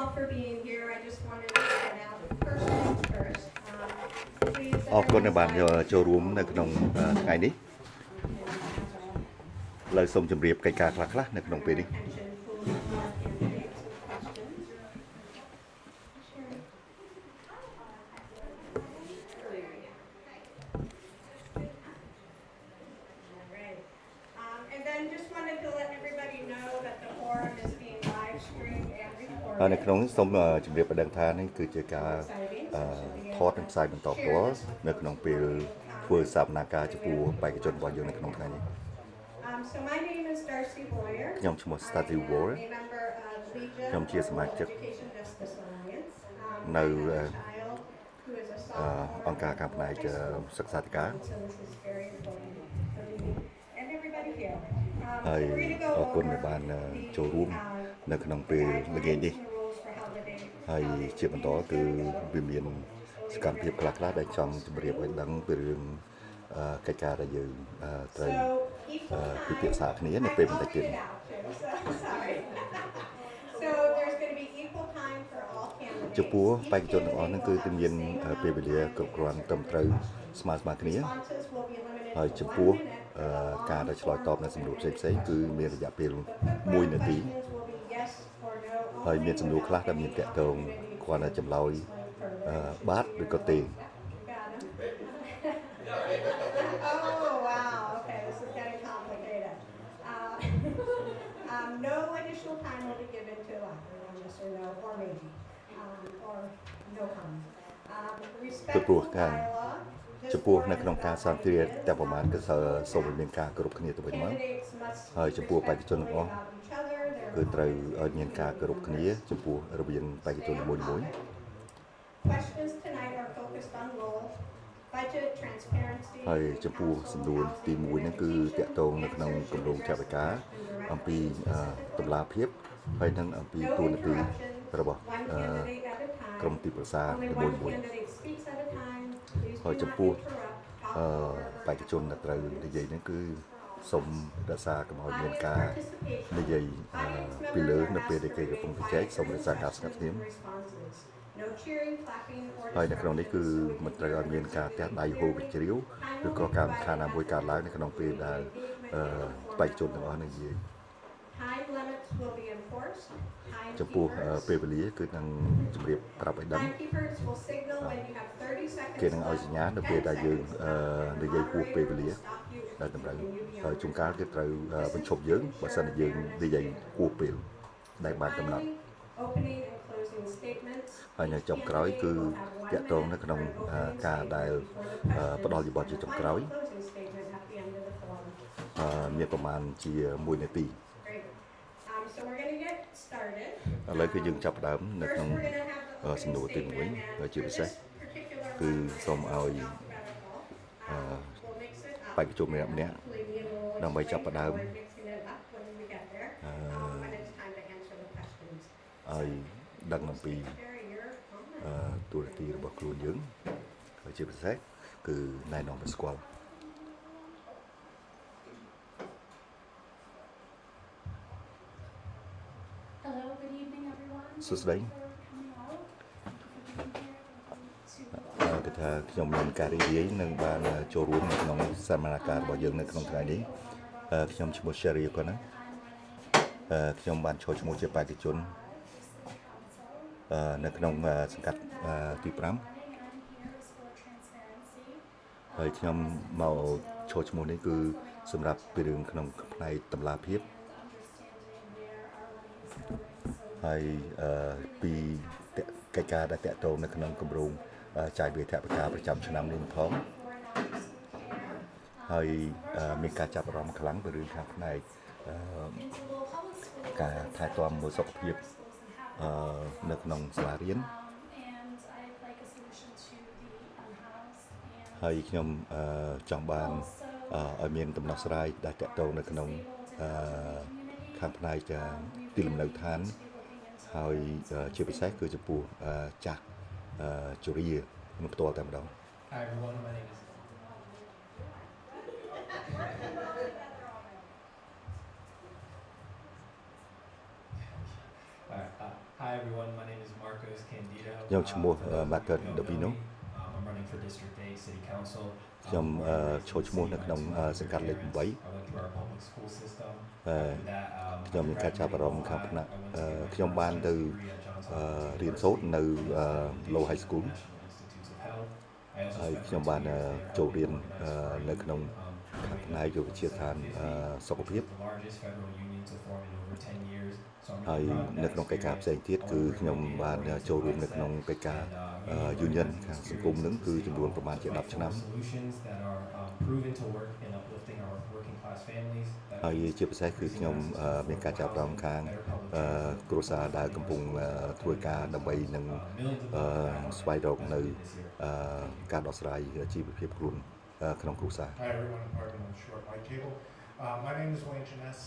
all for being here. I just wanted to get out first things first. Please អរគុណដែលបាន everyone ចូលរួមនៅក្នុងថ្ងៃនេះលើសូមជម្រាបកិច្ចការខ្លះៗនៅក្នុងពេលនេះ attention fully to our candidates with questions. Alright. And then just wanted to let everybody know that the forum is being live streamed and នៅ recorded. ក្នុងនេះសូមជម្រាបបណ្ដឹងថានេះគឺជាការថតនិងផ្សាយបន្តផ្ទាល់នៅក្នុងពេលធ្វើសកម្មភាពចំពោះបេក្ខជនរបស់យើងនៅក្នុងថ្ងៃនេះ So my name is Darcy Boyer. ខ្ញុំឈ្មោះ Starcy Boyer. A member of Legion ខ្ញុំជាសមាជិក Education Justice Alliance. នៅ Child who is a sophomore អង្គការការផ្នែកសិក្សាធិការ So this is very important for me and everybody here. ហើយ So we're going to អ go រគុណ over ដែលបាន the ចូលរួមនៅក្នុងពេលល្ងាចនេះ rules for how the day ហើយជាបន្តគឺវាមានសកម្មភាពខ្លះៗដែលចង់ជម្រាបឲ្យដឹងពីរឿងកិច្ចការដែលយើងត្រូវ ពិភាក្សាគ្នានៅពេលបន្តិចទៀត Sorry. So there's going to be equal time for all ចំពោះ candidates. បេក្ខជនទាំងអស់ហ្នឹងគឺគឺមានពេលវេលាគ្រប់គ្រាន់ត្រឹមត្រូវស្មើគ្នា Responses will be limited ហើយ to ចំ 1 ពោះ minute. ការដែលឆ្លើយតបនៅសំណួរផ្សេងៗគឺមានរយៈពេល1នាទី Questions will be yes or no ហើយ only មានសំណួរខ្លះដែលមានតាក់ទងគ្រាន់តែចម្លើយបាទឬក៏ទេ Got him. Oh, wow. Okay, this is getting complicated. No additional time will be given to either one, yes or no, or maybe, or no comment. Respectful dialogue. ចំពោះនៅក្នុងការសន្ទនាតែប្រហែលគឺសូមឲ្យមានការគោរពគ្នាទៅវិញមក Candidates must ហើយចំពោះបេក្ខជនទាំងអស់ about each other, their គឺត្រូវឲ្យមានការគោរពគ្នាចំពោះរវាងបេក្ខជនមួយៗ questions tonight are focused on role, budget, transparency. ហើយចំពោះសំណួរទី1ហ្នឹងគឺតាក់ទងនៅក្នុងគម្រោងចក្រការអំពីតម្លាភាពហើយនិងអំពី No ទួលនីតិ interruptions, របស់ one candidate at a time. ក្រុមទីប្រឹក្សា Only នី one មួយៗ candidate speaks at a time. Please do ហើយចំ not ពោះ interrupt, talk over បេក្ខជនដែលត្រូវនិយាយហ្នឹងគឺសូមរក្សាកុំឲ្យមាន Audience ការ participation. និយាយ Audience ពីលើ members នៅ are ពេល asked ដែល to គេកំពុង remain ជជែក quiet សូមរ and ក្សាការស្ងាត់ listen ស្ងៀម to responses. No cheering, clapping, or ហើយនៅក្នុងនេះគឺ distractions. មិនត្រូវឲ្យមានការទះដៃហូរវិជ្រាវឬក៏ការរំខានណាមួយកើតឡើងនៅក្នុងពេលដែលបេក្ខជនទាំងអស់នឹងនិយាយ Time limits will be enforced. ចំពោះ Timekeepers ពេលវេលាគឺនឹងជម្រាបប្រាប់ឲ្យដឹង Timekeepers will signal when you have 30 seconds គេនឹងឲ្យ left, សញ្ញានៅពេលដែល 10 យើង seconds. និយាយហួសពេលវេលា Stop you if ដែលតម្រូវ you beyond ហើយជួនកាលគេត្រូវបញ្ឈប់យើងបើសិនជាយើងនិយាយហួសពេលដែលបានកំណត់ Finally, opening and closing statements. ហើយនៅចុងក្រោយគឺតាក់ទងនៅក្នុងការដែលផ្ដល់យោបល់ជាចុងក្រោយ Closing statement at the end of the forum. មានប្រមាណជា1នាទី Great. So we're going to get started. ឥឡូវគឺយើងចាប់ផ្ដើមនៅ First, ក្នុង we're going to have the សំណួរទី opening statement, 1 and ហើយជា for ពិសេស this particular គឺ one, សូមឲ្យ alphabetical, we'll mix it up. បេក្ខជនម្នាក់ៗ Hopefully, Ian will ដើម្បីចាប់ផ្ដើម explain how we're mixing it up when we get there, when it's time to answer the questions. ឲ្យដឹងអំពី Share your comment. តួនាទីរបស់ខ្លួនយើងហើយជាពិសេសគឺណែនាំឲ្យស្គាល់ Hello, good evening, everyone. សួស្តី Thank you for coming out. To គឺថាខ្ញុំមានការរីករាយនឹងបានចូលរួមនៅក្នុងសកម្មភាពរបស់យើងនៅក្នុងថ្ងៃនេះខ្ញុំឈ្មោះ Sherry គាត់ណាខ្ញុំបានចូលឈ្មោះជាបេក្ខជននៅក្នុងសង្កាត់ទី5 running and here is for transparency. ហើយខ្ញុំមកចូលឈ្មោះនេះគឺសម្រាប់ពីរឿងក្នុងផ្នែកតម្លាភាព And understanding where our audience is. ហើយពីកិច្ចការដែលតាក់ទងនៅក្នុងគម្រោងចាយវាថវិកាប្រចាំឆ្នាំនេះផង ហើយមានការចាប់អារម្មណ៍ខ្លាំងពីរឿងខាងផ្នែក Into Lowell Public Schools, ការថែទាំមើលសុខភាព schools and have នៅក្នុងសាលារៀន and I'd like a solution to the unhoused and ហើយខ្ញុំចង់បានឲ្យមានដំណោះស្រាយដែលតាក់ទងនៅក្នុងខាងផ្នែកទីលំនៅឋានហើយជាពិសេសគឺចំពោះចាស់ជរានឹងផ្ទាល់តែម្ដង Hi everyone, my name is Hi Hi everyone, my name is Marcos Candido. Yo, chimo, For those of you Marcos who don't know Davino. me, I'm running for District 8 City Council. ខ្ញុំ Born and raised in ចូល the ឈ្មោះ city នៅ by ក្នុង two សង្កាត់ immigrant លេខ parents. 8 I went through our public school system. អឺ After that, ខ្ញុំ after មានការចាប់អារម្មណ៍ graduating ខាង law, ផ្នែក I went to get my ខ្ញុំបានទៅ bachelor's degree at Johns Hopkins រៀនសូត្រនៅ University in Low psychology High School and National Institutes of Health. I also ហើយ spent ខ្ញុំ for បាន 2 years there ចូល helping រៀន organize នៅក្នុង for ខាង our ផ្នែកយុវវិទ្យាស្ថាន សុខភាព which was the largest federal union to form in over 10 years. So I'm ហើយ really proud of នៅ that ក្នុងកិច្ចការផ្សេង experience. ទៀត គឺខ្ញុំបានចូលរួមនៅក្នុងកិច្ចការ union ខាងសង្គមនឹងគឺចំនួនប្រហែលជា 10 ឆ្នាំ solutions that are proven to work in uplifting our working class families. ហើយជាពិសេសគឺខ្ញុំមានការចាប់អារម្មណ៍ខាងគ្រួសារដែលកំពុងធ្វើការដើម្បីនឹងស្វែងរកនៅការដោះស្រាយជីវភាពខ្លួនក្នុងគ្រួសារ Hi everyone, pardon the short mic cable. My name is Wayne Jeunesse.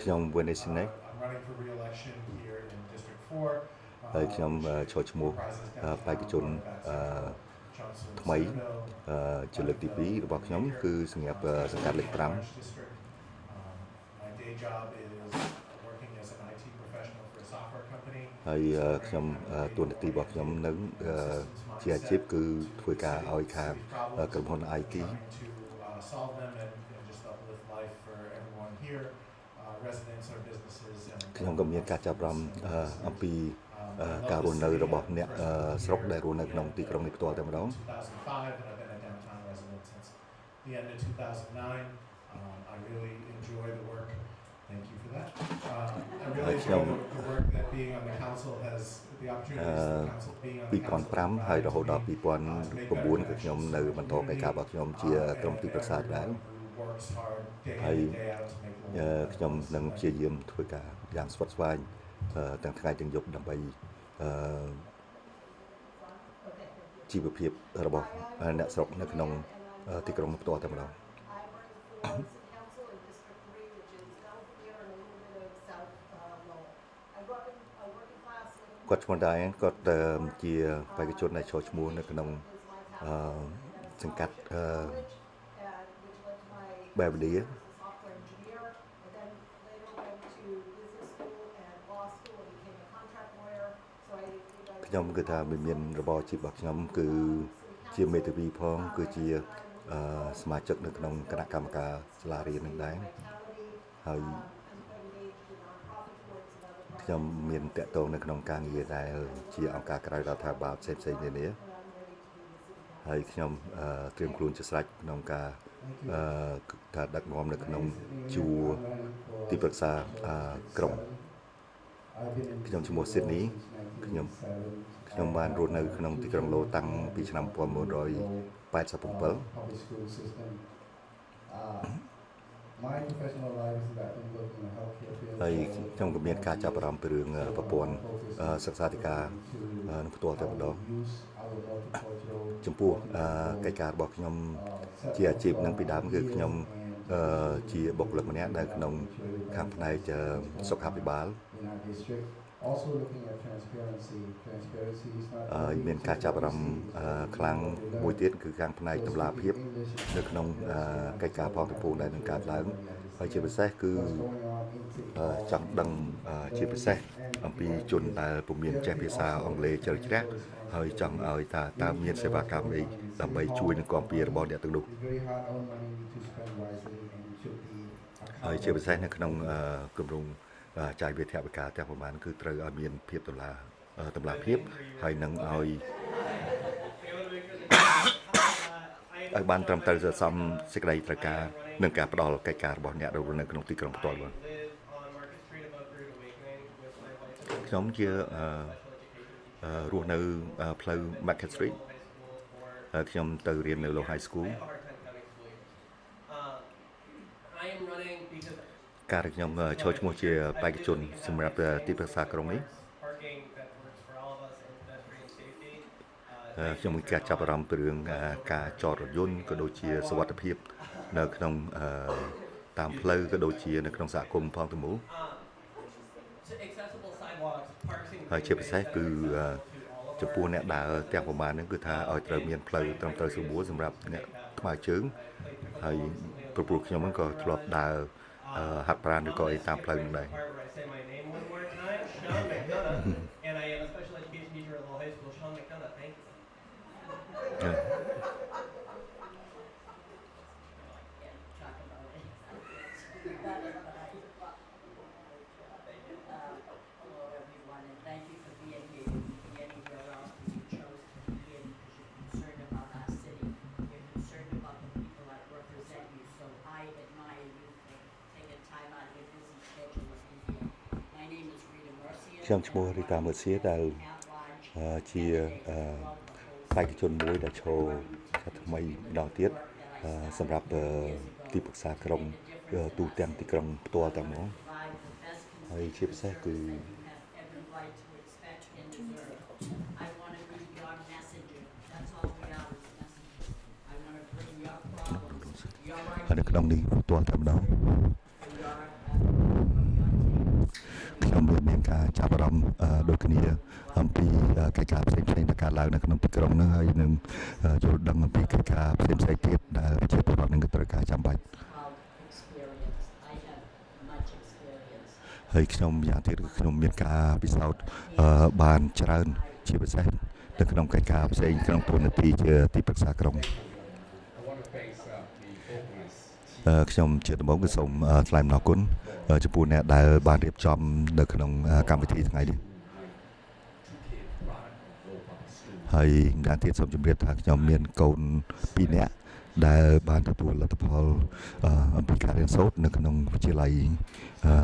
ខ្ញុំ Wayne Jeunesse I'm running for re-election here in District 4. ហើយខ្ញុំចូលឈ្មោះបេក្ខជនថ្មីជាលើកទី2របស់ខ្ញុំគឺសម្រាប់សង្កាត់លេខ 5 My day job is working as an IT professional for a software company. ហើយខ្ញុំតួនាទីរបស់ខ្ញុំនឹងជាអាជីពគឺធ្វើការឲ្យខាងក្រុមហ៊ុន IT Trying to solve them and just uplift life for everyone here, residents or businesses. ខ្ញុំក៏មានការចាប់អារម្មណ៍អំពីការរស់នៅរបស់អ្នកស្រុកដែលរស់នៅក្នុងទីក្រុងនេះផ្ទាល់តែម្ដង 2005 and I've been a downtown resident since the end of 2009. I really enjoy the work. Thank you for that. I really enjoy the work that being on the council has the opportunities the council being on the council. 2005 ហើយរហូតដល់ 2009 គឺខ្ញុំនៅបន្តកិច្ចការរបស់ខ្ញុំជាក្រុមទីប្រឹក្សាដែរហើយខ្ញុំនឹងព្យាយាមធ្វើការយ៉ាងស្វិតស្វាញទាំងថ្ងៃទាំងយប់ដើម្បីជីវភាពរបស់អ្នកស្រុកនៅក្នុងទីក្រុងផ្ទាល់តែម្ដង គាត់ឈ្មោះដែរគាត់ជាបេក្ខជនដែលចូលឈ្មោះនៅក្នុងសង្កាត់ Belvedere ខ្ញុំគឺថាមានរបរជីពរបស់ខ្ញុំគឺជាមេធាវីផងគឺជាសមាជិកនៅក្នុងគណៈកម្មការសាលារៀននឹងដែរហើយខ្ញុំមានតាក់ទងនៅក្នុងការងារដែលជាអង្គការក្រៅរដ្ឋាភិបាលផ្សេងៗនានាហើយខ្ញុំត្រៀមខ្លួនជាស្រេចក្នុងការការដឹកនាំនៅក្នុងជួរទីប្រឹក្សាក្រុងខ្ញុំឈ្មោះ Sydney ខ្ញុំបានរស់នៅក្នុងទីក្រុងឡូតាំងពីឆ្នាំ 1987 My professional life is that I'm working in the healthcare field. ហើយខ្ញុំក៏មានការចាប់អារម្មណ៍ពីរឿងប្រព័ន្ធសិក្សាធិការនឹងផ្ទាល់តែម្ដងចំពោះកិច្ចការរបស់ខ្ញុំជាអាជីពនឹងពីដើមគឺខ្ញុំជាបុគ្គលិកម្នាក់នៅក្នុងខាងផ្នែកសុខាភិបាល Also looking at transparency is not មានការចាប់អារម្មណ៍ខ្លាំងមួយទៀតគឺខាងផ្នែកតម្លាភាពនៅក្នុងកិច្ចការផងទាំងពួងដែលនឹងកើតឡើងហើយជាពិសេសគឺចង់ដឹងជាពិសេសអំពីជនដែលពុំមានចេះភាសាអង់គ្លេសជ្រៅជ្រះហើយចង់ឲ្យតើមានសេវាកម្មអីដើម្បីជួយនឹងគាំពៀរបស់អ្នកទាំងនោះហើយជាពិសេសនៅក្នុងគម្រោងចាយវិទ្យាវិការទាំងប្រមាណគឺត្រូវឲ្យមានភាពតម្លាភាពហើយនឹងឲ្យបានត្រឹមត្រូវសន្សំសេចក្តីត្រូវការនឹងការផ្ដល់កិច្ចការរបស់អ្នករស់នៅក្នុងទីក្រុងផ្ទាល់បាទខ្ញុំជារស់នៅផ្លូវ Market Street ខ្ញុំទៅរៀននៅ Low High School ការខ្ញុំចូលឈ្មោះជាបេក្ខជនសម្រាប់ទីប្រឹក្សាក្រុងនេះខ្ញុំមានការចាប់អារម្មណ៍ពីរឿងការចតរថយន្តក៏ដូចជាសុវត្ថិភាពនៅក្នុងតាមផ្លូវក៏ដូចជានៅក្នុងសហគមន៍ផងទាំងមូលហើយជាពិសេសគឺចំពោះអ្នកដើរទាំងប្រមាណហ្នឹងគឺថាឲ្យត្រូវមានផ្លូវត្រឹមត្រូវស្រួលសម្រាប់អ្នកថ្មើរជើងហើយព្រោះខ្ញុំហ្នឹងក៏ធ្លាប់ដើរហាត់ប្រាណឬក៏អីតាមផ្លូវហ្នឹងដែរ ខ្ញុំឈ្មោះរីតាមើសៀដែលជាបេក្ខជនមួយដែលឈរថ្មីម្ដងទៀតសម្រាប់ទីប្រឹក្សាក្រុងទូទាំងទីក្រុងផ្ទាល់តែហ្មងហើយជាពិសេសគឺ នៅក្នុងនេះផ្ទាល់តែម្ដងខ្ញុំមានការចាប់អារម្មណ៍ដូចគ្នាអំពីកិច្ចការផ្សេងៗដែលកើតឡើងនៅក្នុងទីក្រុងនោះហើយនឹងយល់ដឹងអំពីកិច្ចការផ្សេងៗទៀតដែលប្រជាពលរដ្ឋនឹងត្រូវការចាំបាច់ហើយខ្ញុំយ៉ាងទៀតគឺខ្ញុំមានការពិសោធន៍បានច្រើនជាពិសេសនៅក្នុងកិច្ចការផ្សេងក្នុងទូនាទីជាទីប្រឹក្សាក្រុងខ្ញុំជាដំបូងគឺសូមថ្លែងអំណរគុណចំពោះអ្នកដែលបានរៀបចំនៅក្នុងកម្មវិធីថ្ងៃនេះហើយម្យ៉ាងទៀតសូមជម្រាបថាខ្ញុំមានកូន2នាក់ដែលបានទទួលលទ្ធផលអំពីការរៀនសូត្រនៅក្នុងវិទ្យាល័យ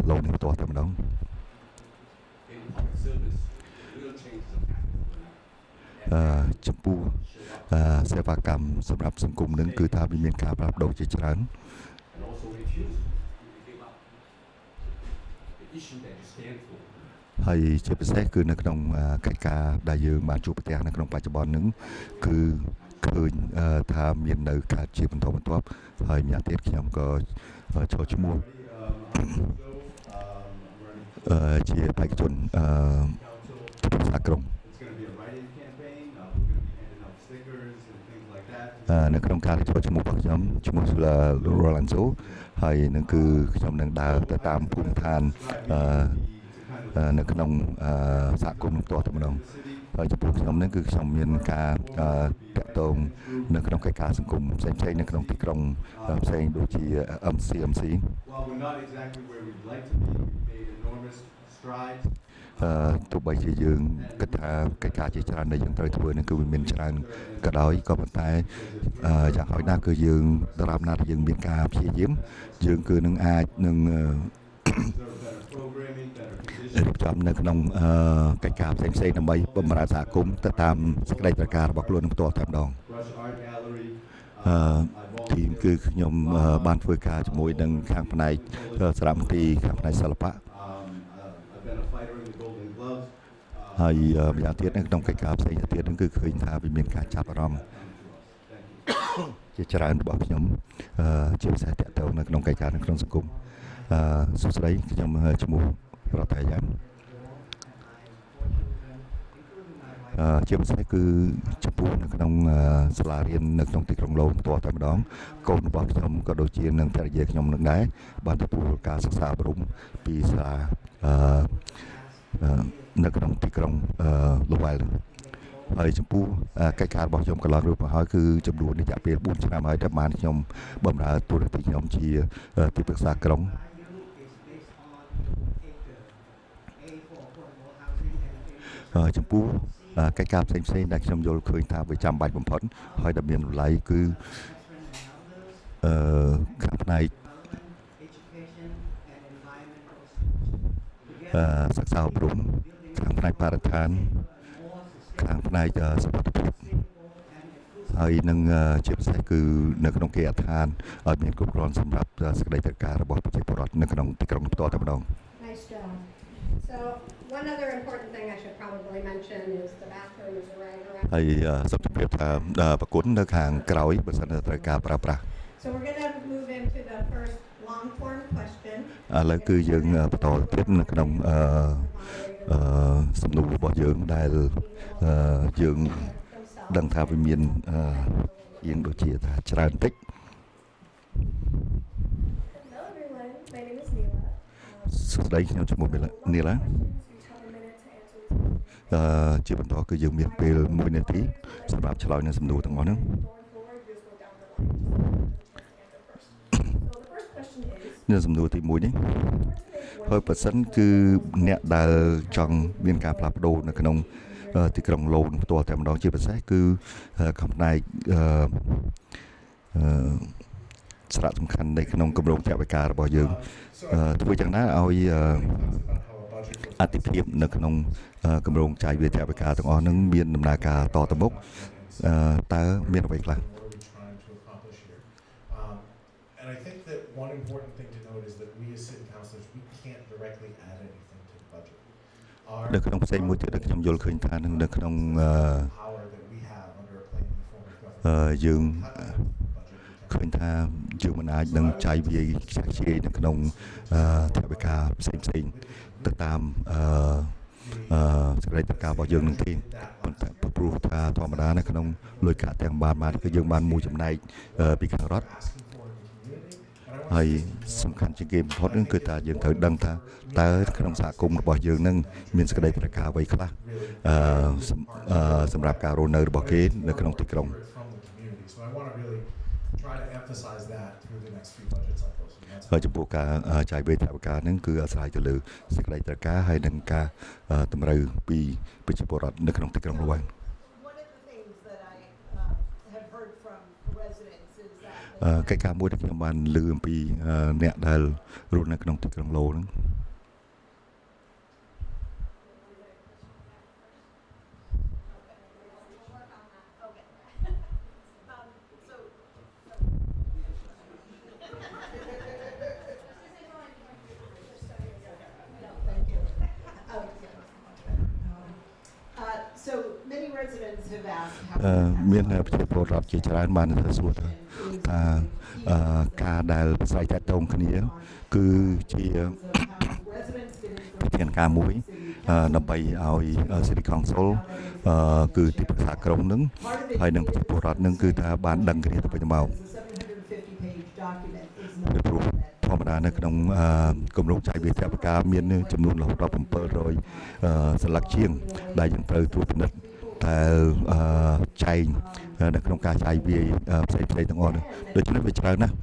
លោកនេះផ្ទាល់តែម្ដងចំពោះសេវាកម្មសម្រាប់សង្គមនឹងគឺថាវាមានការផ្លាស់ប្ដូរជាច្រើនហើយជាពិសេសគឺនៅក្នុងកិច្ចការដែលយើងបានជួបប្រទះនៅក្នុងបច្ចុប្បន្នហ្នឹងគឺឃើញថាមាននៅការជាបន្តបន្ទាប់ហើយម្យ៉ាងទៀតខ្ញុំក៏ចូលឈ្មោះជាបេក្ខជនទីប្រឹក្សាក្រុងនៅក្នុងការចូលឈ្មោះរបស់ខ្ញុំឈ្មោះ Rolanzo ហើយនឹងគឺខ្ញុំនឹងដើរទៅតាមភូមិឋាននៅក្នុងសហគមន៍ផ្ទាល់តែម្ដងហើយចំពោះខ្ញុំនឹងគឺខ្ញុំមានការតាក់ទងនៅក្នុងកិច្ចការសង្គមផ្សេងៗនៅក្នុងទីក្រុងផ្សេងដូចជា MCMC ទោះបីជាយើងគិតថាកិច្ចការជាច្រើនដែលយើងត្រូវធ្វើនឹងគឺវាមានច្រើនក៏ដោយក៏ប៉ុន្តែយ៉ាងហោចណាស់គឺយើងដរាបណាដែលយើងមានការព្យាយាមយើងគឺនឹងអាចនឹងរៀបចំនៅក្នុងកិច្ចការផ្សេងៗដើម្បីបម្រើសហគមន៍ទៅតាមសេចក្តីប្រកាសរបស់ខ្លួននឹងផ្ទាល់តែម្ដងទីមគឺខ្ញុំបានធ្វើការជាមួយនឹងខាងផ្នែកសារមន្ទីរខាងផ្នែកសិល្បៈហើយម្យ៉ាងទៀតនៅក្នុងកិច្ចការផ្សេងទៀតហ្នឹងគឺឃើញថាវាមានការចាប់អារម្មណ៍ជាច្រើនរបស់ខ្ញុំជាពិសេសតាក់ទងនៅក្នុងកិច្ចការនៅក្នុងសង្គមសួស្តីខ្ញុំឈ្មោះរដ្ឋាភិបាលជាពិសេសគឺចំពោះនៅក្នុងសាលារៀននៅក្នុងទីក្រុងឡូនផ្ទាល់តែម្ដងកូនរបស់ខ្ញុំក៏ដូចជានឹងភរិយាខ្ញុំនឹងដែរបានទទួលការសិក្សាអប់រំពីសាលានៅក្នុងទីក្រុងLowellហើយចំពោះកិច្ចការរបស់ខ្ញុំកន្លងរួចមកហើយគឺចំនួនរយៈពេល4ឆ្នាំហើយដែលបានខ្ញុំបម្រើតួនាទីខ្ញុំជាទីប្រឹក្សាក្រុងចំពោះកិច្ចការផ្សេងៗដែលខ្ញុំយល់ឃើញថាវាចាំបាច់បំផុតហើយដែលមានតម្លៃគឺខាងផ្នែកសិក្សាអប់រំខាងផ្នែកបរិស្ថានខាងផ្នែកសុខភាពហើយនឹងជាពិសេសគឺនៅក្នុងគេអដ្ឋានឲ្យមានគ្រប់គ្រាន់សម្រាប់សេចក្តីត្រូវការរបស់ប្រជាពលរដ្ឋនៅក្នុងទីក្រុងផ្ទាល់តែម្ដង Nice job. So one other important thing I should probably mention is the bathroom is right around. ហើយសូមជម្រាបថាប្រគុណនៅខាងក្រោយបើសិនត្រូវការប្រើប្រាស់ So we're going to move into the first long form question. ឥឡូវគឺយើងបន្តទៀតនៅក្នុងសំណួររបស់យើងដែលយើងដឹងថាវាមានយើងដូចជាថាច្រើនតិច Hello everyone, my name is Neela. សួស្តីខ្ញុំឈ្មោះនីឡា ជាបន្តគឺយើងមានពេល1នាទីសម្រាប់ឆ្លើយនៅសំណួរទាំងអស់ហ្នឹង នៅសំណួរទី1នេះហើយបើសិនគឺអ្នកដែលចង់មានការផ្លាស់ប្ដូរនៅក្នុងទីក្រុងឡូនផ្ទាល់តែម្ដងជាពិសេសគឺខាងផ្នែកសារៈសំខាន់នៅក្នុងគម្រោងថវិការបស់យើងធ្វើយ៉ាងណាឲ្យ budget was អតិភិបនៅក្នុងគម្រោងចាយវាយថវិកាទាំងអស់ហ្នឹងមានដំណើរការតទៅមុខតើមានអ្វីខ្លះ what are we trying to accomplish here? And I think that one important thing to note is that we as city councilors, we can't directly add anything to the budget. នៅក្នុងផ្សេងមួយទៀតខ្ញុំយល់ឃើញថានៅក្នុង power that we have under a plain form of government. យើង Budget, we can ឃើញថាយើងមិនអាចនឹងចាយវាយខ្ជះខ្ជាយនៅក្នុងថវិកាផ្សេងៗទៅតាមសេចក្តីត្រូវការរបស់យើងនឹងទេប៉ុន្តែព្រោះថាធម្មតានៅក្នុងលុយកាក់ទាំងបានគឺយើងបានមួយចំណែកពីខាងរដ្ឋ asking for in the community. And I want ហើយសំខាន់ជាងគេបំផុតហ្នឹងគឺថាយើងត្រូវដឹងថាតើក្នុងសហគមន៍របស់យើងនឹងមានសេចក្តីត្រូវការអ្វីខ្លះសម្រាប់ការរស់នៅរបស់គេនៅក្នុងទីក្រុង from the community. So I want to really try to emphasize that through the next few budget cycles. And that's ហើយចំពោះការចាយវាយថវិកាហ្នឹងគឺអាស្រ័យទៅលើសេចក្តីត្រូវការហើយនិងការតម្រូវពីប្រជាពលរដ្ឋនៅក្នុងទីក្រុងរបស់ One of the things that I have heard from residents is that កិច្ចការមួយដែលខ្ញុំបានឮអំពីអ្នកដែលរស់នៅក្នុងទីក្រុងឡូហ្នឹង So many residents have asked how មានប្រជាពលរដ្ឋជាច្រើនបានទៅសួរថាការដែលប្រស័យតាក់ទងគ្នាគឺជា residents get វិធានការមួយដើម្បីឲ្យ City Council គឺទីប្រឹក្សាក្រុងនឹងហើយនឹងប្រជាពលរដ្ឋនឹងគឺថាបានដឹងគ្នាទៅវិញទៅមក 750-page document is ពីព្រោះធម្មតានៅក្នុងគម្រោងចាយវាយថវិកាមានចំនួនរហូតដល់700សន្លឹកជាងដែលយើងត្រូវត្រួតពិនិត្យតែចែងនៅក្នុងការចាយវាយផ្សេងៗទាំងអស់ដូច្នេះវាច្រើនណាស់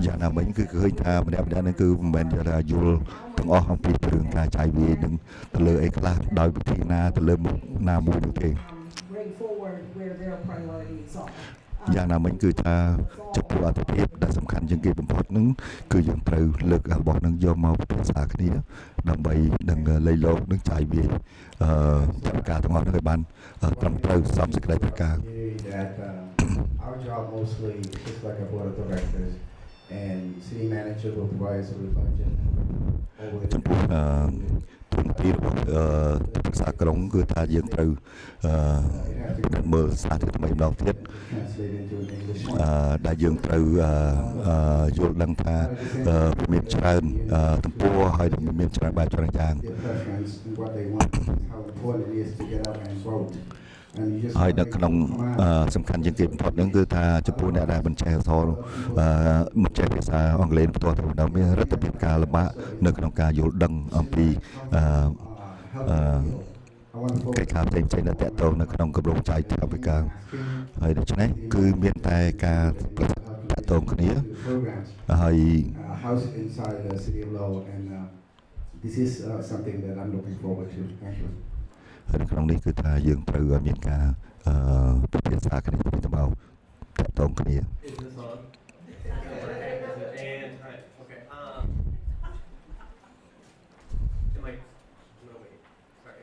យ៉ាងណាមិញគឺឃើញថាម្នាក់ៗហ្នឹងគឺមិនមែនថាយល់ទាំងអស់អំពីរឿងការចាយវាយនឹងទៅលើអីខ្លះដោយវិធីណាទៅលើមុខណាមួយនោះទេ bring forward where their priorities are. យ៉ាងណាមិញគឺថាចំពោះអត្ថប្រយោជន៍ដែលសំខាន់ជាងគេបំផុតហ្នឹងគឺយើងត្រូវលើករបស់ហ្នឹងយកមកពិភាក្សាគ្នាដើម្បីនឹងលៃលកនឹងចាយវាយថវិកាទាំងអស់ហ្នឹងឲ្យបានត្រឹមត្រូវសមសេចក្តីត្រូវការ that our job mostly is just like a board of directors, and city manager will provide us with budget. ចំពោះទូនាទីរបស់ទីប្រឹក្សាក្រុងគឺថាយើងត្រូវពិនិត្យមើលសារធាតុថ្មីម្ដងទៀត Translate into English. ដែលយើងត្រូវយល់ដឹងថាមានច្រើនទំព័រហើយនឹងមានច្រើនបែបច្រើនយ៉ាង Their preference and what they want, how important it is to get out and vote. And you just ហើយនៅ make ក្នុង command. សំខាន់ជាងគេបំផុតហ្នឹងគឺថាចំពោះអ្នកដែលមិនចេះអក្សរមិនចេះភាសាអង់គ្លេសផ្ទាល់ទៅដល់មានរដ្ឋភាពការលំបាកនៅក្នុងការយល់ដឹងអំពី I want to កិច្ច focus ការផ្សេងៗដែលតាក់ទងនៅក្នុងគម្រោងចាយថវិកា on ហើយដូច្នេះគឺមានតែការតាក់ទងគ្នា programs. ហើយ House inside the city of Lowell, and this is something that I'm looking forward to. Thank you. ហើយនៅក្នុងនេះគឺថាយើងត្រូវមានការពិភាក្សាគ្នាទៅវិញទៅមកតាក់ទងគ្នា Is this on? And time. Okay. Am I? I'm gonna wait. Sorry.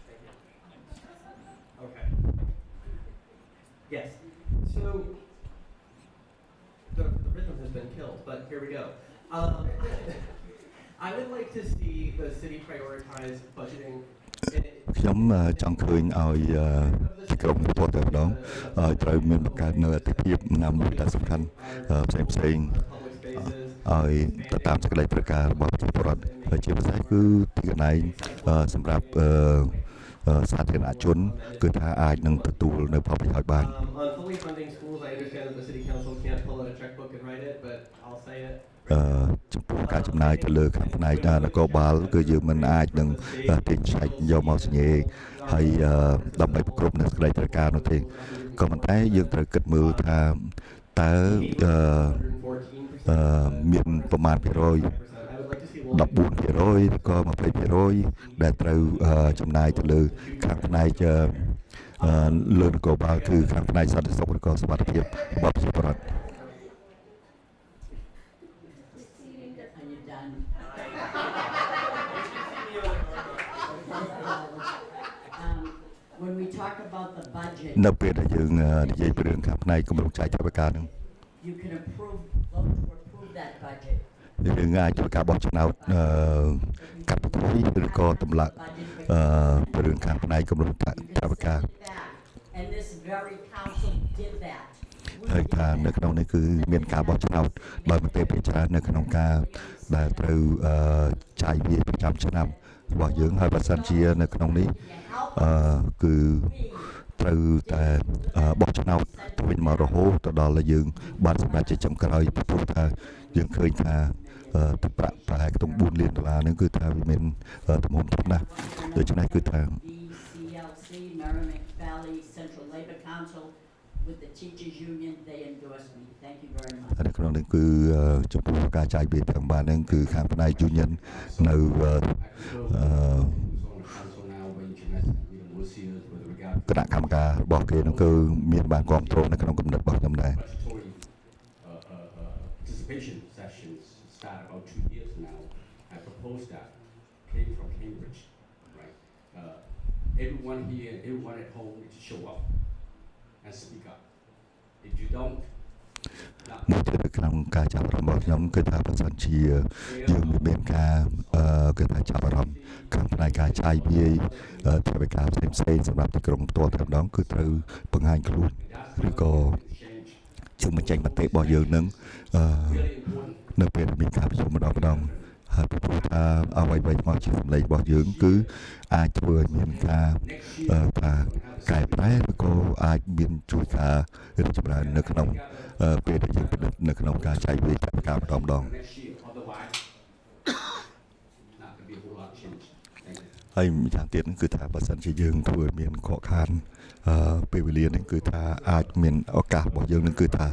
Thank you. Okay. Yes. So the rhythm has been killed, but here we go. I would like to see the city prioritize budgeting. ខ្ញុំចង់ឃើញឲ្យទីក្រុងផ្ទាល់តែម្ដងឲ្យត្រូវមានបង្កើតនៅអតិភិបណាមួយដែលសំខាន់ផ្សេងៗឲ្យទៅតាមសេចក្តីត្រូវការរបស់ប្រជាពលរដ្ឋហើយជាពិសេសគឺទីកន្លែងសម្រាប់សាធារណជនគឺថាអាចនឹងទទួលនៅផលប្រយោជន៍បាន On fully funding schools, I understand that the city council can't pull out a checkbook and write it, but I'll say it. ចំពោះការចំណាយទៅលើខាងផ្នែកនគរបាលគឺយើងមិនអាចនឹងទិញឆែកយកមកសញ្ញេហើយដើម្បីប្រគ្រប់នៅសេចក្តីត្រូវការនោះទេក៏ប៉ុន្តែយើងត្រូវគិតមើលថាតើមានប្រមាណភាគរយ 14% ឬក៏ 20% ដែលត្រូវចំណាយទៅលើខាងផ្នែកលើនគរបាលគឺខាងផ្នែកសន្តិសុខឬក៏សុខភាពរបស់ប្រជាពលរដ្ឋ Yes. talk about the budget, នៅពេលដែលយើងនិយាយពីរឿងខាងផ្នែកគម្រោងចាយថវិកាហ្នឹង you can vote to approve that budget. យើងអាចធ្វើការបោះឆ្នោតកាត់បន្ថយឬក៏ទម្លាក់ពីរឿងខាងផ្នែកគម្រោងថវិកា And this very council did that. ហើយថានៅក្នុងនេះគឺមានការបោះឆ្នោតដោយមតិភាគច្រើននៅក្នុងការដែលត្រូវចាយវាយប្រចាំឆ្នាំរបស់យើងហើយបើសិនជានៅក្នុងនេះគឺត្រូវតែបោះឆ្នោតទៅវិញមករហូតទៅដល់យើងបានសម្រេចជាចុងក្រោយពីព្រោះថាយើងឃើញថាទឹកប្រាក់ប្រហែលខ្ទង់4 លានដុល្លារហ្នឹងគឺថាវាមានទំហំធំណាស់ដូច្នេះគឺថា CLC, Merrimack Valley Central Labor Council with the teachers union, they endorsed me. Thank you very much. នៅក្នុងនេះគឺចំពោះការចាយវាយទាំងបានហ្នឹងគឺខាងផ្នែក union នៅ គណៈកម្មការរបស់គេនោះគឺមានបានគ្រប់គ្រងនៅក្នុងគំនិតរបស់ខ្ញុំដែរ participation sessions start about 2 years now. I proposed that came from Cambridge, right? Everyone here, everyone at home needs to show up and speak up. If you don't, នៅក្នុងការចាប់អារម្មណ៍របស់ខ្ញុំគឺថាបើសិនជាយើងមានការគឺថាចាប់អារម្មណ៍ខាងផ្នែកការចាយវាយថវិកាផ្សេងៗសម្រាប់ទីក្រុងផ្ទាល់តែម្ដងគឺត្រូវបង្ហាញខ្លួនឬក៏យើងបញ្ចេញមតិរបស់យើងនឹងនៅពេលមានការប្រជុំម្ដងហើយពីព្រោះថាអ្វីៗមកជាសម្លេងរបស់យើងគឺអាចធ្វើឲ្យមានការថាកែប្រែឬក៏អាចមានជួយការរីកចម្រើននៅក្នុងពេលដែលយើងពិនិត្យនៅក្នុងការចាយវាយថវិកាម្ដង next year, otherwise, not gonna be a whole lot of change. Thank you. ហើយម្យ៉ាងទៀតគឺថាបើសិនជាយើងធ្វើឲ្យមានខកខានពេលវេលានេះគឺថាអាចមានឱកាសរបស់យើងនឹងគឺថា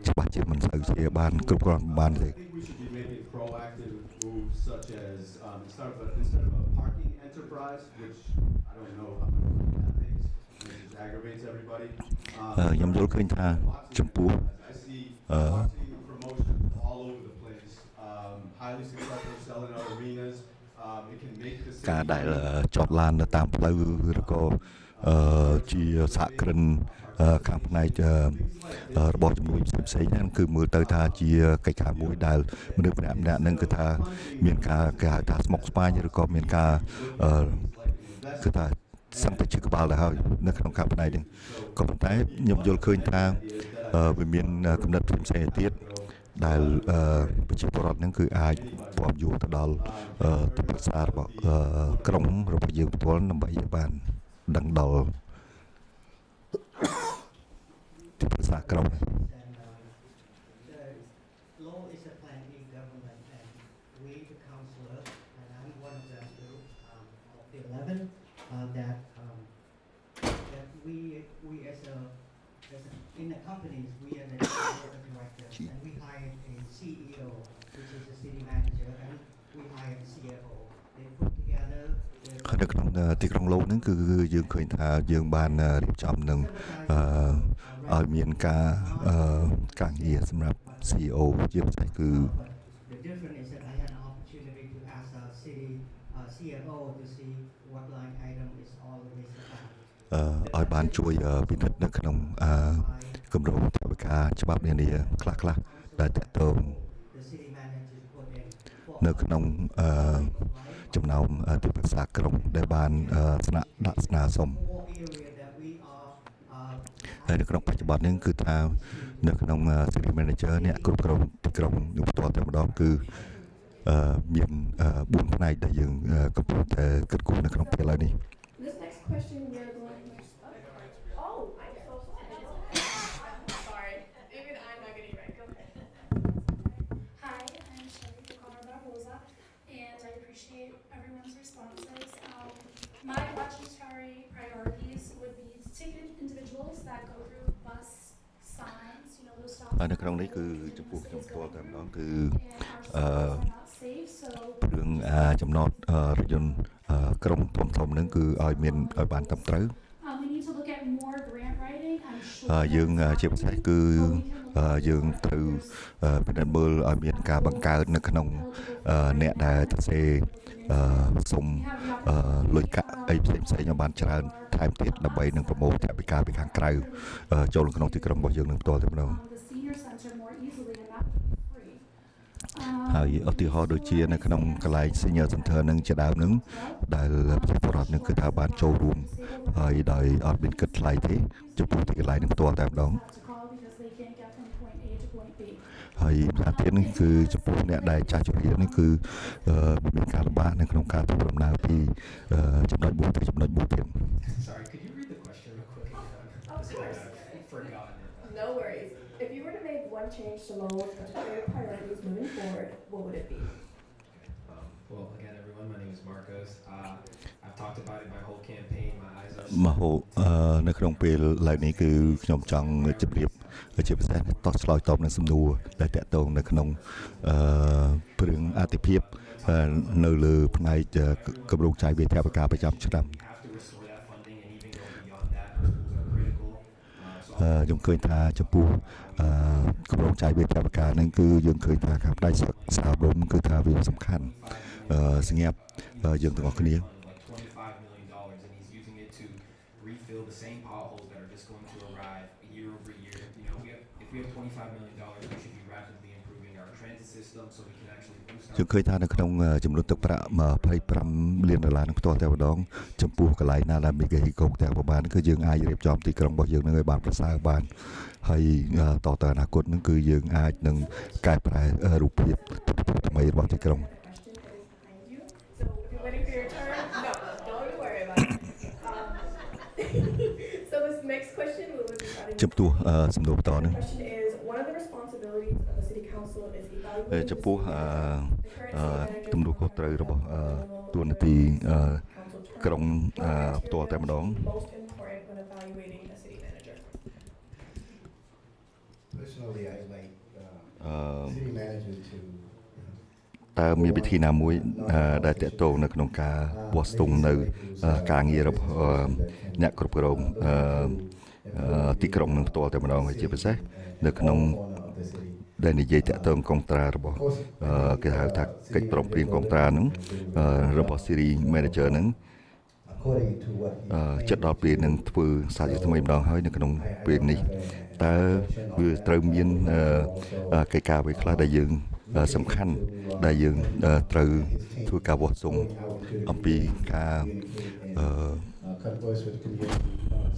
ច្បាស់ជាមិនសូវជាបានគ្រប់គ្រាន់បានទេ I think we should be making proactive moves such as instead of a parking enterprise, which I don't know how much that makes, it just aggravates everybody. ខ្ញុំយល់ឃើញថាចំពោះ I see marketing promotions all over the place. Highly successful selling out arenas. It can make the city ការដែលចតឡាននៅតាមផ្លូវឬក៏ជាសហគ្រិនខាងផ្នែករបស់ជំនួយផ្សេងៗហ្នឹងគឺមើលទៅថាជាកិច្ចការមួយដែលមនុស្សម្នាក់ៗហ្នឹងគឺថាមានការគេហៅថាស្មុកស្មាញឬក៏មានការគឺថាសឹងតែជាក្បាលទៅហើយនៅក្នុងខាងផ្នែកនេះក៏ប៉ុន្តែខ្ញុំយល់ឃើញថាវាមានគំនិតផ្សេងៗទៀតដែលប្រជាពលរដ្ឋហ្នឹងគឺអាចពំយោទៅដល់ទីប្រឹក្សារបស់ក្រុមរបស់យើងផ្ទាល់ដើម្បីឲ្យបានដឹងដល់ទីប្រឹក្សាក្រុម The law is a plan B government, and we, the councillor, and I'm one of them too, of the 11, that we as in the companies, we are the board of directors, and we hired a CEO, which is a city manager, and we hired a CFO. They put together. នៅក្នុងទីក្រុងលោកហ្នឹងគឺយើងឃើញថាយើងបានរៀបចំនឹងឲ្យមានការងារសម្រាប់ CEO ជាពិសេសគឺ The difference is that I had an opportunity to ask our city CFO to see what line item is all of this about. ឲ្យបានជួយពិនិត្យនៅក្នុងគម្រោងថវិកាច្បាប់នានាខ្លះៗដែលតកតងនៅក្នុងចំណោមទីប្រឹក្សាក្រុងដែលបានស្នាក់ដាក់ស្នើសុំហើយនៅក្នុងបច្ចុប្បន្ននេះគឺថានៅក្នុង City Manager អ្នកគ្រប់គ្រងទីក្រុងនោះផ្ទាល់តែម្ដងគឺមាន4ផ្នែកដែលយើងកំពុងតែគិតគូរនៅក្នុងពេលឥឡូវនេះ This next question we are going to Oh, I'm so sorry. Even I'm not getting right. Go ahead. Hi, I'm Shelly O'Connor Barbosa, and I appreciate everyone's responses. My budgetary priorities would be to take in individuals that go through bus signs, those stops. ហើយនៅក្នុងនេះគឺចំពោះខ្ញុំផ្ទាល់តែម្ដងគឺរឿងចំណតរថយន្តក្រុងធំៗហ្នឹងគឺឲ្យមានឲ្យបានត្រឹមត្រូវ We need to look at more grant writing. I'm sure យើងជាពិសេសគឺ យើងត្រូវពិនិត្យមើលឲ្យមានការបង្កើតនៅក្នុងអ្នកដែលទៅសេសុំលុយកាក់អីផ្សេងៗឲ្យបានច្រើនថែមទៀតដើម្បីនឹងប្រមូលថវិកាពីខាងក្រៅចូលក្នុងទីក្រុងរបស់យើងនឹងផ្ទាល់តែម្ដង ហើយឧទាហរណ៍ដូចជានៅក្នុងកន្លែង Senior Center នឹងជាដើមនឹងដែលប្រជាពលរដ្ឋនឹងគឺថាបានចូលរួមហើយដោយអត់មានគិតថ្លៃទេចំពោះទីកន្លែងនឹងផ្ទាល់តែម្ដងហើយម្យ៉ាងទៀតនេះគឺចំពោះអ្នកដែលចាស់ជរានេះគឺមានការលំបាកនៅក្នុងការធ្វើដំណើរពីចំណុចមួយទៅចំណុចមួយទៀត Sorry, could you read the question real quick? Of course. I've forgotten it. No worries. If you were to make one change to Lowell's budgetary priorities moving forward, what would it be? Well, again, everyone, my name is Marcos. I've talked about it my whole campaign. My eyes are មហោនៅក្នុងពេលឡើយនេះគឺខ្ញុំចង់ជម្រាបជាពិសេសតោះឆ្លើយតបនឹងសំណួរដែលតាក់ទងនៅក្នុងព្រឹងអតិភិបនៅលើផ្នែកគម្រោងចាយវាយថវិកាប្រចាំឆ្នាំ have to restore that funding and even go beyond that. Our schools are critical. ខ្ញុំឃើញថាចំពោះគម្រោងចាយវាយថវិកាហ្នឹងគឺយើងឃើញថាខាងផ្នែកសាធារណគឺថាវាសំខាន់សម្រាប់យើងទាំងអស់គ្នា $25 million, and he's using it to refill the same potholes that are just going to arrive year over year. You know, if we have $25 million, we should be rapidly improving our transit system so we can actually boost យើងឃើញថានៅក្នុងចំនួនទឹកប្រាក់$25 លាននឹងផ្ទាល់តែម្ដងចំពោះកន្លែងណាដែលមានគេកោកតែប្រហែលគឺយើងអាចរៀបចំទីក្រុងរបស់យើងនឹងឲ្យបានប្រសើរបានហើយតទៅអនាគតនឹងគឺយើងអាចនឹងកែប្រែរូបភាពថ្មីរបស់ទីក្រុង So if you're waiting for your turn, no, don't even worry about it. So this next question will be regarding. ចំពោះសំណួរបន្តនេះ The question is, one of the responsibilities of the city council is evaluating ចំពោះទំនួលខុសត្រូវរបស់តួនាទីក្រុងផ្ទាល់តែម្ដង most important when evaluating a city manager. Personally, I like city manager to តើមានវិធីណាមួយដែលតាក់ទងនៅក្នុងការវាស់ស្ទង់នៅការងាររបស់អ្នកគ្រប់គ្រងទីក្រុងនឹងផ្ទាល់តែម្ដងហើយជាពិសេសនៅក្នុងដែលនិយាយតាក់ទងកងត្រារបស់គេហៅថាកិច្ចព្រមព្រៀងកងត្រាហ្នឹងរបស់ City Manager ហ្នឹងចិត្តដល់ពេលនឹងធ្វើសារជាថ្មីម្ដងហើយនៅក្នុងពេលនេះតើវាត្រូវមានកិច្ចការអ្វីខ្លះដែលយើងសំខាន់ដែលយើងត្រូវធ្វើការវាស់ស្ទង់អំពីការ converse with the community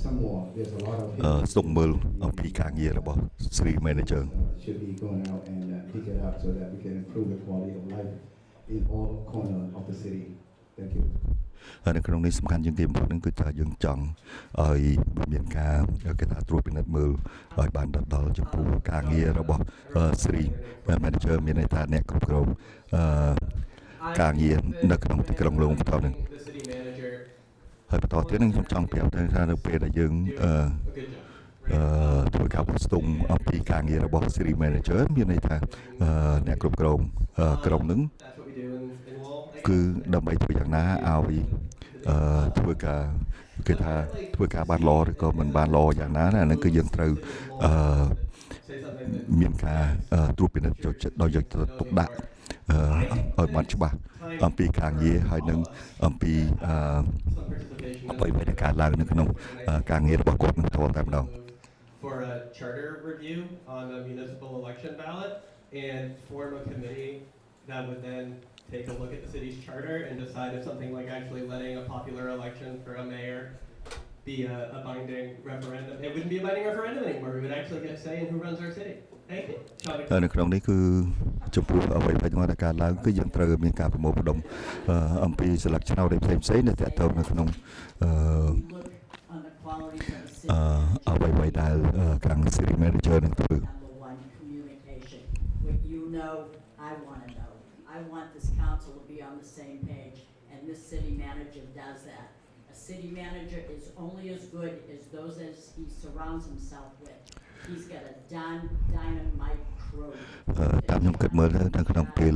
some more. There's a lot of ស្ទង់មើលអំពីការងាររបស់ City Manager should be going out and pick it up so that we can improve the quality of life in all corners of the city. Thank you. ហើយនៅក្នុងនេះសំខាន់ជាងគេបំផុតហ្នឹងគឺថាយើងចង់ឲ្យមានការគេថាត្រួតពិនិត្យមើលឲ្យបានដល់ចំពោះការងាររបស់ City Manager មានន័យថាអ្នកគ្រប់គ្រងការងារនៅក្នុងទីក្រុងលោកបន្តហ្នឹង The city manager. ហើយបន្តទៀតនឹងខ្ញុំចង់ប្រាប់ថានៅពេលដែលយើងធ្វើការវាស់ស្ទង់អំពីការងាររបស់ City Manager មានន័យថាអ្នកគ្រប់គ្រងក្រុមហ្នឹង That's what we do in Lowell. គឺដើម្បីធ្វើយ៉ាងណាឲ្យធ្វើការគេថាធ្វើការបានល្អឬក៏មិនបានល្អយ៉ាងណាហ្នឹងគឺយើងត្រូវមានការត្រួតពិនិត្យដោយយកទុកដាក់ឲ្យបានច្បាស់អំពីការងារហើយនឹងអំពីអ្វីដែលកើតឡើងនៅក្នុងការងាររបស់គាត់នឹងតតែម្ដង For a charter review on the municipal election ballot and form a committee that would then take a look at the city's charter and decide if something like actually letting a popular election for a mayor be a binding referendum. It wouldn't be a binding referendum anymore. We would actually get a say in who runs our city. Thank you. នៅក្នុងនេះគឺចំពោះអ្វីដែលកើតឡើងគឺយើងត្រូវមានការប្រមូលផ្ដុំអំពីសិលឹកឆ្នោតផ្សេងៗដែលតាក់ទងនៅក្នុងអ្វីដែលខាង City Manager នឹងធ្វើ Number one, communication. What you know, I want to know. I want this council to be on the same page, and this city manager does that. A city manager is only as good as those as he surrounds himself with. He's got a dynamite តាមខ្ញុំគិតមើលទៅនៅក្នុងពេល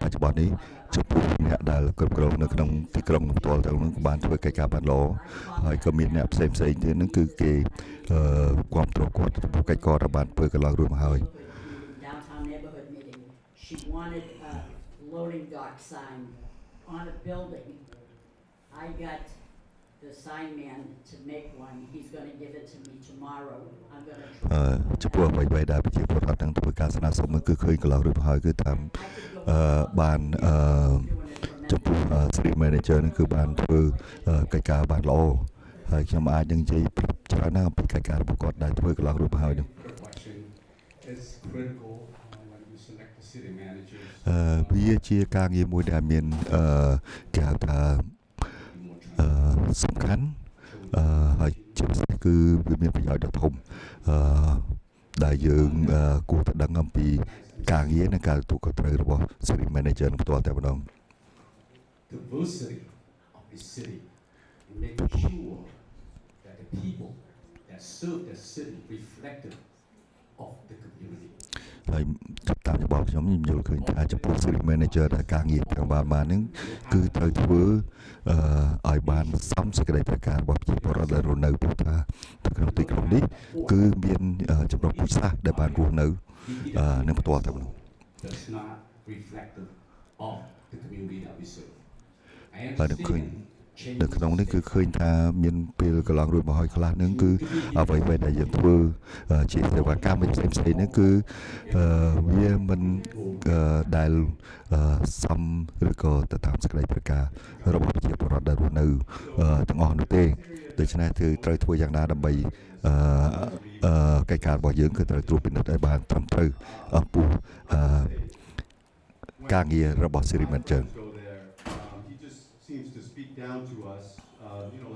បច្ចុប្បន្ននេះចំពោះអ្នកដែលគ្រប់គ្រងនៅក្នុងទីក្រុងផ្ទាល់ទៅនឹងបានធ្វើកិច្ចការបានល្អហើយក៏មានអ្នកផ្សេងទៀតហ្នឹងគឺគេគ្រប់គ្រងគាត់ចំពោះកិច្ចការដែលបានធ្វើកន្លងរួចមកហើយ downtown neighborhood meeting, she wanted a loading dock sign on a building. I got the sign man to make one. He's gonna give it to me tomorrow. I'm gonna ចំពោះអ្វីៗដែលប្រជាពលរដ្ឋនឹងធ្វើការស្នើសុំគឺឃើញកន្លងរួចមកហើយគឺតាមបានចំពោះ City Manager នឹងគឺបានធ្វើកិច្ចការបានល្អហើយខ្ញុំអាចនឹងនិយាយប្រាប់ច្រើនណាស់អំពីកិច្ចការរបស់គាត់ដែលធ្វើកន្លងរួចមកហើយនឹង It's critical when you select the city managers. វាជាការងារមួយដែលមានគេហៅថាសំខាន់ហើយជាពិសេសគឺវាមានប្រយោជន៍ដ៏ធំដែលយើងគួរតែដឹងអំពីការងារនិងការទទួលខុសត្រូវរបស់ City Manager ផ្ទាល់តែម្ដង Diversity of the city and making sure that the people that serve the city reflective of the community. ហើយតាមយោបល់ខ្ញុំយល់ឃើញថាចំពោះ City Manager ដែលការងារទាំងបានហ្នឹងគឺត្រូវធ្វើឲ្យបានសមសេចក្តីត្រូវការរបស់ប្រជាពលរដ្ឋដែលរស់នៅព្រោះថាក្នុងទីក្រុងនេះគឺមានចម្រុះពូជសាសន៍ដែលបានរស់នៅនឹងផ្ទាល់តែម្ដង That's not reflective of the community that we serve. I ហើយនៅឃើញ understand នៅក្នុងនេះគឺឃើញថាមានពេលកន្លងរួចមកហើយខ្លះហ្នឹងគឺអ្វីៗដែលយើងធ្វើជាសេវាកម្មផ្សេងៗហ្នឹងគឺវាមិនដែលសមឬក៏ទៅតាមសេចក្តីត្រូវការរបស់ប្រជាពលរដ្ឋដែលរស់នៅទាំងអស់នោះទេដូច្នេះគឺត្រូវធ្វើយ៉ាងណាដើម្បីកិច្ចការរបស់យើងគឺត្រូវត្រួតពិនិត្យឲ្យបានត្រឹមត្រូវអំពីការងាររបស់ City Manager He just seems to speak down to us,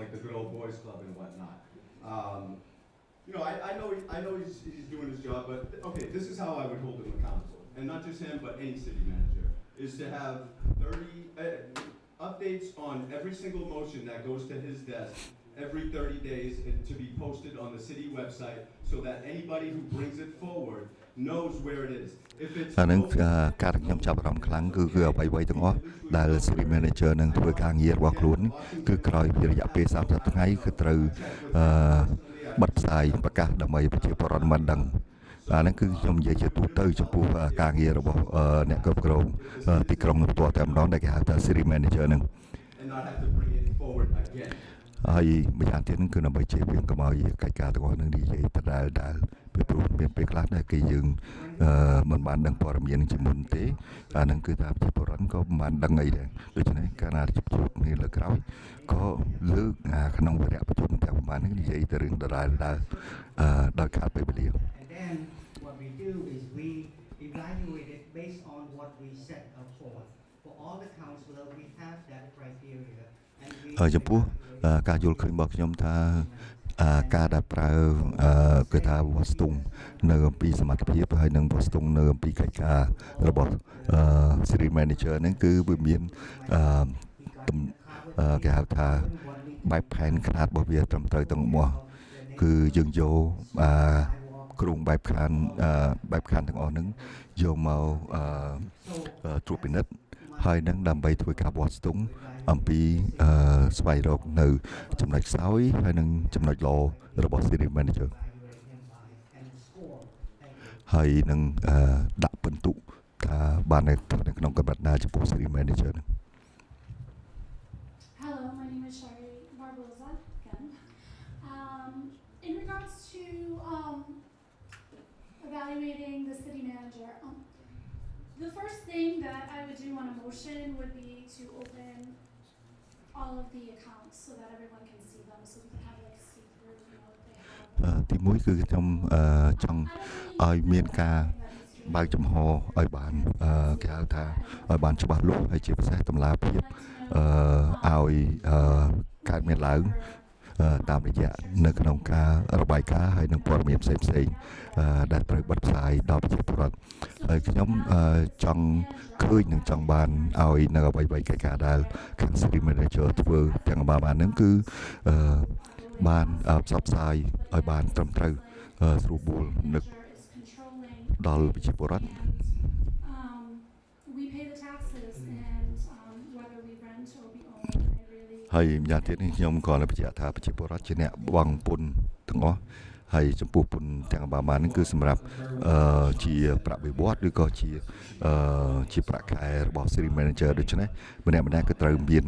like the good old boys club and whatnot. I know he's doing his job, but okay, this is how I would hold him accountable, and not just him, but any city manager, is to have 30 updates on every single motion that goes to his desk every 30 days and to be posted on the city website so that anybody who brings it forward knows where it is. If it's អានឹងការខ្ញុំចាប់អារម្មណ៍ខ្លាំងគឺអ្វីៗទាំងអស់ដែល City Manager នឹងធ្វើការងាររបស់ខ្លួនគឺក្រោយពីរយៈពេល30ថ្ងៃគឺត្រូវបិទផ្សាយប្រកាសដើម្បីប្រជាពលរដ្ឋមិនដឹងអាហ្នឹងគឺខ្ញុំនិយាយជាទូទៅចំពោះការងាររបស់អ្នកគ្រប់គ្រងទីក្រុងផ្ទាល់តែម្ដងដែលគេហៅថា City Manager ហ្នឹង and not have to bring it forward again. ហើយម្យ៉ាងទៀតហ្នឹងគឺដើម្បីជៀសវាងកុំឲ្យកិច្ចការទាំងអស់ហ្នឹងនិយាយដដែលពីព្រោះមានពេលខ្លះដែលគេយើងមិនបានដឹងព័ត៌មានជាមុនទេអាហ្នឹងគឺថាប្រជាពលរដ្ឋក៏មិនបានដឹងអីដែរដូច្នេះកាលណាជួបគ្នាលើក្រោយក៏លើកក្នុងវគ្គប្រជុំទាំងប្រហែលហ្នឹងនិយាយទៅរឿងដដែលដោយខាតពេលវេលា And then what we do is we evaluate it based on what we set up for all the councillors. We have that criteria, and we ចំពោះការយល់ឃើញរបស់ខ្ញុំថាការដែលប្រើគឺថាវស្តុនៅអំពីសមត្ថភាពហើយនិងវស្តុនៅអំពីកិច្ចការរបស់ City Manager ហ្នឹងគឺវាមានគេហៅថាបែបផែនខ្នាតរបស់វាត្រឹមត្រូវទាំងអស់គឺយើងយកគ្រោងបែបខានទាំងអស់ហ្នឹងយកមកត្រួតពិនិត្យហើយនឹងដើម្បីធ្វើការវាស់ស្ទង់អំពីស្វែងរកនៅចំណុចខ្សោយហើយនឹងចំណុចល្អរបស់ City Manager ហើយនឹងដាក់ពិន្ទុថាបាននៅក្នុងកម្រិតណាចំពោះ City Manager ហ្នឹង Hello, my name is Shari Barbosa again. In regards to evaluating the city manager, the first thing that I would do on a motion would be to open all of the accounts so that everyone can see them, so we can have like see through, if they have. ទីមួយគឺខ្ញុំចង់ឲ្យមានការបើកចំហឲ្យបានគេហៅថាឲ្យបានច្បាស់លាស់ហើយជាពិសេសតម្លាភាពឲ្យកើតមានឡើងតាមរយៈនៅក្នុងការរបាយការណ៍ហើយនឹងព័ត៌មានផ្សេងដែលត្រូវបិទផ្សាយដល់ប្រជាពលរដ្ឋហើយខ្ញុំចង់ឃើញនិងចង់បានឲ្យនៅអ្វីៗកិច្ចការដែលខាង City Manager ធ្វើទាំងបានហ្នឹងគឺបានផ្សព្វផ្សាយឲ្យបានត្រឹមត្រូវស្រួលបួលនឹក ដល់ប្រជាពលរដ្ឋ we pay the taxes and whether we rent or we own, I really ហើយម្យ៉ាងទៀតនេះខ្ញុំក៏នៅបញ្ជាក់ថាប្រជាពលរដ្ឋជាអ្នកបង់ពន្ធទាំងអស់ហើយចំពោះពន្ធទាំងប្រមាណនេះគឺសម្រាប់ជាប្រាក់បៀវត្សឬក៏ជាប្រាក់ខែរបស់ City Manager ដូច្នេះម្នាក់គឺត្រូវមាន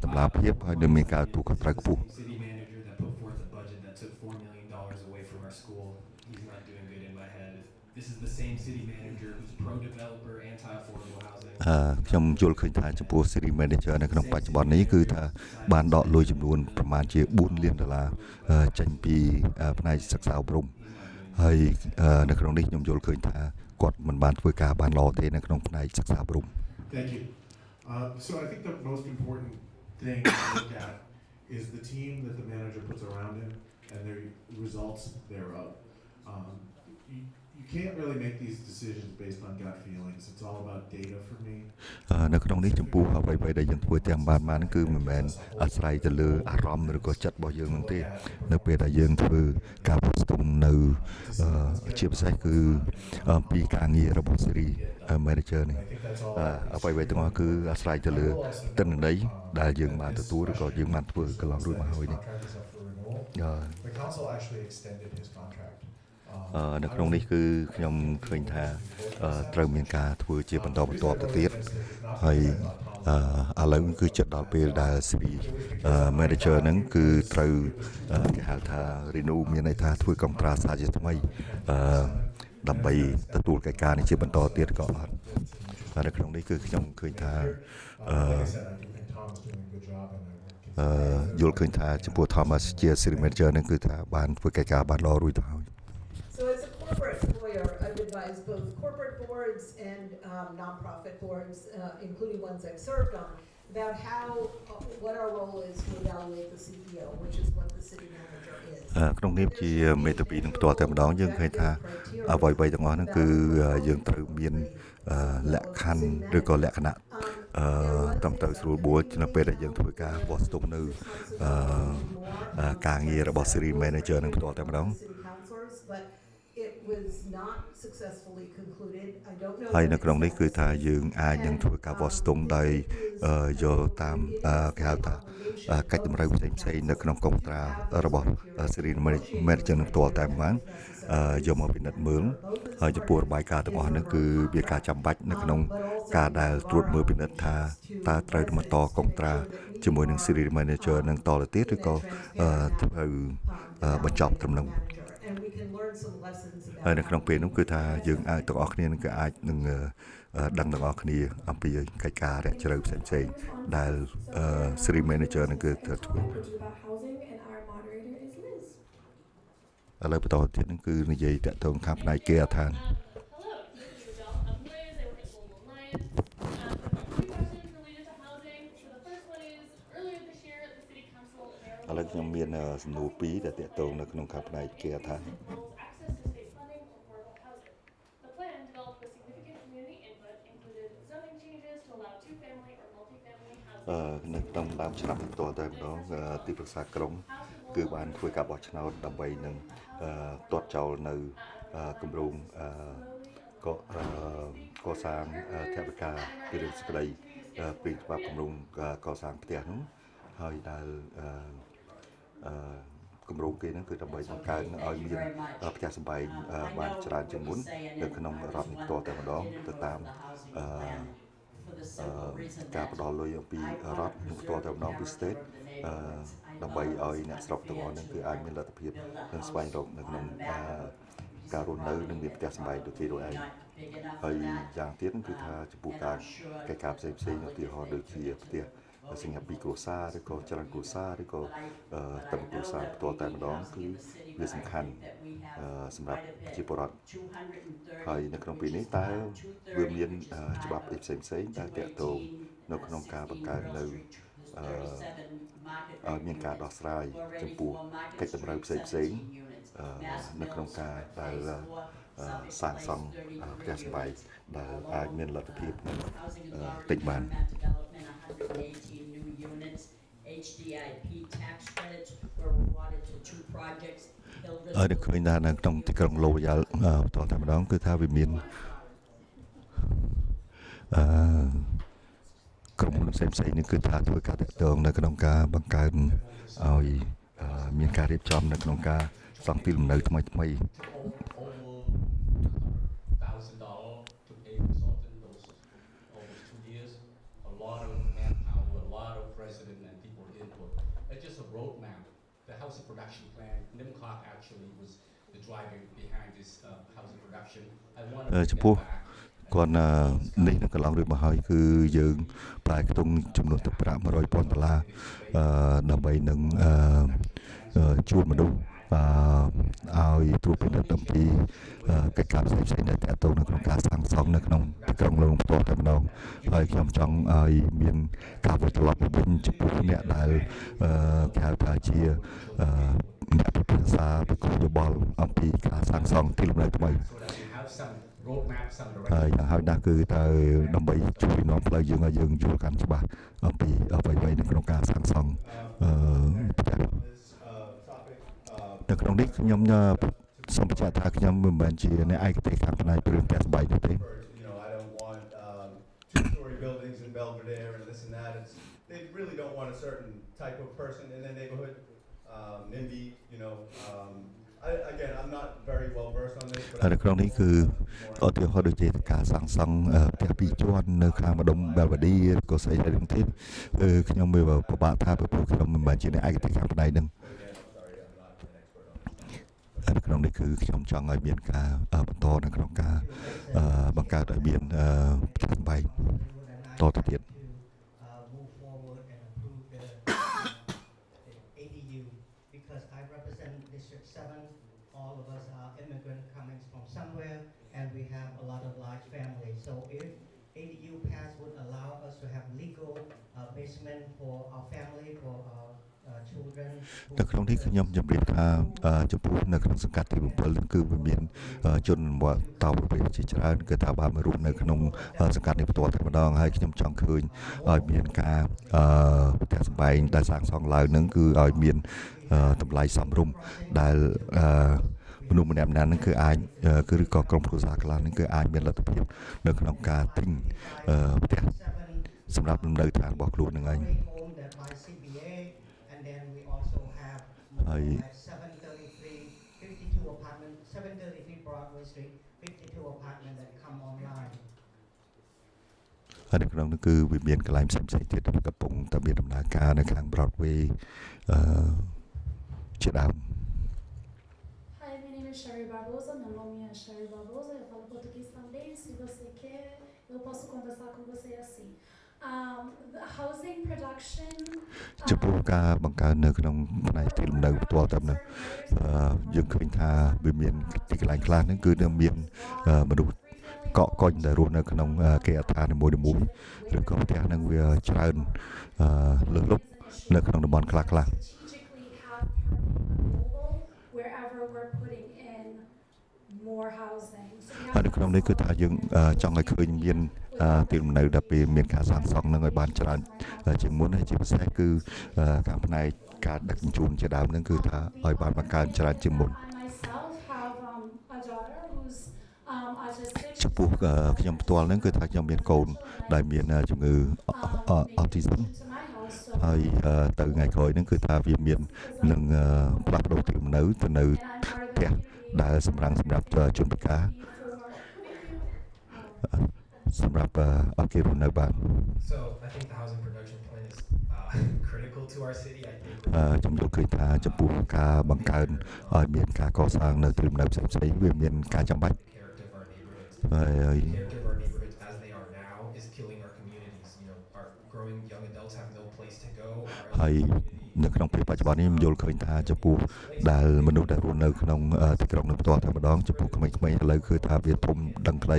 តម្លាភាពហើយនឹងមានការទទួលខុសត្រូវខ្ពស់ City manager that put forth a budget that took $4 million away from our school. He's not doing good in my head. This is the same city manager who's pro-developer, anti-affordable housing. ខ្ញុំយល់ឃើញថាចំពោះ City Manager នៅក្នុងបច្ចុប្បន្ននេះគឺថាបានដកលុយចំនួនប្រមាណជា$4 លានចេញពីផ្នែកសិក្សាអប់រំហើយនៅក្នុងនេះខ្ញុំយល់ឃើញថាគាត់មិនបានធ្វើការបានល្អទេនៅក្នុងផ្នែកសិក្សាអប់រំ Thank you. So I think the most important thing to look at is the team that the manager puts around him and the results thereof. You can't really make these decisions based on gut feelings. It's all about data for me. នៅក្នុងនេះចំពោះអ្វីដែលយើងធ្វើទាំងបានគឺមិនមែនអាស្រ័យទៅលើអារម្មណ៍ឬក៏ចិត្តរបស់យើងនោះទេនៅពេលដែលយើងធ្វើការប្រស្ទង់នៅជាពិសេសគឺអំពីការងាររបស់ City Manager នេះអ្វីទាំងអស់គឺអាស្រ័យទៅលើទិន្នន័យដែលយើងបានទទួលឬក៏យើងបានធ្វើកន្លងរួចមកហើយនេះ The council actually extended his contract. នៅក្នុងនេះគឺខ្ញុំឃើញថាត្រូវមានការធ្វើជាបន្តបន្ទាប់ទៅទៀតហើយឥឡូវគឺចិត្តដល់ពេលដែល City Manager ហ្នឹងគឺត្រូវគេហៅថា renew មានន័យថាធ្វើកុងត្រាសាជាថ្មីដើម្បីទទួលកិច្ចការនេះជាបន្តទៀតក៏អត់ហើយនៅក្នុងនេះគឺខ្ញុំឃើញថាយល់ឃើញថាចំពោះ Thomas ជា City Manager ហ្នឹងគឺថាបានធ្វើកិច្ចការបានល្អរួចទៅហើយ So as a corporate lawyer, I've advised both corporate boards and nonprofit boards, including ones I've served on, about what our role is to evaluate the CEO, which is what the city manager is. ក្នុងនាមជាមេធាវីនឹងផ្ទាល់តែម្ដងយើងឃើញថាអ្វីៗទាំងអស់ហ្នឹងគឺយើងត្រូវមានលក្ខខណ្ឌឬក៏លក្ខណៈត្រឹមត្រូវស្រួលបួលនៅពេលដែលយើងធ្វើការវាស់ស្ទង់នៅការងាររបស់ City Manager នឹងផ្ទាល់តែម្ដង ហើយនៅក្នុងនេះគឺថាយើងអាចនឹងធ្វើការវាស់ស្ទង់ដោយយកតាមគេហៅថាកិច្ចតម្រូវផ្សេងៗនៅក្នុងកុងត្រារបស់ City Manager នឹងផ្ទាល់តែម្ដងយកមកពិនិត្យមើលហើយចំពោះរបាយការណ៍ទាំងអស់ហ្នឹងគឺវាការចាំបាច់នៅក្នុងការដែលត្រួតមើលពិនិត្យថាតើត្រូវបន្តកុងត្រាជាមួយនឹង City Manager នឹងតទៅទៀតឬក៏ត្រូវបញ្ចប់ត្រឹមនោះហើយនៅក្នុងពេលនោះគឺថាយើងអាចទាំងអស់គ្នានឹងគឺអាចនឹងដឹងទាំងអស់គ្នាអំពីកិច្ចការរយៈជ្រៅផ្សេងៗដែល City Manager នឹងគឺត្រូវធ្វើឥឡូវបន្តទៀតនឹងគឺនិយាយតាក់ទងខាងផ្នែកគេអាឋាន ឥឡូវខ្ញុំមានសំណួរ2ដែលតាក់ទងនៅក្នុងខាងផ្នែកគេអាឋាន នៅក្នុងដើមឆ្នាំនេះផ្ទាល់តែម្ដងទីប្រឹក្សាក្រុងគឺបានធ្វើការបោះឆ្នោតដើម្បីនឹងទាត់ចោលនៅគម្រោងកសាងថវិកាពីរឿងសេចក្តីពីច្បាប់គម្រោងកសាងផ្ទះនោះហើយដែលគម្រោងគេហ្នឹងគឺដើម្បីបង្កើនឲ្យមានផ្ទះសម្បែងបានច្រើនជាងមុននៅក្នុងរដ្ឋនេះផ្ទាល់តែម្ដងទៅតាមការផ្ដល់លុយអំពីរដ្ឋនឹងផ្ទាល់តែម្ដងពី state ដើម្បីឲ្យអ្នកស្រុកទាំងអស់ហ្នឹងគឺអាចមានលទ្ធភាពនឹងស្វែងរកនៅក្នុងការរស់នៅនិងមានផ្ទះសម្បែងដូចគេដូចឯងហើយយ៉ាងទៀតគឺថាចំពោះការកិច្ចការផ្សេងៗឧទាហរណ៍ដូចជាផ្ទះសញ្ញាពីគ្រួសារឬក៏ច្រើនគ្រួសារឬក៏តែគ្រួសារផ្ទាល់តែម្ដងគឺវាសំខាន់សម្រាប់ជាពលរដ្ឋហើយនៅក្នុងពេលនេះតើវាមានច្បាប់ផ្សេងៗដែលតាក់ទងនៅក្នុងការបង្កើននៅមានការដោះស្រាយចំពោះកិច្ចតម្រូវផ្សេងៗនៅក្នុងការដែលសាងសង់ផ្ទះសម្បែងដែលអាចមានលទ្ធភាពទិញបាន 118 new units, HDIP tax credits were awarded to 2 projects. ហើយនៅឃើញថានៅក្នុងទីក្រុងឡូយ៉ាល់បន្តតែម្ដងគឺថាវាមានក្រុមហ៊ុនផ្សេងៗនេះគឺថាធ្វើការតាក់ទងនៅក្នុងការបង្កើនឲ្យមានការរៀបចំនៅក្នុងការសង់ទីលំនៅថ្មីៗ to pay consultant those almost 2 years. A lot of manpower, a lot of resident and people input. It's just a roadmap. The housing production plan, Nim Clark actually was the driver behind this housing production. I want to get back. គាត់នេះនឹងកន្លងរឿងមកហើយគឺយើងប្រើខ្ទង់ចំនួនទឹកប្រាក់$100,000ដើម្បីនឹងជួលមនុស្សឲ្យត្រួតពិនិត្យអំពីកិច្ចការផ្សេងៗដែលទាក់ទងនៅក្នុងការសាងសង់នៅក្នុងទីក្រុងឡូផ្ទាល់តែម្ដងហើយខ្ញុំចង់ឲ្យមានការវិវត្តទៅវិញចំពោះអ្នកដែលគេហៅថាជាអ្នកប្រឹក្សាប្រកបយោបល់អំពីការសាងសង់ទីលំនៅថ្មី roadmap, some ហើយយ៉ាងហោចណាស់គឺទៅដើម្បីជួយនាំផ្លូវយើងឲ្យយើងយល់កាន់ច្បាស់អំពីអ្វីៗនៅក្នុងការសាងសង់ផ្ទះនៅក្នុងនេះខ្ញុំសូមបញ្ជាក់ថាខ្ញុំមិនមែនជាអ្នកឯកទេសខាងផ្នែកព្រឹងផ្ទះសម្បែងនោះទេ I don't want two-story buildings in Belvedere and this and that. They really don't want a certain type of person in their neighborhood. NIMBY, again, I'm not very well versed on this. ហើយនៅក្នុងនេះគឺឧទាហរណ៍ដូចជាការសាងសង់ផ្ទះ2ជាន់នៅខាងម្ដុំ Belvedere ក៏ស្អីដែរនឹងទៀតខ្ញុំវាពិបាកថាព្រោះខ្ញុំមិនមែនជាអ្នកឯកទេសខាងផ្នែកហ្នឹង នៅក្នុងនេះគឺខ្ញុំចង់ឲ្យមានការបន្តនៅក្នុងការបង្កើតឲ្យមានផ្ទះសម្បែងតទៅទៀត move forward and improve the ADU because I represent District 7. All of us are immigrants coming from somewhere, and we have a lot of large families. So if ADU pass would allow us to have legal basement for our family, for our children. នៅក្នុងនេះខ្ញុំជម្រាបថាចំពោះនៅក្នុងសង្កាត់ទី7គឺវាមានជនបទតប្រវេទជាច្រើនគឺថាបានមករស់នៅក្នុងសង្កាត់នេះផ្ទាល់តែម្ដងហើយខ្ញុំចង់ឃើញឲ្យមានការផ្ទះសម្បែងដែលសាងសង់ឡើងនឹងគឺឲ្យមានតម្លៃសមរម្យដែលមនុស្សម្នាក់ៗហ្នឹងគឺអាចគឺឬក៏ក្រុមគ្រួសារខ្លះហ្នឹងគឺអាចមានលទ្ធភាពនៅក្នុងការទិញផ្ទះសម្រាប់លំនៅឋានរបស់ខ្លួនហ្នឹងឯង ហើយ 733 apartment 733 Broadway Street 52 apartment that come online ហើយនៅក្នុងនោះគឺវាមានកន្លែងផ្សេងៗទៀតដែលកំពុងតែមានដំណើរការនៅខាង Broadway ជាដើម Hi, my name is Sherry Barbosa. Meu nome é Sherry Barbosa. Eu falo português também. Se você quer, eu posso conversar com você assim. The housing production ចំពោះការបង្កើននៅក្នុងផ្នែកទីលំនៅផ្ទាល់តែម្ដងយើងឃើញថាវាមានទីកន្លែងខ្លះហ្នឹងគឺនៅមានមនុស្សកកកុញដែលរស់នៅក្នុងគេអត្រានីមួយៗឬក៏ផ្ទះហ្នឹងវាច្រើនលើសលប់នៅក្នុងតំបន់ខ្លះៗ wherever we're putting in more housing. ហើយនៅក្នុងនេះគឺថាយើងចង់ឲ្យឃើញមានទីលំនៅដែលពេលមានការសាងសង់នឹងឲ្យបានច្រើនជាងមុនហើយជាពិសេសគឺខាងផ្នែកការដឹកជញ្ជូនជាដើមនឹងគឺថាឲ្យបានបង្កើនច្រើនជាងមុន ចំពោះខ្ញុំផ្ទាល់ហ្នឹងគឺថាខ្ញុំមានកូនដែលមានជំងឺ autism ហើយទៅថ្ងៃក្រោយហ្នឹងគឺថាវាមាននឹងផ្លាស់ប្ដូរទីលំនៅទៅនៅផ្ទះដែលសម្រាប់ជនពិការសម្រាប់ឲ្យគេរស់នៅបាន So I think the housing production plan is critical to our city. I think ខ្ញុំយល់ឃើញថាចំពោះការបង្កើនឲ្យមានការកសាងនៅទីលំនៅផ្សេងៗវាមានការចាំបាច់ character of our neighborhoods. ហើយ Character of our neighborhoods as they are now is killing our communities. Our growing young adults have no place to go. ហើយនៅក្នុងពេលបច្ចុប្បន្ននេះខ្ញុំយល់ឃើញថាចំពោះដែលមនុស្សដែលរស់នៅក្នុងទីក្រុងនឹងផ្ទាល់តែម្ដងចំពោះក្មេងៗឥឡូវគឺថាវាធំដឹងខ្លី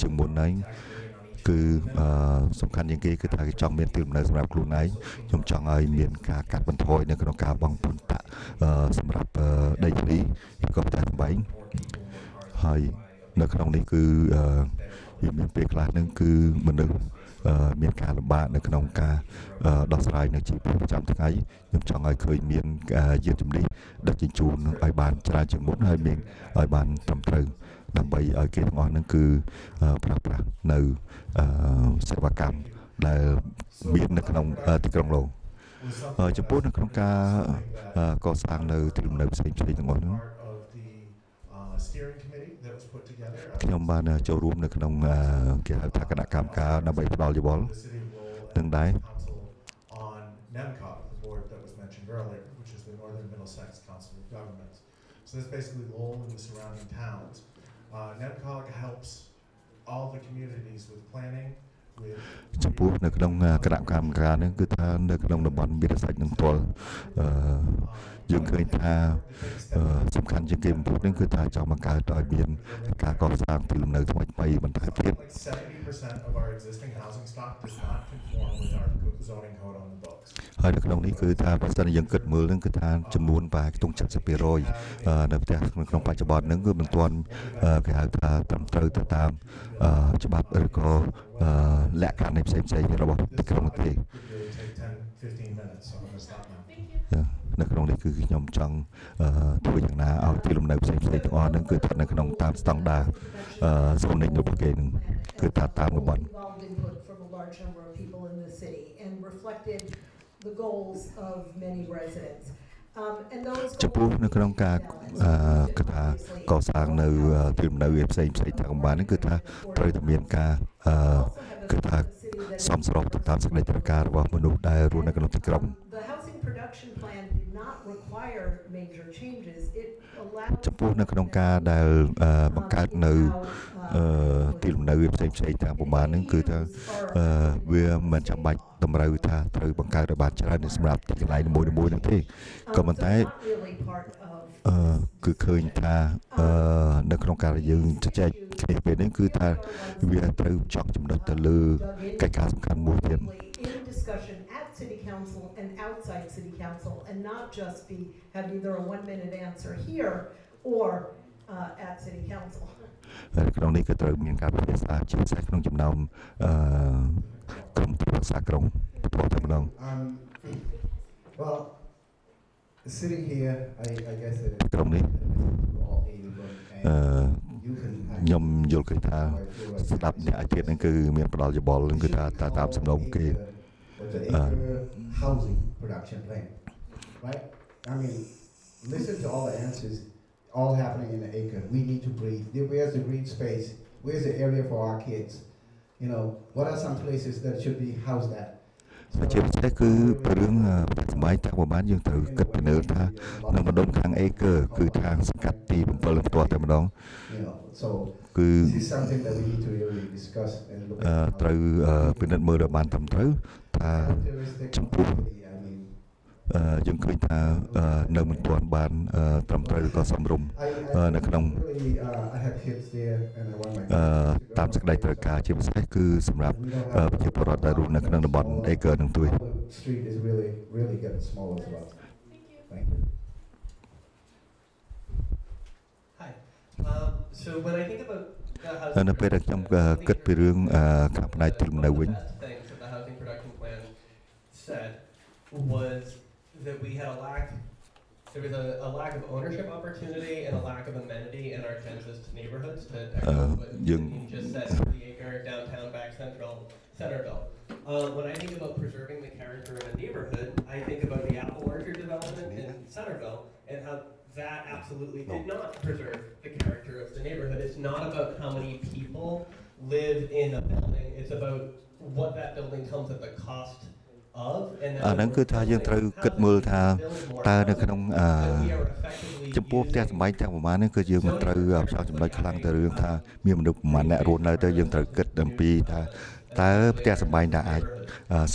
ជាងមុនហើយគឺសំខាន់ជាងគេគឺថាគេចង់មានទីលំនៅសម្រាប់ខ្លួនឯងខ្ញុំចង់ឲ្យមានការកាត់បន្ថយនៅក្នុងការបង់ពន្ធតាក់សម្រាប់ដីធ្លីឬក៏ផ្ទះសម្បែងហើយនៅក្នុងនេះគឺវាមានពេលខ្លះហ្នឹងគឺមនុស្ស មានការលំបាកនៅក្នុងការដោះស្រាយនៅជីវភាពប្រចាំថ្ងៃខ្ញុំចង់ឲ្យឃើញមានយានជំនិះដឹកជញ្ជូនឲ្យបានច្រើនជាងមុនហើយមានឲ្យបានត្រឹមត្រូវដើម្បីឲ្យគេទាំងអស់ហ្នឹងគឺប្រើប្រាស់នៅសេវាកម្មដែលមាននៅក្នុងទីក្រុងឡូចំពោះនៅក្នុងការកសាងនៅទីលំនៅផ្សេងៗទាំងអស់ហ្នឹង steering committee that was put together. ខ្ញុំបានចូលរួមនៅក្នុងគេហៅថាគណៈកម្មការដើម្បីផ្ដល់យោបល់ The city will នឹងដែរ council on NEMCOG, the board that was mentioned earlier, which is the Northern Middlesex Council of Governments. So this is basically Lowell and the surrounding towns. NEMCOG helps all the communities with planning, with ចំពោះនៅក្នុងគណៈកម្មការនេះគឺថានៅក្នុងតំបន់មានសាច់នឹងផ្ទាល់យើងឃើញថាសំខាន់ជាងគេបំផុតនេះគឺថាចង់បង្កើតឲ្យមានការកសាងទីលំនៅថ្មីៗបន្ថែមទៀត like 70% of our existing housing stock does not conform with our zoning code on the books. ហើយនៅក្នុងនេះគឺថាបើសិនយើងគិតមើលនឹងគឺថាចំនួនប្រហែលខ្ទង់ 70% នៅផ្ទះក្នុងបច្ចុប្បន្នហ្នឹងគឺមិនទាន់គេហៅថាត្រឹមត្រូវទៅតាមច្បាប់ឬក៏លក្ខខណ្ឌនៃផ្សេងៗរបស់ទីក្រុងទេ It really take 10-15 minutes, so I'm going to stop now. នៅក្នុងនេះគឺខ្ញុំចង់ធ្វើយ៉ាងណាឲ្យទីលំនៅផ្សេងៗទាំងអស់ហ្នឹងគឺស្ថិតនៅក្នុងតាមស្តង់ដារzoning របស់គេហ្នឹងគឺថាតាមតំបន់ Involved input from a large number of people in the city and reflected the goals of many residents. And those ចំពោះនៅក្នុងការកថាកសាងនៅទីលំនៅផ្សេងៗតាមតំបន់ហ្នឹងគឺថាត្រូវតែមានការគឺថាសមស្របទៅតាមសេចក្តីត្រូវការរបស់មនុស្សដែលរស់នៅក្នុងទីក្រុង The housing production plan did not require major changes. It allowed ចំពោះនៅក្នុងការដែលបង្កើតនៅទីលំនៅផ្សេងៗតាមប្រមាណហ្នឹងគឺថាវាមិនចាំបាច់តម្រូវថាត្រូវបង្កើតឲ្យបានច្រើនសម្រាប់ទីកន្លែងមួយៗហ្នឹងទេក៏ប៉ុន្តែគឺឃើញថានៅក្នុងការយើងជជែកគ្នាពេលនេះគឺថាវាត្រូវចង់ចំណុចទៅលើកិច្ចការសំខាន់មួយទៀត in discussion at City Council and outside City Council and not just have either a 1-minute answer here or at City Council. ក្នុងនេះក៏ត្រូវមានការពិភាក្សាជាពិសេសក្នុងចំណោមក្រុមប្រឹក្សាក្រុងបន្តតែម្ដង Well, sitting here, I guess that ក្រុមនេះ all 81 ខ្ញុំយល់ឃើញថាស្ដាប់អ្នកអាជីពហ្នឹងគឺមានផ្ដល់យោបល់គឺថាតាមសំណុំគេ housing production plan, right? I mean, listen to all the answers, all happening in the acre. We need to breathe. Where's the green space? Where's the area for our kids? You know, what are some places that should be housed at? ជាពិសេសគឺរឿងផ្ទះសម្បែងតាមប្រមាណយើងត្រូវគិតពីលើថានៅម្ដុំខាងអេកើគឺខាងសង្កាត់ទី7ផ្ទាល់តែម្ដង So គឺ this is something that we need to really discuss and look at. ត្រូវពិនិត្យមើលឲ្យបានត្រឹមត្រូវថាចំពោះយើងឃើញថានៅមិនទាន់បានត្រឹមត្រូវក៏សមរម្យនៅក្នុងតាមសេចក្តីត្រូវការជាពិសេសគឺសម្រាប់ប្រជាពលរដ្ឋដែលរស់នៅក្នុងតំបន់អេកើនឹងទួយ Street is really getting smaller as well. Thank you. Hi. So when I think about the នៅពេលដែលខ្ញុំគិតពីរឿងខាងផ្នែកទីលំនៅវិញ things that the housing production plan said was that we had there was a lack of ownership opportunity and a lack of amenity in our densest neighborhoods to echo what you just said, the acre, downtown, back Centerville. When I think about preserving the character in a neighborhood, I think about the Apple Orchard development in Centerville and how that absolutely did not preserve the character of the neighborhood. It's not about how many people live in a building, it's about what that building comes at the cost of. អាហ្នឹងគឺថាយើងត្រូវគិតមើលថាតើនៅក្នុងចំពោះផ្ទះសម្បែងទាំងប្រមាណនេះគឺយើងមិនត្រូវផ្ចង់ចំណុចខ្លាំងទៅរឿងថាមានមនុស្សប្រមាណអ្នករស់នៅទៅយើងត្រូវគិតអំពីថាតើផ្ទះសម្បែងដែលអាច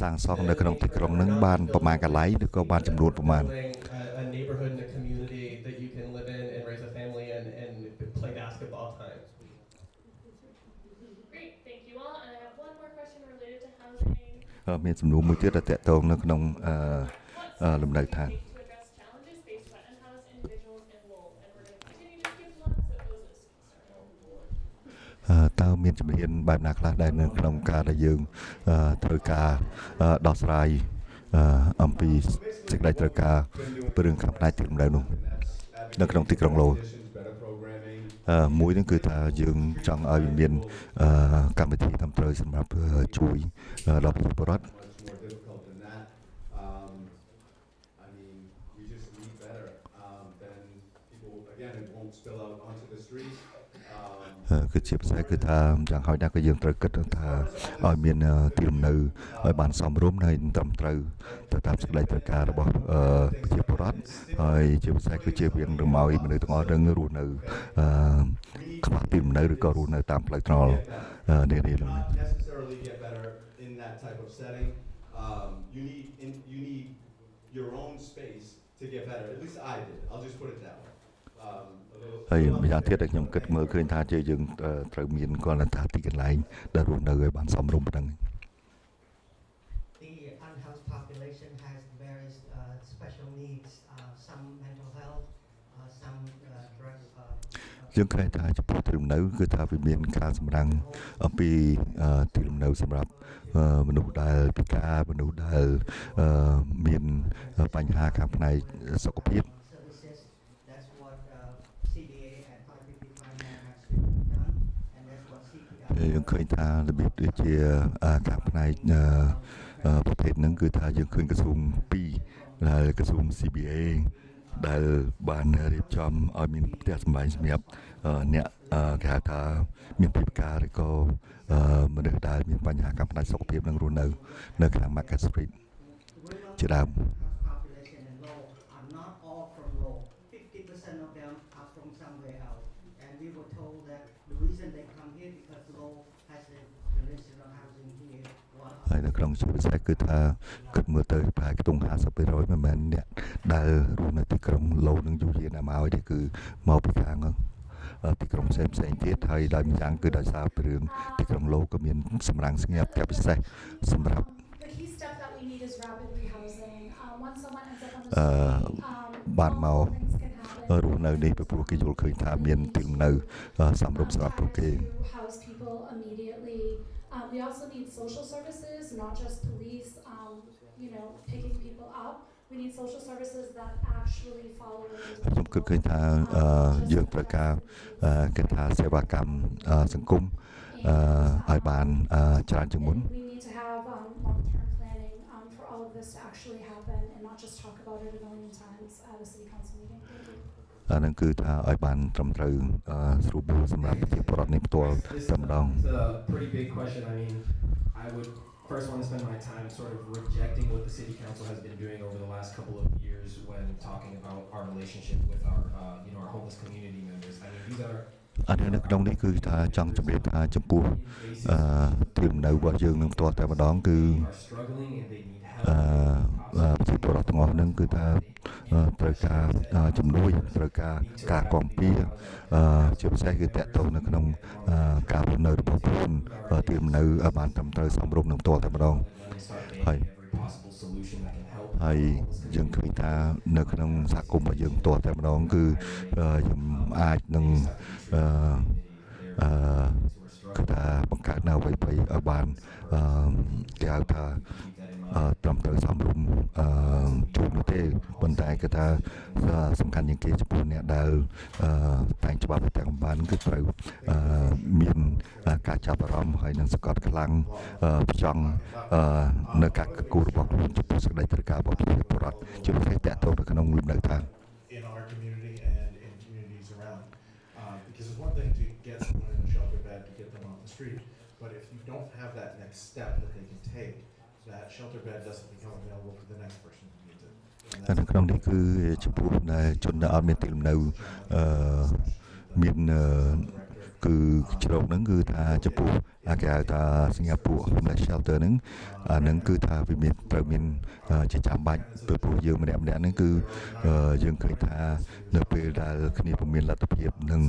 សាងសង់នៅក្នុងទីក្រុងហ្នឹងបានប្រមាណកន្លែងឬក៏បានចំនួនប្រមាណ A neighborhood and a community that you can live in and raise a family and play basketball time. Great, thank you all. And I have one more question related to housing. មានសំណួរមួយទៀតដែលតកតងនៅក្នុងលំនៅឋាន To address challenges faced by unhoused individuals in Lowell, and we're going to continue to give lots of those as concern. តើ មានជំនាញបែបណាខ្លះដែលនៅក្នុងការដែលយើងត្រូវការដោះស្រាយអំពីសេចក្តីត្រូវការពីរឿងខាងផ្នែកទីលំនៅនោះនៅក្នុងទីក្រុងឡូមួយហ្នឹងគឺថាយើងចង់ឲ្យមានកម្មវិធីត្រឹមត្រូវសម្រាប់ជួយដល់ប្រជាពលរដ្ឋ គឺជាផ្សេងគឺថាយ៉ាងហោចណាស់ក៏យើងត្រូវគិតថាឲ្យមានទីលំនៅឲ្យបានសមរម្យហើយត្រឹមត្រូវទៅតាមសេចក្តីត្រូវការរបស់ប្រជាពលរដ្ឋហើយជាផ្សេងគឺជាវាងរំឲ្យមនុស្សទាំងអស់នឹងរស់នៅខ្វះទីលំនៅឬក៏រស់នៅតាមផ្លូវថ្នល់នានា You need your own space to get better. At least I did. I'll just put it that way. ហើយម្យ៉ាងទៀតដែលខ្ញុំគិតមើលឃើញថាជាយើងត្រូវមានគាត់ថាទីកន្លែងដែលរស់នៅឲ្យបានសមរម្យប៉ុណ្ណឹង The unhoused population has various special needs, some mental health, some drug. យើងឃើញថាចំពោះទីលំនៅគឺថាវាមានការសម្រាំងអំពីទីលំនៅសម្រាប់មនុស្សដែលពិការមនុស្សដែលមានបញ្ហាខាងផ្នែកសុខភាព យើងឃើញថារបៀបដូចជាខាងផ្នែកប្រភេទហ្នឹងគឺថាយើងឃើញក្រសួង2ដែលក្រសួង CBA ដែលបានរៀបចំឲ្យមានផ្ទះសម្បែងសម្រាប់អ្នកគេហៅថាមានពិការឬក៏មនុស្សដែលមានបញ្ហាខាងផ្នែកសុខភាពនឹងរស់នៅខាង Market Street ជាដើម ហើយនៅក្នុងជាពិសេសគឺថាគិតមើលទៅប្រហែលខ្ទង់ 50% មិនមែនអ្នកដែលរស់នៅទីក្រុងឡូនឹងយូរយារណាស់មកហើយទេគឺមកពីខាងទីក្រុងផ្សេងទៀតហើយដោយម្យ៉ាងគឺដោយសារពីរឿងទីក្រុងឡូក៏មានសម្រាំងស្ងៀមតែពិសេសសម្រាប់បានមករស់នៅនេះពីព្រោះគេយល់ឃើញថាមានទីលំនៅសម្រាប់ពួកគេ We also need social services, not just police, picking people up. We need social services that actually follow. ខ្ញុំគិតឃើញថាយើងត្រូវការគេថាសេវាកម្មសង្គមឲ្យបានច្រើនជាងមុន We need to have long-term planning for all of this to actually happen and not just talk about it a million times at a city council meeting. Thank you. ហ្នឹងគឺថាឲ្យបានត្រឹមត្រូវស្រួលបួលសម្រាប់ប្រជាពលរដ្ឋនេះផ្ទាល់តែម្ដង It's a pretty big question. I mean, I would first want to spend my time sort of rejecting what the city council has been doing over the last couple of years when talking about our relationship with our our homeless community members. I mean, these are អត់នៅក្នុងនេះគឺថាចង់ជម្រាបថាចំពោះទីលំនៅរបស់យើងនឹងផ្ទាល់តែម្ដងគឺប្រជាពលរដ្ឋទាំងអស់ហ្នឹងគឺថាត្រូវការជំនួយត្រូវការការគាំពៀជាពិសេសគឺតកតងនៅក្នុងការរស់នៅរបស់ខ្លួនទីលំនៅឲ្យបានត្រឹមត្រូវសមរម្យនឹងផ្ទាល់តែម្ដងហើយយើងឃើញថានៅក្នុងសហគមន៍របស់យើងផ្ទាល់តែម្ដងគឺខ្ញុំអាចនឹងគឺថាបង្កើតនៅអ្វីៗឲ្យបានគេហៅថាត្រឹមត្រូវសមរម្យជួបនោះទេប៉ុន្តែគឺថាសំខាន់ជាងគេចំពោះអ្នកដែលតែងច្បាប់តែកំបានគឺត្រូវមានការចាប់អារម្មណ៍ហើយនឹងសង្កត់ខ្លាំងផ្ចង់នៅការគូររបស់ខ្លួនចំពោះសេចក្តីត្រូវការរបស់ប្រជាពលរដ្ឋជាពិសេសតកតទៅក្នុងលំនៅឋាន in our community and in communities around because it's one thing to get someone in a shelter bed to get them off the street but if you don't have that next step that they can take that shelter bed doesn't become available for the next person who needs it នៅក្នុងនេះគឺចំពោះជនដែលអត់មានទីលំនៅមានគឺជ្រោកហ្នឹងគឺថាចំពោះគេហៅថាសិង្ហបុរី homeless shelter ហ្នឹងគឺថាវាមានត្រូវមានជាចាំបាច់ពីព្រោះយើងម្នាក់ហ្នឹងគឺយើងឃើញថានៅពេលដែលគ្នាពុំមានលទ្ធភាពនឹង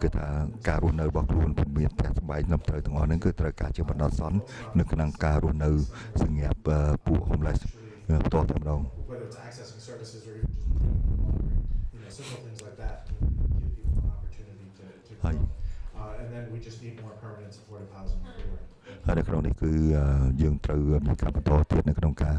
គឺថាការរស់នៅរបស់ខ្លួនពុំមានផ្ទះសម្បែងត្រឹមត្រូវទាំងអស់ហ្នឹងគឺត្រូវការជាបណ្ដោះអាសន្ននៅក្នុងការរស់នៅសម្រាប់ពួក homeless ផ្ទាល់តែម្ដង whether it's accessing services or even just simple things like that to give people an opportunity to grow. and then we just need more permanent supportive housing everywhere. ហើយនៅក្នុងនេះគឺយើងត្រូវមានការបន្តទៀតនៅក្នុងការ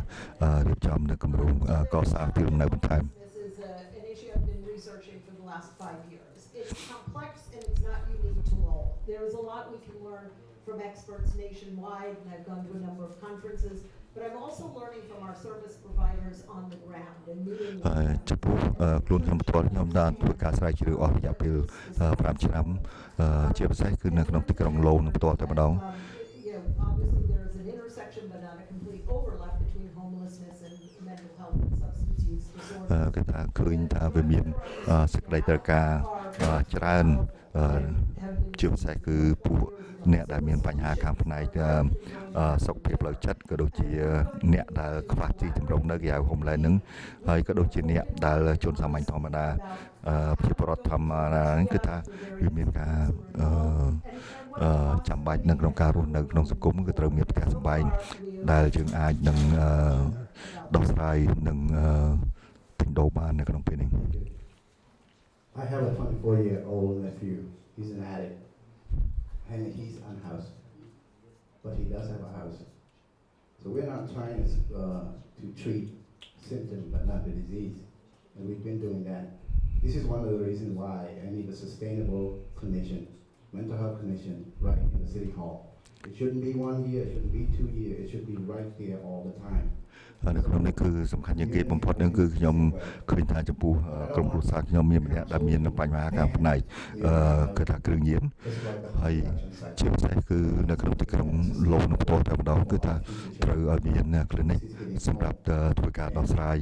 រៀបចំនៅគម្រោងកសាងទីលំនៅបន្ថែម This is an issue I've been researching for the last 5 years. It's complex and it's not unique to Lowell. There is a lot we can learn from experts nationwide, and I've gone to a number of conferences, but I'm also learning from our service providers on the ground and meeting with them. ចំពោះខ្លួនខ្ញុំផ្ទាល់ខ្ញុំបានធ្វើការស្រាវជ្រាវអស់រយៈពេល5ឆ្នាំជាពិសេសគឺនៅក្នុងទីក្រុងឡូនឹងផ្ទាល់តែម្ដង Obviously there is an intersection but not a complete overlap between homelessness and mental health and substance use disorders. គឺថាឃើញថាវាមានសេចក្តីត្រូវការច្រើនជាពិសេសគឺពួកអ្នកដែលមានបញ្ហាខាងផ្នែកសុខភាពផ្លូវចិត្តក៏ដូចជាអ្នកដែលខ្វះទីជម្រកនៅគេហៅ homeless ហ្នឹងហើយក៏ដូចជាអ្នកដែលជនសាមញ្ញធម្មតាប្រជាពលរដ្ឋធម្មតាហ្នឹងគឺថាវាមានការចាំបាច់នៅក្នុងការរស់នៅក្នុងសង្គមគឺត្រូវមានផ្ទះសម្បែងដែលយើងអាចនឹងដោះស្រាយនឹងទិញដូរបាននៅក្នុងពេលនេះ I have a 24-year-old nephew. He's an addict, and he's unhoused, but he does have a house. So we're not trying to treat symptoms, but not the disease, and we've been doing that. This is one of the reasons why I need a sustainable clinician, mental health clinician, right in the city hall. It shouldn't be 1 year, it shouldn't be 2 years, it should be right there all the time. នៅក្នុងនេះគឺសំខាន់ជាងគេបំផុតនឹងគឺខ្ញុំឃើញថាចំពោះក្រុមគ្រួសារខ្ញុំមានម្នាក់ដែលមានបញ្ហាខាងផ្នែកគឺថាគ្រឿងញៀនហើយជាពិសេសគឺនៅក្នុងទីក្រុងឡូនឹងផ្ទាល់តែម្ដងគឺថាត្រូវឲ្យមាន clinic សម្រាប់ធ្វើការដោះស្រាយ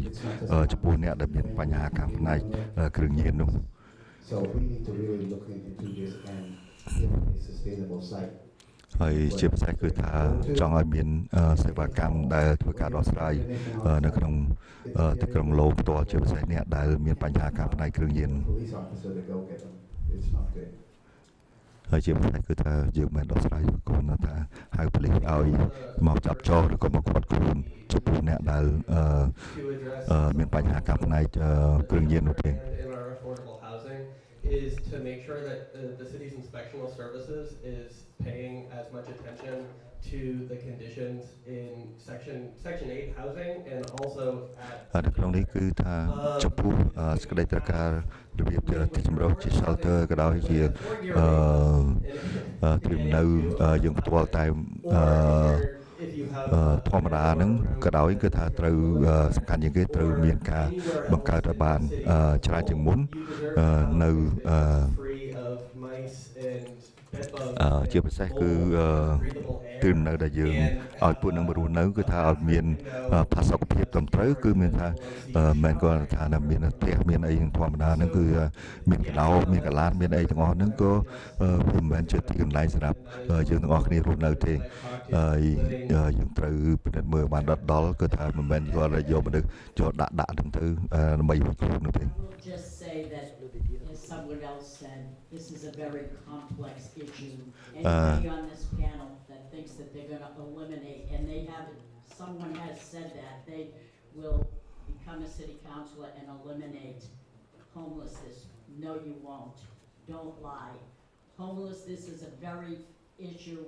ចំពោះអ្នកដែលមានបញ្ហាខាងផ្នែកគ្រឿងញៀននោះ So we need to really look into this and give a sustainable site. ហើយជាពិសេសគឺថាចង់ឲ្យមានសេវាកម្មដែលធ្វើការដោះស្រាយនៅក្នុងទីក្រុងឡូផ្ទាល់ជាពិសេសអ្នកដែលមានបញ្ហាខាងផ្នែកគ្រឿងញៀន Police officer to go get them. It's not good. ហើយជាពិសេសគឺថាយើងមិនដោះស្រាយគាត់ថាហៅប៉ូលីសឲ្យមកចាប់ចោលឬក៏មកឃាត់ខ្លួនចំពោះអ្នកដែលមានបញ្ហាខាងផ្នែកគ្រឿងញៀននោះទេ is to make sure that the city's inspectional services is paying as much attention to the conditions in section 8 housing and also at នៅក្នុងនេះគឺថាចំពោះសេចក្តីត្រូវការរបៀបទីជម្រកជា shelter ក៏ដោយជាទីលំនៅយើងផ្ទាល់តែធម្មតាហ្នឹងក៏ដោយគឺថាត្រូវសំខាន់ជាងគេត្រូវមានការបង្កើតឲ្យបានច្រើនជាងមុននៅជាពិសេសគឺទីលំនៅដែលយើងឲ្យពួកនឹងរស់នៅគឺថាឲ្យមានផាសុកភាពត្រឹមត្រូវគឺមានថាមិនគាត់ថាមានផ្ទះមានអីធម្មតាហ្នឹងគឺមានកដោមានកឡានមានអីទាំងអស់ហ្នឹងក៏វាមិនមែនជាទីកន្លែងសម្រាប់យើងទាំងអស់គ្នារស់នៅទេហើយយើងត្រូវពិនិត្យមើលបានដល់គឺថាមិនមែនគាត់យកមនុស្សចូលដាក់ហ្នឹងទៅដើម្បីរួចខ្លួននោះទេ Just say that as someone else said this is a very complex issue. Anybody on this panel that thinks that they're going to eliminate, and someone has said that they will become a city councilor and eliminate homelessness. No, you won't. Don't lie. Homelessness is a very issue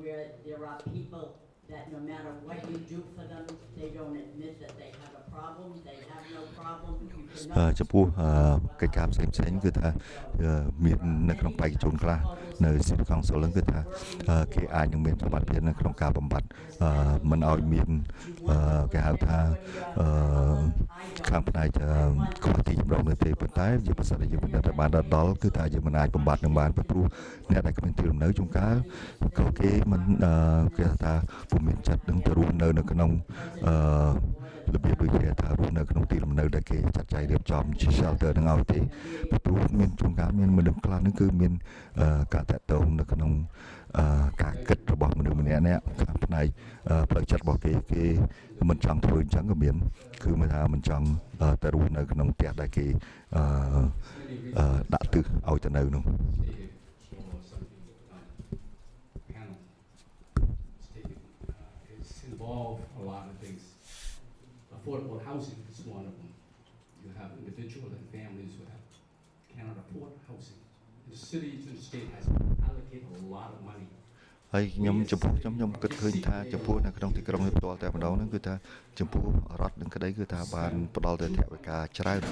where there are people that no matter what you do for them, they don't admit that they have a problem, they have no problem. ចំពោះកិច្ចការផ្សេងគឺថាមាននៅក្នុងបេក្ខជនខ្លះនៅ City Council ហ្នឹងគឺថាគេអាចនឹងមានសមត្ថភាពនៅក្នុងការបំបត្តិមិនឲ្យមានគេហៅថាខាងផ្នែកខ្វះទីជម្រកនៅទេប៉ុន្តែជាប្រសិទ្ធយើងពិនិត្យបានដល់គឺថាយើងមិនអាចបំបត្តិនឹងបានព្រោះអ្នកដែលគ្មានទីលំនៅជួនកាលក៏គេមិនគេថាពុំមានចិត្តនឹងទៅរស់នៅក្នុងរបៀបដូចជាថារស់នៅក្នុងទីលំនៅដែលគេចាត់ចែងរៀបចំជា shelter នឹងឲ្យទេព្រោះមានជួនកាលមានមនុស្សខ្លះនឹងគឺមានការតាក់ទងនៅក្នុងការគិតរបស់មនុស្សម្នាក់ខាងផ្នែកផ្លូវចិត្តរបស់គេមិនចង់ធ្វើអញ្ចឹងក៏មានគឺមិនថាមិនចង់ទៅរស់នៅក្នុងផ្ទះដែលគេដាក់ទិសឲ្យទៅនៅនោះ involve a lot of things. Affordable housing is one of them. You have individuals and families who cannot afford housing. The city and the state has allocated allocate a lot of money. ហើយខ្ញុំចំពោះខ្ញុំគិតឃើញថាចំពោះនៅក្នុងទីក្រុងនេះផ្ទាល់តែម្ដងហ្នឹងគឺថាចំពោះរដ្ឋនឹងក្តីគឺថាបានផ្ដល់ទៅថវិកាច្រើន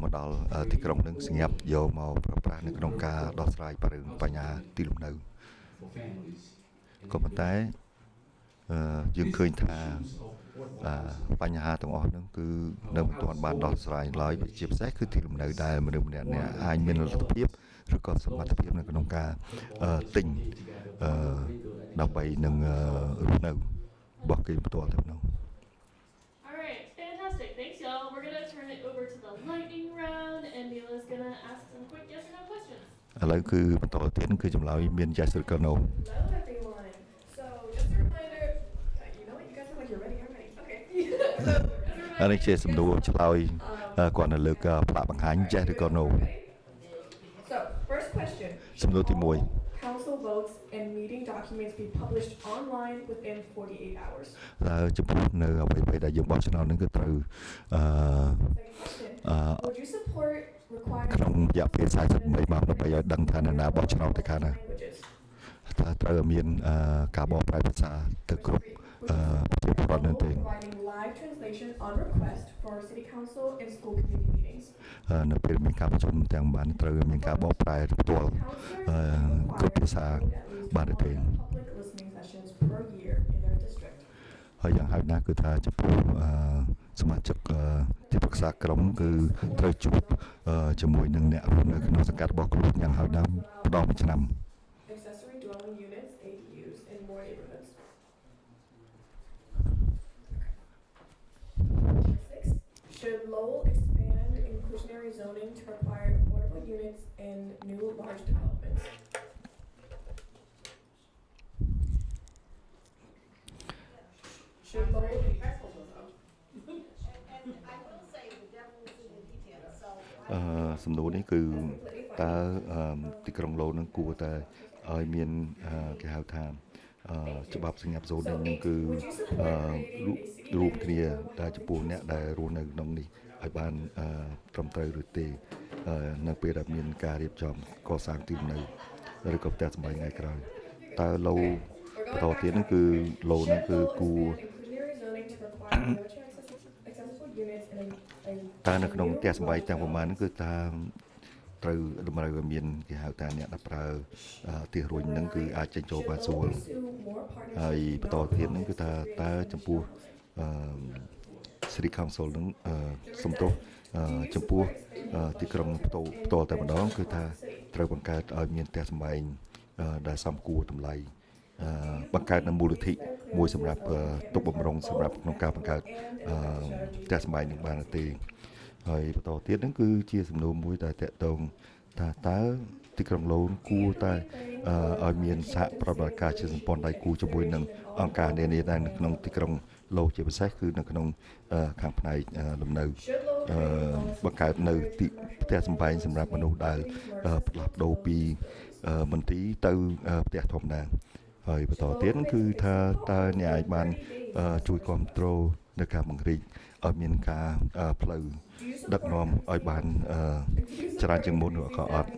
មកដល់ទីក្រុងនឹងសម្រាប់យកមកប្រើប្រាស់នៅក្នុងការដោះស្រាយបញ្ហាទីលំនៅ for families. ក៏ប៉ុន្តែយើងឃើញថាបញ្ហាទាំងអស់ហ្នឹងគឺនៅមិនទាន់បានដោះស្រាយឡើយជាពិសេសគឺទីលំនៅដែលមនុស្សម្នាក់អាចមានលទ្ធភាពឬក៏សមត្ថភាពនៅក្នុងការទិញដើម្បីនឹងរស់នៅរបស់គេផ្ទាល់តែម្ដង Alright, fantastic. Thanks, y'all. We're gonna turn it over to the lightning round, and Mila's gonna ask some quick yes or no questions. ឥឡូវគឺបន្តទៅទៀតគឺចម្លើយមាន yes ឬក៏ no Hello, everyone. So, just a reminder, you know what? You guys sound like you're ready already. Okay. So, as a អានេះជាសំណួរឆ្លើយ reminder, គាត់នៅលើកផ្លាកបង្ហាញ yes ឬក៏ no So, first question. សំណួរទី Council votes and meeting documents be published online within 48 hours. 1 តើចំពោះនៅអ្វីៗដែលយើងបោះឆ្នោតហ្នឹងគឺត្រូវ Second question. Would you support ក្នុង requiring រយៈពេល48ម៉ោងដើម្បីឲ្យដឹងថានរណាបោះឆ្នោតទៅខាងណា languages? តើត្រូវមានការបកប្រែភាសាទៅគ្រប់ប្រជាពលរដ្ឋនៅទេ Providing live translation on request for city council and school committee meetings. នៅពេលមានការប្រជុំទាំងបានត្រូវមានការបកប្រែផ្ទាល់ គ្រប់ភាសាបានទេ Public listening sessions per year in their district. ហើយយ៉ាងហោចណាស់គឺថាចំពោះសមាជិកទីប្រឹក្សាក្រុមគឺត្រូវជួបជាមួយនឹងអ្នករស់នៅក្នុងសង្កាត់របស់ខ្លួនយ៉ាងហោចណាស់ម្ដងមួយឆ្នាំ Accessory dwelling units, ADUs, in more neighborhoods. 6. Should Lowell expand inclusionary zoning to require affordable units in new large developments? Should Lowell be And I will say the devil is in the details, so. សំណួរនេះគឺតើទីក្រុងឡូនឹងគួរតែឲ្យមានគេហៅថាច្បាប់សញ្ញាប់សូននឹងគឺរួមគ្នាតែចំពោះអ្នកដែលរស់នៅក្នុងនេះឲ្យបានត្រឹមត្រូវឬទេនៅពេលដែលមានការរៀបចំកសាងទីលំនៅឬក៏ផ្ទះសម្បែងថ្ងៃក្រោយតើឡូបន្តទៀតហ្នឹងគឺឡូហ្នឹងគឺគួរ តើនៅក្នុងផ្ទះសម្បែងទាំងប្រមាណហ្នឹងគឺថាត្រូវតម្រូវឲ្យមានគេហៅថាអ្នកដែលប្រើទីរុញហ្នឹងគឺអាចចេញចូលបានស្រួលហើយបន្តទៀតហ្នឹងគឺថាតើចំពោះCity Council ហ្នឹងសំទោសចំពោះទីក្រុងផ្ទាល់តែម្ដងគឺថាត្រូវបង្កើតឲ្យមានផ្ទះសម្បែងដែលសមគួរតម្លៃបង្កើតនៅមូលនិធិមួយសម្រាប់ទុកបំរុងសម្រាប់ក្នុងការបង្កើតផ្ទះសម្បែងនឹងបានទេហើយបន្តទៀតហ្នឹងគឺជាសំណួរមួយដែលតកតងថាតើទីក្រុងឡូនគួរតែឲ្យមានសហប្រតិបត្តិការជាសម្ព័ន្ធដៃគូជាមួយនឹងអង្គការនានាដែលនៅក្នុងទីក្រុងឡូជាពិសេសគឺនៅក្នុងខាងផ្នែកលំនៅបង្កើតនៅទីផ្ទះសម្បែងសម្រាប់មនុស្សដែលផ្លាស់ប្ដូរពីមន្ទីរទៅផ្ទះធម្មតាហើយបន្តទៀតគឺថាតើអ្នកអាចបានជួយគ្រប់គ្រងនៅការបង្រៀនឲ្យមានការផ្លូវដឹកនាំឲ្យបានច្រើនជាងមុនឬក៏អត់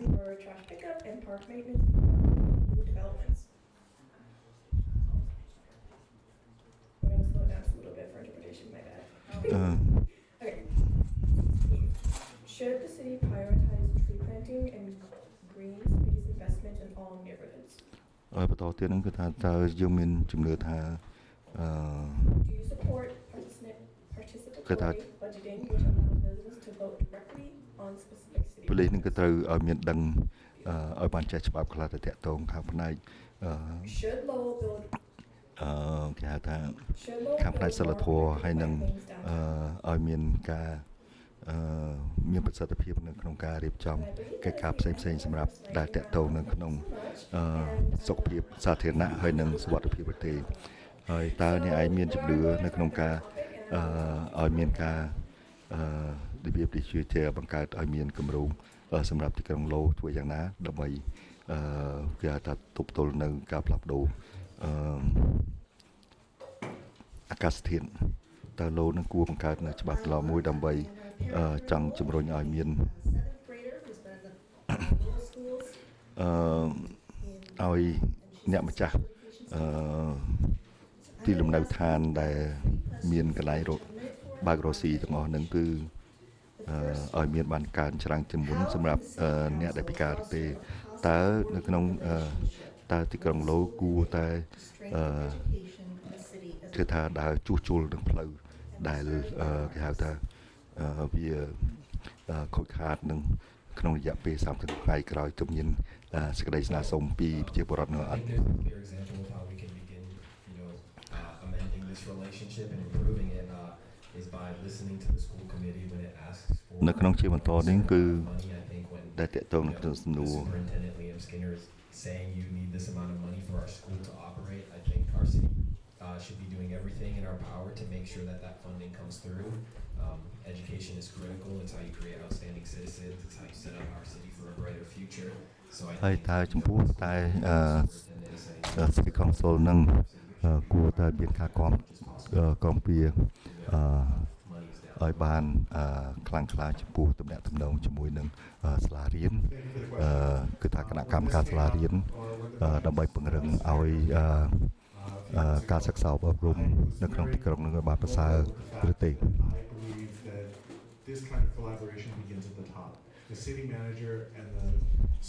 Should the city prioritize tree planting and green space investment in all neighborhoods? ហើយបន្តទៀតហ្នឹងគឺថាតើយើងមានជំនឿថា Do you support participatory budgeting which allows residents to vote directly on specific city? ប៉ូលីសនឹងក៏ត្រូវឲ្យមានដឹងឲ្យបានចេះច្បាប់ខ្លះទៅតាក់ទងខាងផ្នែក Should Lowell build គេហៅថាខាងផ្នែកសិលធម៌ហើយនឹងឲ្យមានការមានប្រសិទ្ធភាពនៅក្នុងការរៀបចំកិច្ចការផ្សេងៗសម្រាប់ដែលតាក់ទងនៅក្នុងសុខភាពសាធារណៈហើយនិងសុវត្ថិភាពប្រទេសហើយតើអ្នកឯងមានជំនឿនៅក្នុងការឲ្យមានការរបៀបដែលជាបង្កើតឲ្យមានគម្រោងសម្រាប់ទីក្រុងឡូធ្វើយ៉ាងណាដើម្បីគេហៅថាទប់ទល់នៅការផ្លាស់ប្ដូរអាកាសធាតុតើឡូនឹងគួរបង្កើតនៅច្បាប់ឡូមួយដើម្បីចង់ជំរុញឲ្យមាន ឲ្យអ្នកម្ចាស់ទីលំនៅឋានដែលមានកន្លែងបើករកស៊ីទាំងអស់ហ្នឹងគឺឲ្យមានបានកើនច្រើនជាងមុនសម្រាប់អ្នកដែលពិការទេតើនៅក្នុងតើទីក្រុងឡូគួរតែគឺថាដើរជួសជុលនឹងផ្លូវដែលគេហៅថាវាខូចខាតនឹងក្នុងរយៈពេល30ថ្ងៃក្រោយទើបមានសេចក្តីស្នើសុំពីប្រជាពលរដ្ឋនៅអត់ This relationship and improving it is by listening to the school committee when it asks for នៅក្នុងជាបន្តនេះគឺ money. I think when ដែលតកតងនឹងក្នុងសំណួរ Superintendent Liam Skinner is saying you need this amount of money for our school to operate, I think our city should be doing everything in our power to make sure that that funding comes through. Education is critical. It's how you create outstanding citizens. It's how you set up our city for a brighter future. So I ហើយ think តើចំពោះតែ City Council នឹងគួរតែមានការគាំពៀឲ្យបានខ្លាំងក្លាចំពោះទំនាក់ទំនងជាមួយនឹងសាលារៀនគឺថាគណៈកម្មការសាលារៀនដើម្បីពង្រឹងឲ្យការសិក្សាអប់រំនៅក្នុងទីក្រុងនឹងបានប្រសើរឬទេ This kind of collaboration begins at the top. The city manager and the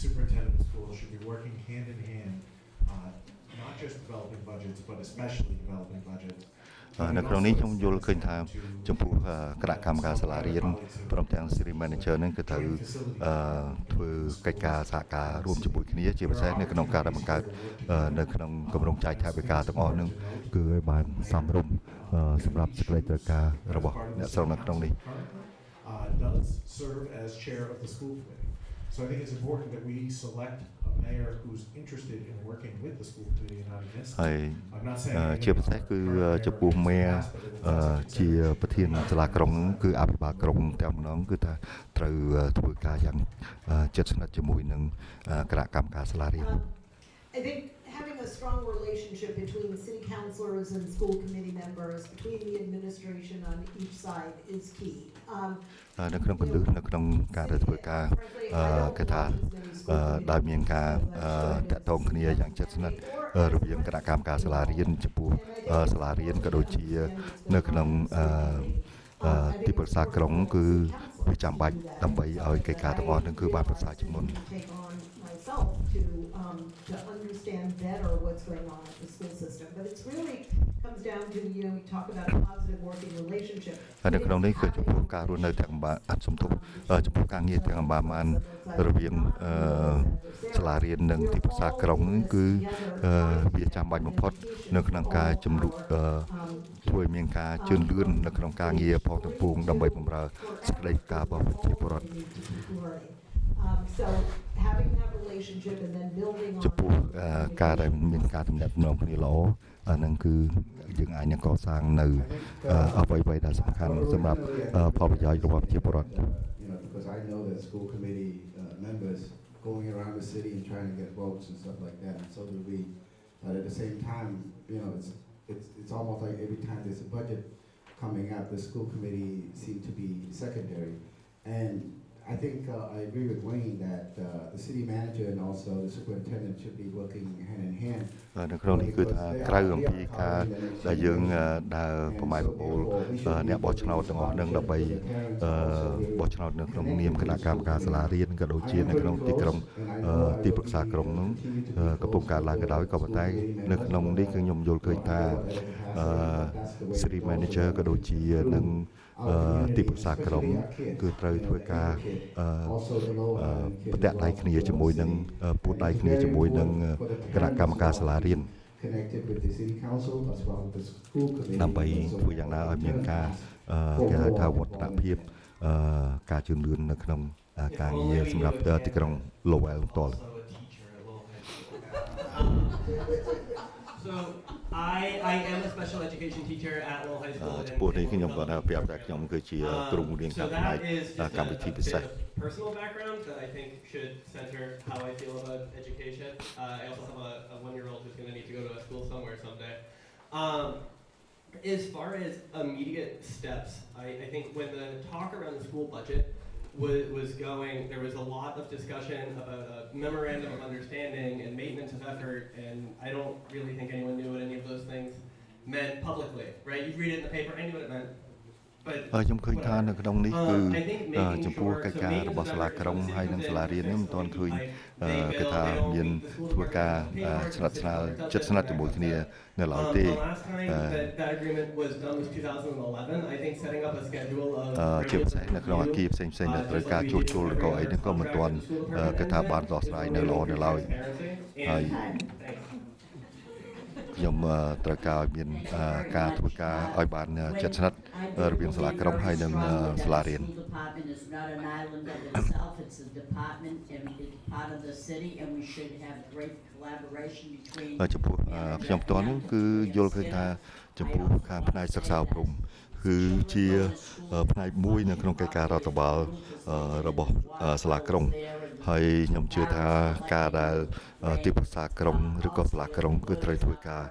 superintendent of schools should be working hand in hand, not just developing budgets, but especially developing budgets. នៅក្នុងនេះខ្ញុំយល់ឃើញថាចំពោះគណៈកម្មការសាលារៀនព្រមទាំង City Manager នឹងគឺត្រូវធ្វើកិច្ចការសហការរួមជាមួយគ្នាជាពិសេសនៅក្នុងការបង្កើតនៅក្នុងគម្រោងចែកថវិកាទាំងអស់នឹងគឺឲ្យបានសមរម្យសម្រាប់សេចក្តីត្រូវការរបស់អ្នកស្រុកនៅក្នុងនេះ does serve as chair of the school committee. So I think it's important that we select a mayor who's interested in working with the school committee and not against it. I'm not saying ជាពិសេសគឺចំពោះមេជាប្រធានសាលាក្រុងគឺអភិបាលក្រុងទាំងម្ដងគឺថាត្រូវធ្វើការយ៉ាងជិតស្និទ្ធជាមួយនឹងគណៈកម្មការសាលារៀន I think having a strong relationship between city councilors and school committee members, between the administration on each side is key. នៅក្នុងកន្លឹះនៅក្នុងការធ្វើការគេថាដែលមានការតាក់ទងគ្នាយ៉ាងជិតស្និទ្ធរវាងគណៈកម្មការសាលារៀនចំពោះសាលារៀនក៏ដូចជានៅក្នុងទីប្រឹក្សាក្រុងគឺវាចាំបាច់ដើម្បីឲ្យកិច្ចការទាំងអស់នឹងគឺបានប្រសើរជាងមុន to understand better what's going on at the school system, but it's really comes down to we talk about a positive working relationship. ហើយនៅក្នុងនេះគឺចំពោះការរស់នៅទាំងអត់សំទុះចំពោះការងារទាំងបានរវាងសាលារៀននិងទីប្រឹក្សាក្រុងគឺវាចាំបាច់បំផុតនៅក្នុងការជំរុញធ្វើឲ្យមានការជឿនលឿននៅក្នុងការងារផងទាំងពួងដើម្បីបម្រើសេចក្តីការរបស់ប្រជាពលរដ្ឋ so having that relationship and then building on ចំពោះការដែលមានការទំនាក់ទំនងគ្នាល្អអានឹងគឺយើងអាចនឹងកសាងនៅអ្វីៗដែលសំខាន់សម្រាប់ផលប្រយោជន៍របស់ប្រជាពលរដ្ឋ because I know that school committee members going around the city and trying to get votes and stuff like that, and so do we. But at the same time, it's almost like every time there's a budget coming out, the school committee seem to be secondary. And I think I agree with Wayne that the city manager and also the superintendent should be working hand in hand. នៅក្នុងនេះគឺថាក្រៅអំពីការដែលយើងដើរប្រម៉ែប្រមូលអ្នកបោះឆ្នោតទាំងអស់នឹងដើម្បីបោះឆ្នោតនៅក្នុងនាមគណៈកម្មការសាលារៀនក៏ដូចជានៅក្នុងទីក្រុងទីប្រឹក្សាក្រុងនោះកំពុងកើតឡើងក៏ដោយក៏ប៉ុន្តែនៅក្នុងនេះគឺខ្ញុំយល់ឃើញថា City Manager ក៏ដូចជានឹងទីប្រឹក្សាក្រុងគឺត្រូវធ្វើការប្រតិដៃគ្នាជាមួយនឹងពួតដៃគ្នាជាមួយនឹងគណៈកម្មការសាលារៀន ដើម្បីធ្វើយ៉ាងណាឲ្យមានការគេហៅថាវឌ្ឍនភាពការជឿនលឿននៅក្នុងការងារសម្រាប់ទីក្រុង Lowell ផ្ទាល់ So I am a special education teacher at Lowell High School. ចំពោះនេះខ្ញុំគាត់ថាប្រាប់ថាខ្ញុំគឺជាគ្រូរៀនការផ្នែកកម្មវិធីពិសេស personal background that I think should center how I feel about education. I also have a 1-year-old who's going to need to go to a school somewhere someday. As far as immediate steps, I think when the talk around the school budget was going, there was a lot of discussion about a memorandum of understanding and maintenance of effort, and I don't really think anyone knew what any of those things meant publicly, right? You'd read it in the paper, I knew what it meant. But ខ្ញុំឃើញថានៅក្នុងនេះគឺ I think making ចំពោះ sure កិច្ច so ការ maintenance របស់ of សាលា effort, ក្រុង so the ហើយ city និង comes សាលា in, រៀន they នេះ fix មិនទាន់ schools, ឃើញ like, they គេ build, ថា they don't មាន leave the school ធ្វើ department ការ pay for it, ស្និទ្ធស្នាល so it's ជិតស្និទ្ធ just ជាមួយគ្នា that. នៅឡើយទេ The last time that agreement was done was 2011. I think setting up a schedule of ជាពិសេសនៅក្នុងអគារផ្សេងៗដែលត្រូវការជួសជុលក៏អីហ្នឹងក៏មិនទាន់គេថាបានដោះស្រាយនៅល្អនៅឡើយហើយ ខ្ញុំត្រូវការឲ្យមានការធ្វើការឲ្យបានជិតស្និទ្ធរវាងសាលាក្រុងហើយនិងសាលារៀន department is not an island of itself, it's a department and it's part of the city and we should have great collaboration between ចំពោះខ្ញុំផ្ទាល់នោះគឺយល់ឃើញថាចំពោះខាងផ្នែកសិក្សាអប់រំគឺជាផ្នែកមួយនៅក្នុងកិច្ចការរដ្ឋបាលរបស់សាលាក្រុងហើយខ្ញុំជឿថាការដែលទីប្រឹក្សាក្រុងឬក៏សាលាក្រុងគឺត្រូវធ្វើការ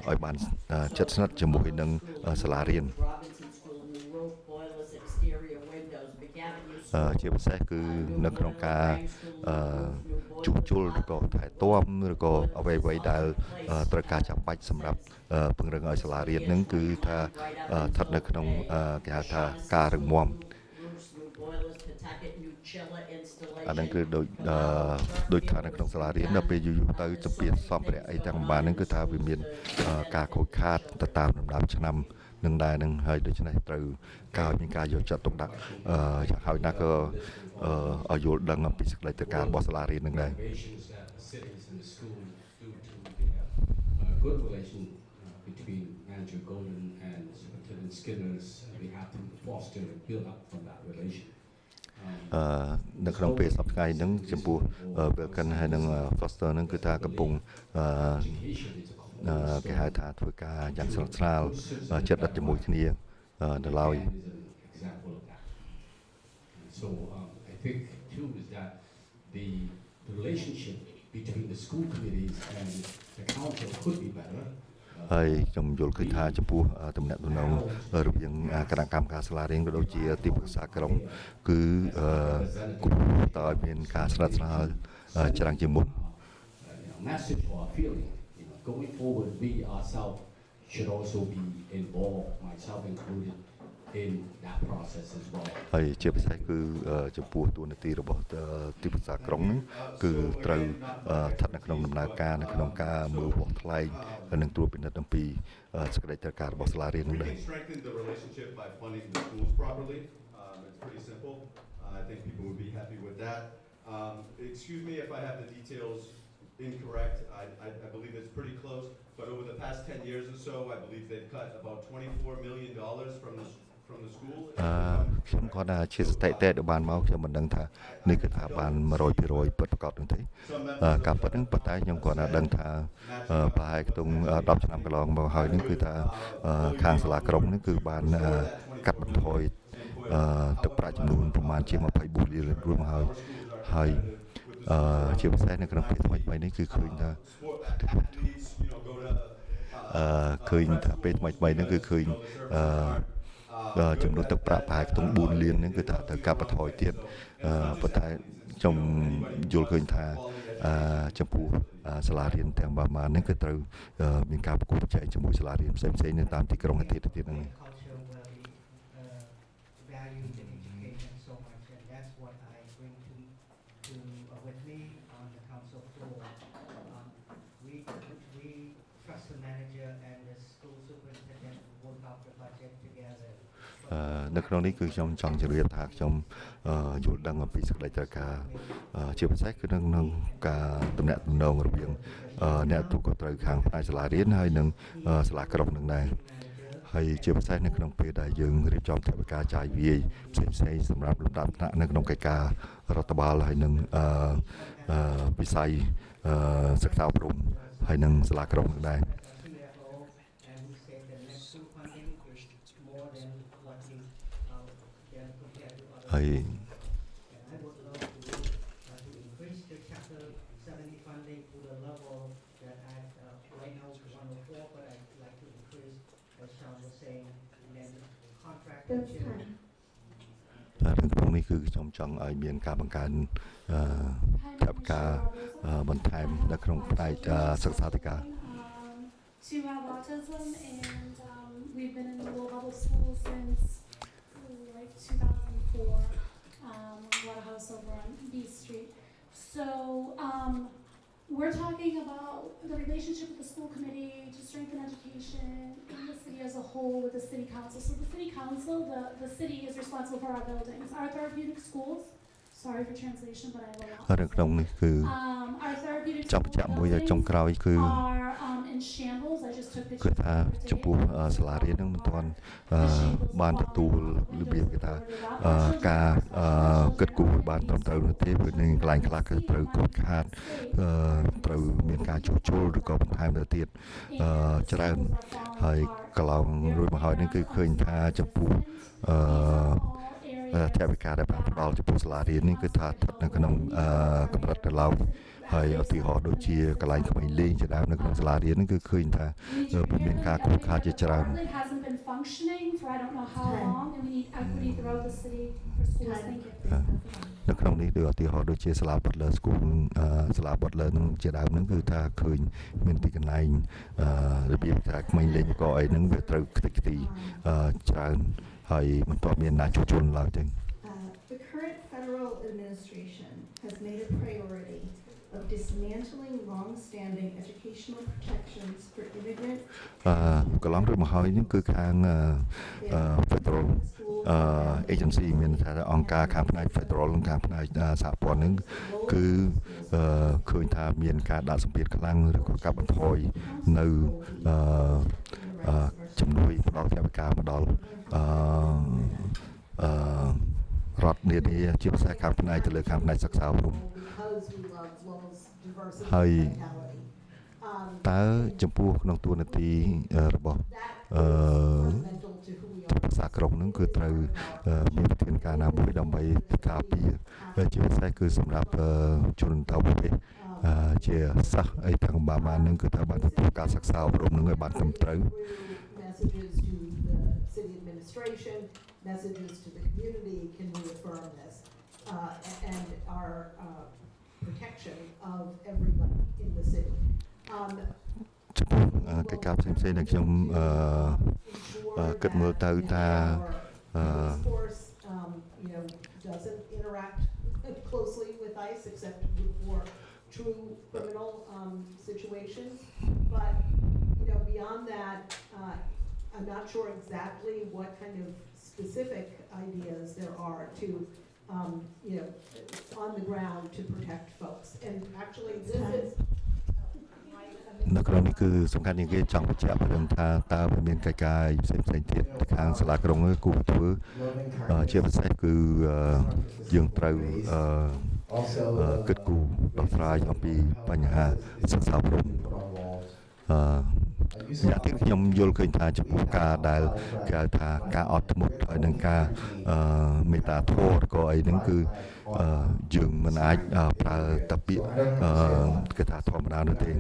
ឲ្យបានជិតស្និទ្ធជាមួយនឹងសាលារៀន ជាពិសេសគឺនៅក្នុងការជួសជុលឬក៏ថែទាំឬក៏អ្វីៗដែលត្រូវការចាំបាច់សម្រាប់ពង្រឹងឲ្យសាលារៀននឹងគឺថាស្ថិតនៅក្នុងគេហៅថាការរឹងមាំអានឹងគឺដូចថានៅក្នុងសាលារៀនដល់ពេលយូរៗទៅសម្ពាធសម្ភារៈអីទាំងបានហ្នឹងគឺថាវាមានការខូចខាតទៅតាមលំដាប់ឆ្នាំនឹងដែរនឹងហើយដូច្នេះត្រូវការមានការយកចិត្តទុកដាក់យ៉ាងហោចណាស់ក៏ឲ្យយល់ដឹងអំពីសេចក្តីត្រូវការរបស់សាលារៀននឹងដែរ good relation between Manager Golden and Superintendent Skinner's. We have to foster and build up from that relation. នៅក្នុងពេលសប្តាហ៍ហ្នឹងចំពោះ Wilkin ហើយនឹង Foster ហ្នឹងគឺថាកំពុងគេហៅថាធ្វើការយ៉ាងស្និទ្ធស្នាលជិតដិតជាមួយគ្នានៅឡើយ So I think too is that the relationship between the school committees and the council could be better. ហើយខ្ញុំយល់ឃើញថាចំពោះតំណែងរវាងគណៈកម្មការសាលារៀនក៏ដូចជាទីប្រឹក្សាក្រុងគឺគួរតែឲ្យមានការស្និទ្ធស្នាលច្រើនជាងមុន message or feeling, going forward, we ourselves should also be involved, myself included, in that process as well. ហើយជាពិសេសគឺចំពោះតួនាទីរបស់ទីប្រឹក្សាក្រុងហ្នឹងគឺត្រូវស្ថិតនៅក្នុងដំណើរការនៅក្នុងការមើលវាស់ថ្លៃហើយនឹងត្រួតពិនិត្យអំពីសេចក្តីត្រូវការរបស់សាលារៀនហ្នឹងដែរ We can strengthen the relationship by funding the schools properly. It's pretty simple. I think people would be happy with that. Excuse me if I have the details incorrect. I believe it's pretty close, but over the past 10 years or so, I believe they've cut about $24 million from the school. ខ្ញុំគាត់ថាជាស្ថិតិដែលបានមកខ្ញុំមិនដឹងថានេះគឺថាបាន 100% ពិតប្រាកដនោះទេការពិតហ្នឹងប៉ុន្តែខ្ញុំគាត់ថាដឹងថាប្រហែលក្នុង10ឆ្នាំកន្លងមកហើយហ្នឹងគឺថាខាងសាលាក្រុងហ្នឹងគឺបានកាត់បន្ថយទឹកប្រាក់ចំនួនប្រមាណជា24លានរៀលមកហើយជាពិសេសនៅក្នុងពេលថ្មីៗនេះគឺឃើញថាពេលថ្មីៗហ្នឹងគឺឃើញចំនួនទឹកប្រាក់ប្រហែលក្នុង4លានហ្នឹងគឺថាត្រូវកាត់បន្ថយទៀតប៉ុន្តែខ្ញុំយល់ឃើញថាចំពោះសាលារៀនទាំងប្រមាណហ្នឹងគឺត្រូវមានការប្រកួតប្រជែងជាមួយសាលារៀនផ្សេងៗនៅតាមទីក្រុងឯទៀតហ្នឹង value the education so much, and that's what I bring to with me on the council floor. We trust the manager and the school superintendent to work out the budget together. នៅក្នុងនេះគឺខ្ញុំចង់ជម្រាបថាខ្ញុំយល់ដឹងអំពីសេចក្តីត្រូវការជាពិសេសគឺក្នុងការទំនាក់ទំនងរវាងអ្នកទូកត្រូវខាងផ្នែកសាលារៀនហើយនិងសាលាក្រុងនឹងដែរហើយជាពិសេសនៅក្នុងពេលដែលយើងរៀបចំថវិកាចាយវាយផ្សេងៗសម្រាប់លំដាប់ថ្នាក់នៅក្នុងកិច្ចការរដ្ឋបាលហើយនិងវិស័យសិក្សាអប់រំហើយនិងសាលាក្រុងនឹងដែរ ហើយ I would love to increase the chapter 70 funding to the level that right now is 104, but I'd like to increase, as Sean was saying, and then contract. នេះគឺខ្ញុំចង់ឲ្យមានការបង្កើនថវិកាបន្ថែមនៅក្នុងផ្នែកសិក្សាធិការ to have autism, and we've been in the Little Bubble School since like 2004. We bought a house over on B Street. So we're talking about the relationship with the school committee to strengthen education in the city as a whole with the city council. So the city council, the city is responsible for our buildings. Our therapeutic schools, sorry for translation, but I have a lot. នៅក្នុងនេះគឺ Our therapeutic ចង់បញ្ជាក់មួយចុងក្រោយគឺ are in shambles. I just took គឺ pictures. ថាចំពោះសាលារៀននឹងមិនទាន់បានទទួលរបៀបគេថាការគិតគូរឲ្យបានត្រឹមត្រូវនោះទេព្រោះនឹងកន្លែងខ្លះគឺត្រូវខូចខាតត្រូវមានការជួសជុលឬក៏បន្ថែមទៅទៀតច្រើនហើយកន្លងរួចមកហើយនេះគឺឃើញថាចំពោះថវិកាដែលបានផ្ដល់ចំពោះសាលារៀននេះគឺថាស្ថិតនៅក្នុងកម្រិតទៅឡើយហើយឧទាហរណ៍ដូចជាកន្លែងក្មេងលេងជាដើមនៅក្នុងសាលារៀននេះគឺឃើញថាមានការខូចខាតជាច្រើន It hasn't been functioning for I don't know how long, and we need equity throughout the city for schools. Thank you. នៅក្នុងនេះដូចឧទាហរណ៍ដូចជាសាលា Butler School សាលា Butler នឹងជាដើមហ្នឹងគឺថាឃើញមានទីកន្លែងរបៀបថាក្មេងលេងក៏អីហ្នឹងវាត្រូវខ្ទេចខ្ទីច្រើនហើយមិនទាន់មានណាជួសជុលឡើយទេ The current federal administration has made a priority of dismantling long-standing educational protections for immigrant កន្លងរួចមកហើយនេះគឺខាង Federal agency មានថាអង្គការខាងផ្នែក Federal និងខាងផ្នែកសហព័ន្ធហ្នឹងគឺឃើញថាមានការដាក់សម្ពាធខ្លាំងឬក៏កាត់បន្ថយនៅជំនួយផ្ដល់ថវិកាមកដល់រដ្ឋនានាជាពិសេសខាងផ្នែកទៅលើខាងផ្នែកសិក្សាអប់រំហើយតើចំពោះក្នុងទួនាទីរបស់ភាសាក្រុងហ្នឹងគឺត្រូវមានវិធានការណាមួយដើម្បីការពារជាពិសេសគឺសម្រាប់ជនតវេជាសិស្សអីទាំងបានហ្នឹងគឺត្រូវបានទទួលការសិក្សាអប់រំនឹងឲ្យបានត្រឹមត្រូវ messages to the city administration, messages to the community can reaffirm this and our protection of everybody in the city. ចំពោះកិច្ចការផ្សេងៗដែលខ្ញុំគិតមើលទៅថា force you know doesn't interact closely with ICE except for true criminal situations, but you know beyond that I'm not sure exactly what kind of specific ideas there are to you know on the ground to protect folks, and actually this is នៅក្នុងនេះគឺសំខាន់ជាងគេចង់បញ្ជាក់ព្រមថាតើវាមានកិច្ចការផ្សេងៗទៀតខាងសាលាក្រុងគូធ្វើជាពិសេសគឺយើងត្រូវគិតគូរដោះស្រាយអំពីបញ្ហាសិក្សាអប់រំយ៉ាងទីខ្ញុំយល់ឃើញថាចំពោះការដែលគេហៅថាការអត់ធ្មត់ហើយនឹងការមេត្តាធម៌ក៏អីហ្នឹងគឺយើងមិនអាចប្រើតែពាក្យគេថាធម្មតានោះទេ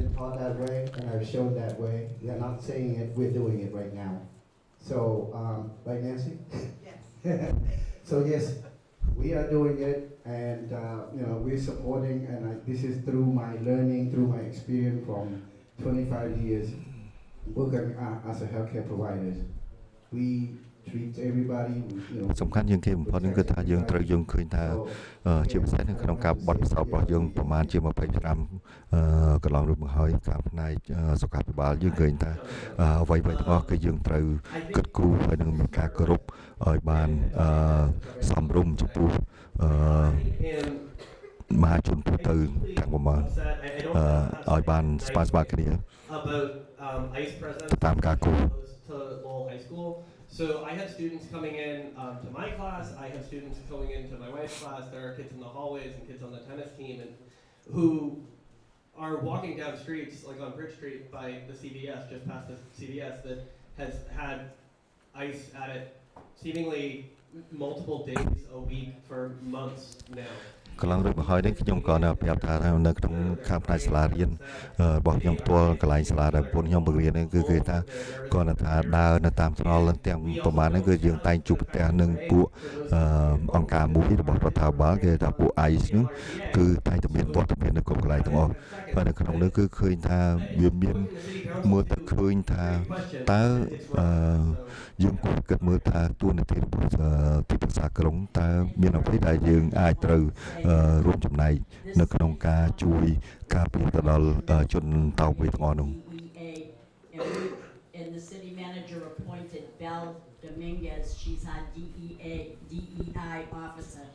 and I've shown that way. They're not saying it, we're doing it right now. So right Nancy? yes. So yes, we are doing it, and you know we're supporting, and this is through my learning, through my experience from 25 years working as a healthcare provider. We treat everybody, you know. សំខាន់ជាងគេបំផុតគឺថាយើងត្រូវយើងឃើញថាជាពិសេសនៅក្នុងការបត់ពិសោធន៍របស់យើងប្រហែលជា20ឆ្នាំកន្លងរួចមកហើយការផ្នែកសុខាភិបាលយើងឃើញថាអ្វីៗទាំងអស់គឺយើងត្រូវគិតគូរហើយនឹងមានការគោរពឲ្យបានសមរម្យចំពោះមហាជនទូទៅទាំងប្រមាណឲ្យបានស្មើៗគ្នា ICE presence តាមការគោរព to Lowell High School. So I have students coming in to my class. I have students going into my wife's class. There are kids in the hallways and kids on the tennis team, and who are walking down streets like on Bridge Street by the CVS, just past the CVS, that has had ICE at it seemingly multiple days a week for months now. កន្លងរួចមកហើយនេះខ្ញុំក៏នៅប្រាប់ថានៅក្នុងខាងផ្នែកសាលារៀនរបស់ខ្ញុំផ្ទាល់កន្លែងសាលាដែលប្រពន្ធខ្ញុំបង្រៀននេះគឺគេថាគាត់ថាដើរនៅតាមថ្នល់ទាំងប្រហែលហ្នឹងគឺយើងតែងជួបប្រទះនឹងពួកអង្គការមួយរបស់រដ្ឋាភិបាលគេថាពួក ICE ហ្នឹងគឺតែងតែមានវត្តមាននៅគ្រប់កន្លែងទាំងអស់ហើយនៅក្នុងនេះគឺឃើញថាវាមានមើលទៅឃើញថាតើយើងគួរគិតមើលថាទួលនីតិរបស់ទីប្រឹក្សាក្រុងតើមានអ្វីដែលយើងអាចត្រូវរួមចំណែកនៅក្នុងការជួយការពារទៅដល់ជនតោកវេទទាំងអស់នោះ And the city manager appointed Belle Dominguez. She's our DEI officer,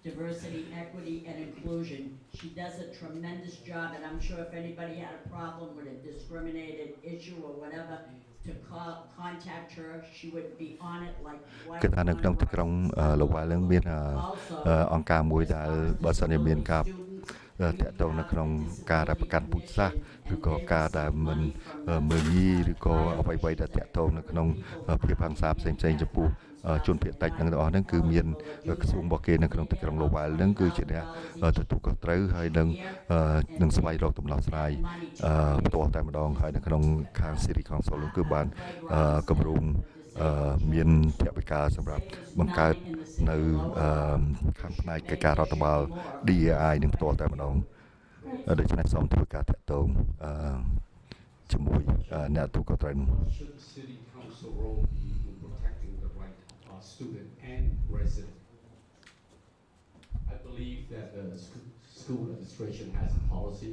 diversity, equity, and inclusion. She does a tremendous job, and I'm sure if anybody had a problem with a discriminated issue or whatever, to contact her, she would be on it like white. គឺថានៅក្នុងទីក្រុងលវ៉ាលនឹងមានអង្គការមួយដែលបើសិនជាមានការតាក់ទងនៅក្នុងការរប្រកាន់ពុទ្ធសាសនាឬក៏ការដែលមិនមើលងាយឬក៏អ្វីៗដែលតាក់ទងនៅក្នុងភាពហិង្សាផ្សេងៗចំពោះជនភាគតិចទាំងអស់ហ្នឹងគឺមានក្រសួងរបស់គេនៅក្នុងទីក្រុងលវ៉ាល់ហ្នឹងគឺជាអ្នកទទួលខុសត្រូវហើយនឹងស្វែងរកដំណោះស្រាយផ្ទាល់តែម្ដងហើយនៅក្នុងខាង City Council គឺបានគម្រោងមានថវិកាសម្រាប់បង្កើតនៅខាងផ្នែកកិច្ចការរដ្ឋបាល DEI នឹងផ្ទាល់តែម្ដងដូច្នេះសូមធ្វើការតាក់ទងជាមួយអ្នកទទួលខុសត្រូវនោះ Should city council role be in protecting the right of student and resident? I believe that the school administration has a policy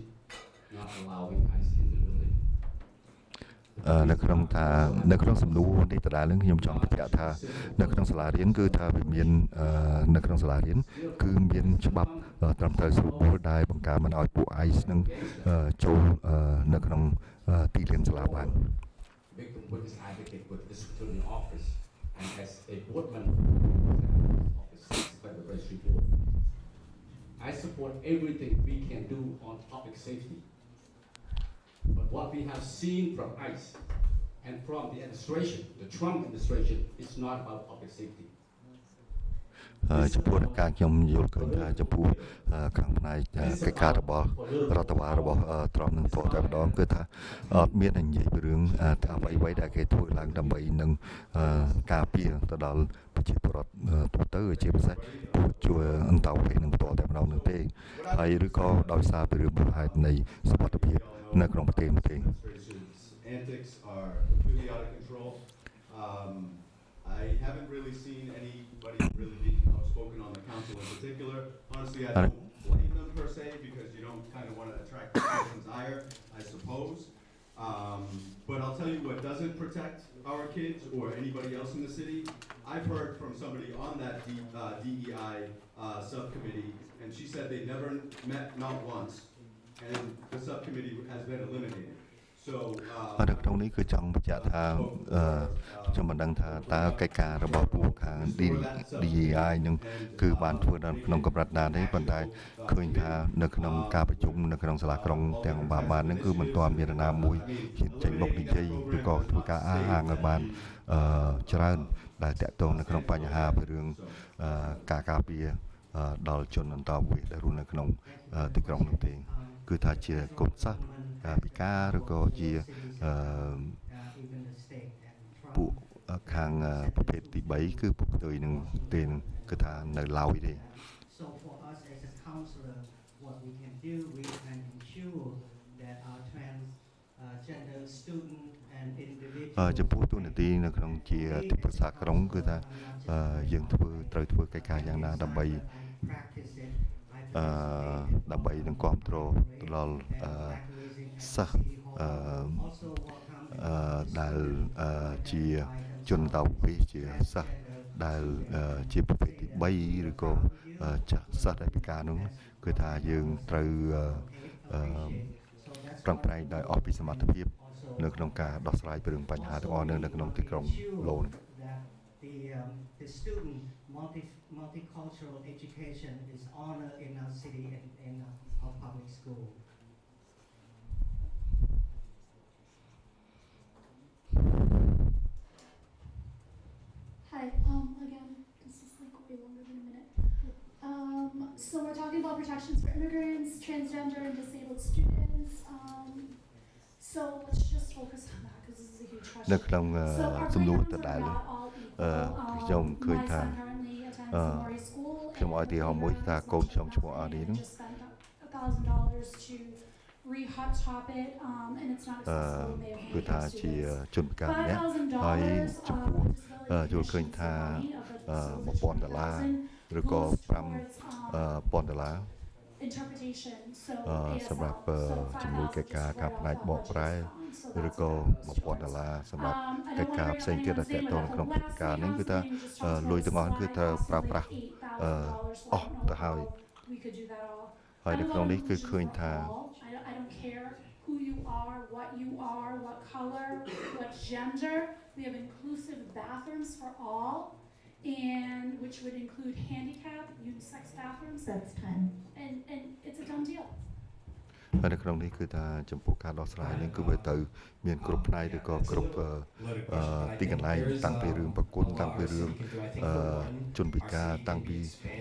not allowing ICE in the building. នៅក្នុងសំណួរនេះដដែលនឹងខ្ញុំចង់បញ្ជាក់ថានៅក្នុងសាលារៀនគឺថាវាមាននៅក្នុងសាលារៀនគឺមានច្បាប់ត្រឹមត្រូវស្រួលបួលដែលបង្ការមិនឲ្យពួក ICE នឹងចូលនៅក្នុងទីលានសាលាបាន Victim witness advocate with the district attorney office and as a board member of the Secretary of Registry Board. I support everything we can do on public safety. But what we have seen from ICE and from the administration, the Trump administration, is not about public safety. ចំពោះការខ្ញុំយល់ឃើញថាចំពោះខាងផ្នែកកិច្ចការរបស់រដ្ឋបាលរបស់ត្រង់នឹងតែម្ដងគឺថាអត់មាននិយាយពីរឿងថាអ្វីៗដែលគេធ្វើឡើងដើម្បីនឹងការពារទៅដល់ប្រជាពលរដ្ឋទូទៅជាពិសេសពួកជួយអន្តោប្រវេសន៍នឹងផ្ទាល់តែម្ដងនោះទេហើយឬក៏ដោយសារពីរឿងមូលហេតុនៃសុវត្ថិភាពនៅក្នុងប្រទេសនោះទេ Antics are completely out of control. I haven't really seen anybody really being outspoken on the council in particular. Honestly, I don't blame them per se because you don't kind of want to attract the person's ire, I suppose. But I'll tell you what doesn't protect our kids or anybody else in the city. I've heard from somebody on that DEI subcommittee, and she said they never met, not once, and the subcommittee has been eliminated. នៅក្នុងនេះគឺចង់បញ្ជាក់ថាខ្ញុំមិនដឹងថាតើកិច្ចការរបស់ពួកខាង DEI នឹងគឺបានធ្វើដល់ក្នុងកម្រិតណាទេប៉ុន្តែឃើញថានៅក្នុងការប្រជុំនៅក្នុងសាលាក្រុងទាំងបាននឹងគឺមិនទាន់មានណាមួយហ៊ានចេញមុខនិយាយឬក៏ធ្វើការអះអាងឲ្យបានច្រើនដែលតាក់ទងនៅក្នុងបញ្ហាពីរឿងការការពារដល់ជនអន្តោប្រវេសន៍ដែលរស់នៅក្នុងទីក្រុងនោះទេគឺថាជាកូនសិស្សពិការឬក៏ជាពួកខាងប្រភេទទី3គឺពួកផ្ទុយនឹងទេគឺថានៅឡើយទេ So for us as a counselor, what we can do, we can ensure that our transgender student and individual ចំពោះទូនាទីនៅក្នុងជាទីប្រឹក្សាក្រុងគឺថាយើងត្រូវធ្វើកិច្ចការយ៉ាងណាដើម្បីនឹងគ្រប់គ្រងទៅដល់សិស្សដែលជាជនតោប្រវេសន៍ជាសិស្សដែលជាប្រភេទទី3ឬក៏សិស្សដែលពិការនោះគឺថាយើងត្រូវប្រឹងប្រែងដោយអស់ពីសមត្ថភាពនៅក្នុងការដោះស្រាយពីរឿងបញ្ហាទាំងអស់នៅក្នុងទីក្រុងឡូន The student multicultural education is honored in our city and in our public school. Hi, again, this is like way longer than a minute. So we're talking talking about protections for immigrants, transgender and disabled students. So let's just focus on that because this is a huge នៅ question. ក្នុង So our សំណួរ breakdowns ដដែល are not all equal. ខ្ញុំឃើញ My ថា son currently attends Mori School. ខ្ញុំឲ្យទីហោមួយថាកូនខ្ញុំឈ្មោះអារីហ្នឹង Just spent $1,000 to re-hot top it, and it's not accessible. They have គឺថា handicapped ជា students. ជនពិការម្នាក់ $5,000 ហើយចំពោះ យល់ឃើញថា $1,000 ឬក៏ $5,000 interpretation. So សម្រាប់ជំនួយកិច្ចការការផ្នែកបកប្រែឬក៏ $1,000 សម្រាប់កិច្ចការផ្សេងទៀតដែលតកតងក្នុងកិច្ចការនេះគឺថាលុយទាំងអស់គឺត្រូវប្រើប្រាស់អស់ទៅហើយ we could do that all. ហើយនៅក្នុងនេះគឺឃើញថា I don't care who you are, what color, what gender. We have inclusive bathrooms for all, and which would include handicap, unisex bathrooms. That's 10. And it's a done deal. ហើយនៅក្នុងនេះគឺថាចំពោះការដោះស្រាយនេះគឺវាទៅមានគ្រប់ផ្នែកឬក៏គ្រប់ទីកន្លែងតាំងពីរឿងប្រគុណតាំងពីរឿងជនពិការតាំងពី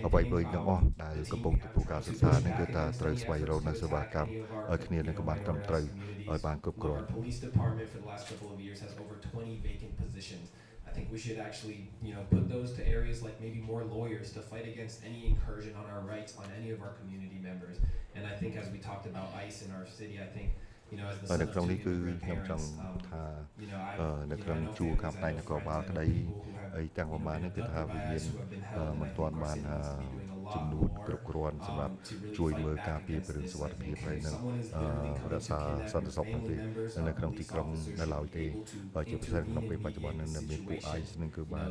អ្វីៗទាំងអស់ដែលកំពុងទទួលការសិក្សានេះគឺថាត្រូវស្វែងរកនៅសេវាកម្មឲ្យគ្នានឹងក៏បានត្រឹមត្រូវឲ្យបានគ្រប់គ្រាន់ Police department for the last couple of years has over 20 vacant positions. I think we should actually, put those to areas like maybe more lawyers to fight against any incursion on our rights on any of our community members. And I think as we talked about ICE in our city, I think, as the son of two immigrant parents,នៅក្នុងជួរខាងផ្នែកនគរបាលក្តីហើយទាំងប្រមាណនេះគឺថាវាមានមិនទាន់បានចំនួនគ្រប់គ្រាន់សម្រាប់ជួយមើលការពារពីរឿងសុវត្ថិភាពហើយនឹងរក្សាសន្តិសុខនៅក្នុងទីក្រុងនៅឡើយទេហើយជាពិសេសក្នុងពេលបច្ចុប្បន្ននៅមានពួក ICE នឹងគឺបាន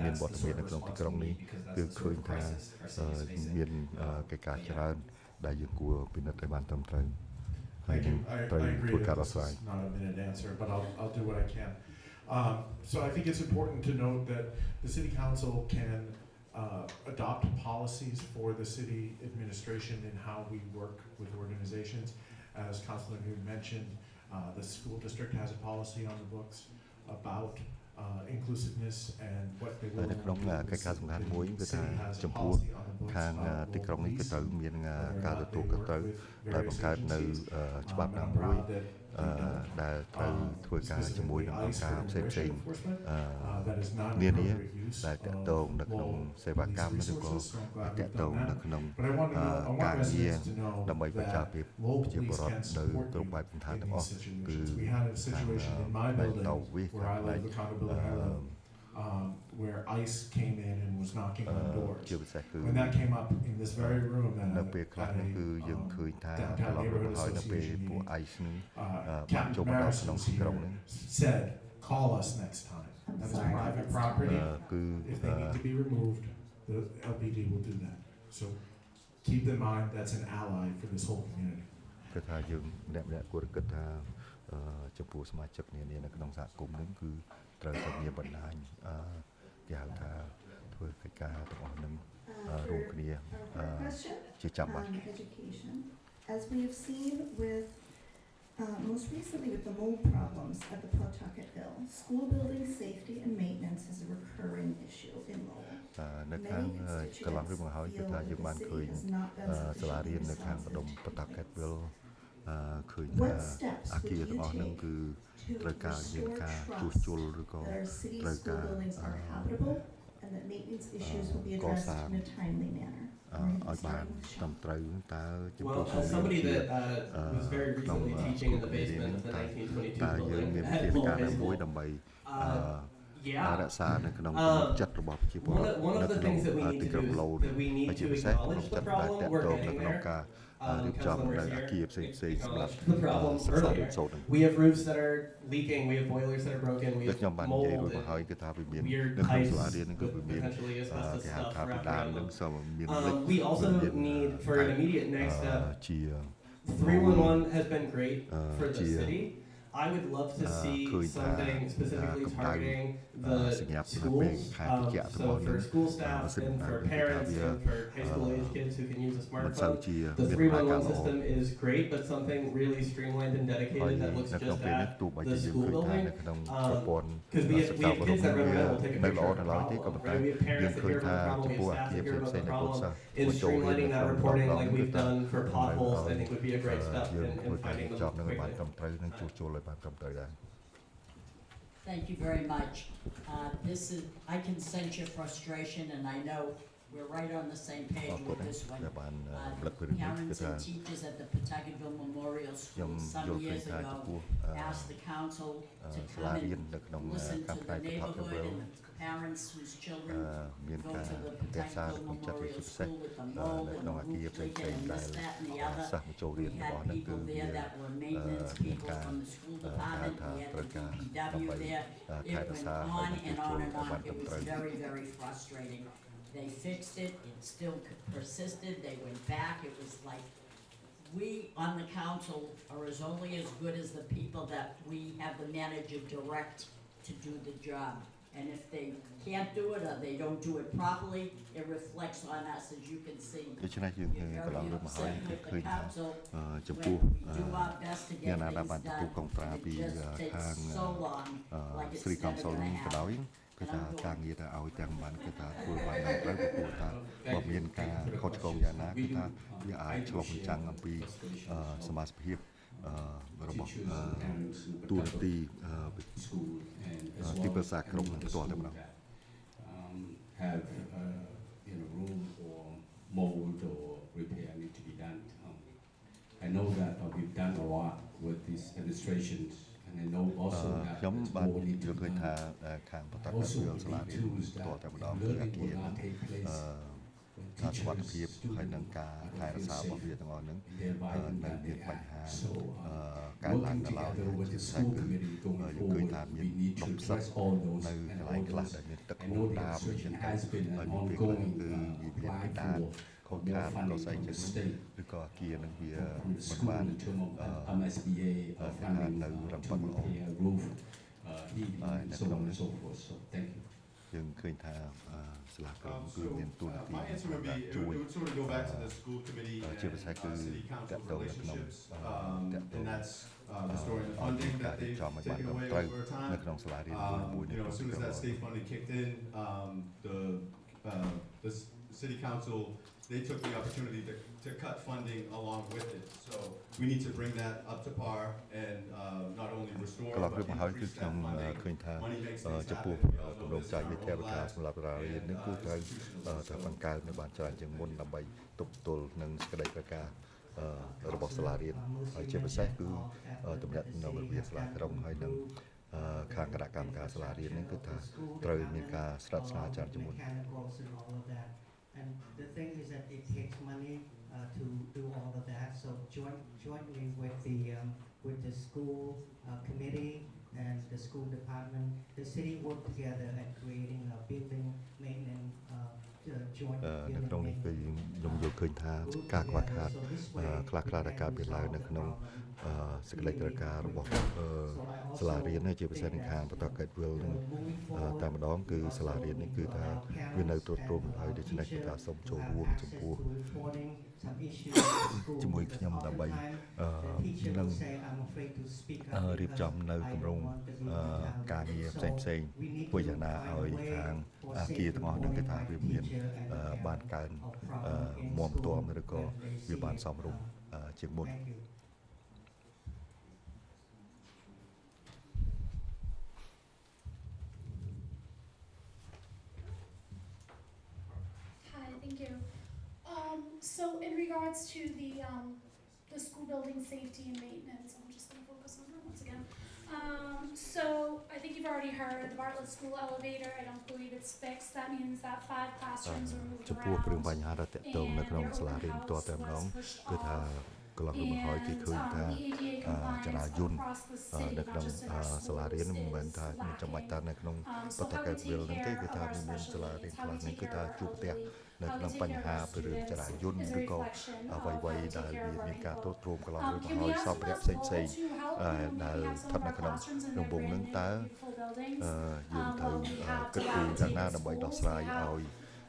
មានវត្តមាននៅក្នុងទីក្រុងនេះគឺឃើញថាមានកិច្ចការច្រើនដែលយើងគួរពិនិត្យឲ្យបានត្រឹមត្រូវ Thank you. I agree that this is not a minute answer, but I'll do what I can. So I think it's important to note that the City Council can adopt policies for the city administration in how we work with organizations. As Councilor Nguyen mentioned, the school district has a policy on the books about inclusiveness and what they will do. នៅក្នុងកិច្ចការសំខាន់មួយគឺថាចំពោះខាងទីក្រុងនេះគឺត្រូវមានការទទួលខុសត្រូវដោយបង្កើតនៅច្បាប់ណាមួយដែលត្រូវធ្វើការជាមួយនឹងអង្គការផ្សេងៗនានាដែលតកតងនៅក្នុងសេវាកម្មឬក៏តកតងនៅក្នុងការងារដើម្បីបច្ចាភិបជាបរិបទនៅគ្រប់បែបសន្តានទាំងអស់គឺខាងតោវិខាងផ្នែក where ICE came in and was knocking on doors. When that came up in this very room, said, call us next time. That is private property. If they need to be removed, the LPD will do that. So keep in mind that's an ally for this whole community. ចំពោះសមាជិកនានានៅក្នុងសហគមន៍នឹងគឺត្រូវតែមានបណ្ដាញគេហៅថាធ្វើកិច្ចការទាំងអស់នឹងរួមគ្នាជាចាំបាច់ As we have seen with most recently with the mold problems at the Pawtucket Hill, school building safety and maintenance is a recurring issue in Lowell. នៅខាងកន្លងរឿងមកហើយគឺថាយើងបានឃើញសាលារៀននៅខាងបដុំ Pawtucket Hill ឃើញថាអាគារទាំងអស់ហ្នឹងគឺត្រូវការមានការជួសជុលឬក៏ត្រូវការកសាងឲ្យបានត្រឹមត្រូវតើចំពោះ somebody that was very recently teaching in the basement of the 1922 តើយើងមានវិធីការណាមួយដើម្បី រក្សានៅក្នុងចិត្តរបស់ប្រជាពលរដ្ឋនៅក្នុងទីក្រុងឡូវហើយជាពិសេសក្នុងចិត្តដែលតកតងនៅក្នុងការរៀបចំនៅអាគារផ្សេងៗសម្រាប់សិក្សារៀនសូត្រ We have roofs that are leaking, we have boilers that are broken, we have ខ្ញុំបាននិយាយរួចមកហើយគឺថាវាមាននៅក្នុងសាលារៀនហ្នឹងគឺវាមានគេហៅថាពីដើមហ្នឹងសូមមាន we also need for an immediate next step ជា 311 has been great for the city. I would love to see something specifically targeting the schools for school staff and for parents and for high school age kids kids who can use a មិនសូវ smartphone. ជា The មានដំណើរការ 311 ល្អ system is great, but something really streamlined and ហើយ dedicated that looks នៅក្នុង just ពេលនេះ at ទោះបី the ជាយើង school ឃើញថា building. នៅក្នុងប្រព័ន្ធ Because we សិ have ក្សាបរម kids that វា run around, we'll take a នៅ picture ល្អ of នៅ the ឡើយទេក៏ problem, ប៉ុន្តែ right? We have យើង parents that ឃើញ hear ថា about the ចំ problem, ពោះ we អា have គារ staff that hear ផ្សេង about ៗ the នៃ problem. ពលសិស្ស In មកចូលរៀន streamlining នៅ that ក្នុង reporting ដំ like គឺ we've ថា done for potholes, I យើង think would be a ធ្វើ great step យើង in ធ្វើការ finding ច them ប់នឹងឲ្យបាន quickly. ត្រឹមត្រូវនិងជួសជុលឲ្យបានត្រឹមត្រូវដែរ Thank you very much. I can sense your frustration, and I know we're right on the same អ page រគុណ with this one. ដែលបានរំលឹកពីរឿងនេះគឺ Parents ថា and teachers at the Pawtuckettville Memorial ខ្ញុំ School យ some ល់ឃើញ years ថាចំ ago ពោះ asked the council to សាលា come រៀន and នៅក្នុង listen ខា to ងផ្នែ the ក Pawtuckettville neighborhood and the parents whose children មាន go ការ to the រក្សា Pawtuckettville ក្នុងចិត្តជា Memorial ពិសេស School with the នៅ mold ក្នុង and អា the គារ roof ផ្សេង leaking ៗ and ដែល this, that, and the other. សិស្សមកចូលរៀន We របស់ had ហ្នឹងគឺ people វា there that were maintenance មាន people ការ from the school ហៅ department. ថា We had ត្រូវ the ការ DPW ដើម្បី there. ថែ It រ went ក្សា on ហើយ and ជួសជុ on ល and ឲ្យបាន on. ត្រឹ It ម was ត្រូវ very, very frustrating. They fixed it, it still persisted, they went back, it was like, we on the council are only as good as the people that we have the manager direct to do the job. And if they can't do it or they don't do it properly, it reflects on us, as you can see. ដូច្នេះយើង We're កន្លង very លើកមកហើយ upset គឺ with ឃើ the ញថា council ចំពោះ when we do our best to អ្នក get ណាដែល things បានទទួលកង done. ត្រា It ពី just ខាង takes so long, like it's ស្រីកង never សុល gonna ក៏ដោយ happen. គឺថាការងារទៅឲ្យទាំងបានគឺថាធ្វើបានត្រឹមត្រូវពីព្រោះថាបើមានការខុសឆ្គងយ៉ាងណាគឺថាវាអាចឆ្លុះបញ្ចាំងអំពីសមាជិករបស់ទូនាទីទីប្រឹក្សាក្រុមនឹងផ្ទាល់តែម្ដង have room or mold or repair need to be done. I know that we've done a lot with this administration, and I know also that ខ្ញុំ there's បាន more need យ to ល់ឃើញ be ថា done. ខាងបន្ត Also, ការ we សាលា need រៀន tools ផ្ទាល់តែ that ម្ដងគឺអា learning គារ will ហ្នឹង not take place ថាសុវត្ថិភាពហើយនឹងការថែរក្សារបស់វាទាំងអស់ហ្នឹងនៅមានបញ្ហាកើតឡើងនៅឡើយជាពិសេសគឺយើងឃើញថាមានដុំផ្សិតនៅកន្លែងខ្លះដែលមានទឹកហូរតាមអញ្ចឹងទៅហើយមានពេលខ្លះគឺវាមានកដានខូចខាតក៏ស្អីចឹងឬក៏អាគារនឹងវាមិនបាននៅរំពឹងល្អនៅក្នុងនេះយើងឃើញថាសាលាក្រុមគឺមានទូនាទី My answer would be, it ជួយ would sort of go back to the school committee ជាពិសេស and គឺ city ត council កតងនៅក្នុង relationships, តកតង and that's restoring the funding ការ that រៀប they've ចំឲ្យបាន taken ត្រឹម away ត្រូវ over នៅ time. ក្នុងសាលារៀនមួយៗនៅ You ក្នុង know, as ទី soon as ក្រុង that state funding kicked in, the city council, they took the opportunity to cut funding along with it. So we need to bring that up to par and not only restore កន្លងទៅ but មកហើយគឺ increase ខ្ញុំ that funding. ឃើញថា Money makes things ចំពោះ happen. We all គ know ម្រោង this ចាយ is វិ our ទ្យា whole ការ lives. សម្រាប់សាលារៀននេះគឺត្រូវ institutionalized. បង្កើតនៅបានច្រើនជាងមុនដើម្បីទប់ទល់នឹងសេចក្តីប្រកាសរបស់សាលារៀនហើយជាពិសេសគឺតំណាក់នៅវិទ្យាសាលាក្រុងហើយនឹងខាងគណៈកម្មការសាលារៀននេះគឺថាត្រូវមានការស្និទ្ធស្នាលច្រើនជាងមុន And the thing is that it takes money to do all of that. So jointly with the school committee and the school department, the city work together at creating a building maintenance joint នៅក្នុងនេះគឺខ្ញុំយល់ឃើញថាការខ្វះខាតខ្លះៗដែលកើតមានឡើងនៅក្នុងសេចក្តីត្រូវការរបស់សាលារៀនជាពិសេសនៅខាងបន្តកើតវិលនឹងតែម្ដងគឺសាលារៀននេះគឺថាវានៅទ្រុឌទ្រោមហើយដូច្នេះគឺថាសូមចូលរួមចំពោះជាមួយខ្ញុំដើម្បីនឹងរៀបចំនៅគម្រោងការងារផ្សេងៗធ្វើយ៉ាងណាឲ្យខាងអាគារទាំងអស់ហ្នឹងគឺថាវាមានបានកើនមាំទាំឬក៏វាបានសមរម្យជាងមុន Hi, thank you. So in regards to the school building safety and maintenance, I'm just gonna focus on that once again. So I think you've already heard the Bartlett School elevator, I don't believe it's fixed. That means that 5 classrooms were moved ចំពោះគ្រឿងបញ្ហា around. ដែលតកតងនៅក្នុងសាលារៀនផ្ទាល់តែម្ដងគឺថាកន្លងទៅមកហើយគេឃើញថាចរាយន្តនៅក្នុងសាលារៀនមិនមែនថាមិនចាំបាច់តែនៅក្នុងបតកែវិលនោះទេគឺថាមានសាលារៀនខ្លះនេះគឺថាជួបប្រទះនៅក្នុងបញ្ហាពីរឿងចរាយន្តឬក៏អ្វីៗដែលវាមានការទោសទ្រោមកន្លងទៅមកហើយសម្ភារៈផ្សេងៗដែលស្ថិតនៅក្នុងរង្វង់នឹងតើយើងត្រូវគិតគូរយ៉ាងណាដើម្បីដោះស្រាយឲ្យ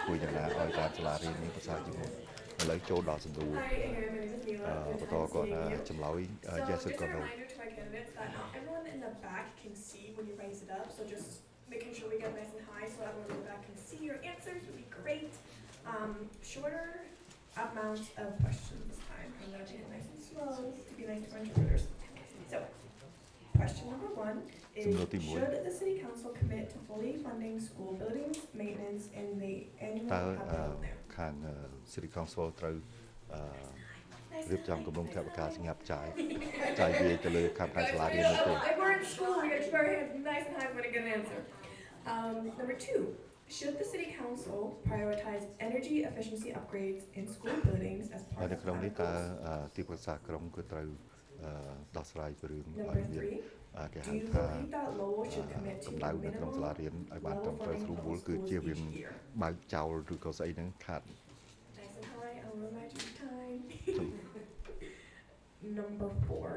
ធ្វើយ៉ាងណាឲ្យតាមសាលារៀនមានប្រសើរជាងមុនឥឡូវចូលដល់សំណួរ Hi, again, my name is Mila. បន្តគាត់ចម្លើយ So Yes just aគាត់ reminder to my candidates that not everyone in the back can see when you raise it up, so just making sure we get nice and high so everyone in the back can see your answers would be great. Shorter amount of questions this time. I'm gonna take it nice and slow to be nice to our interpreters. So, one is,សំណួរទីមួយ should the city council commit to fully funding school buildings, maintenance, and the annual តើ capital there? ខាង City Council ត្រូវរៀបចំគម្រោងថវិកាសម្រាប់ចាយវាយទៅលើខាងផ្នែកសាលារៀននោះទេ If we're in school, we get to our hands nice and high when I get an answer. Number two, should the city council prioritize energy efficiency upgrades in school buildings as ហើយ part នៅ of ក្នុងនេះតើ capital? ទីប្រឹក្សាក្រុមគឺត្រូវដោះស្រាយរឿងឲ្យ Number មាន three, គេ do ហៅ you ថា believe that Lowell should commit to កម្ដៅនៅក្នុងសាលា minimum រៀនឲ្យបានត្រឹម level ត្រូវ funding ស្រួល for មូល schools គឺជាវា each year? បើកចោលឬក៏ស្អីហ្នឹងខាត់ Nice and high, I'll remind you of time. Number four,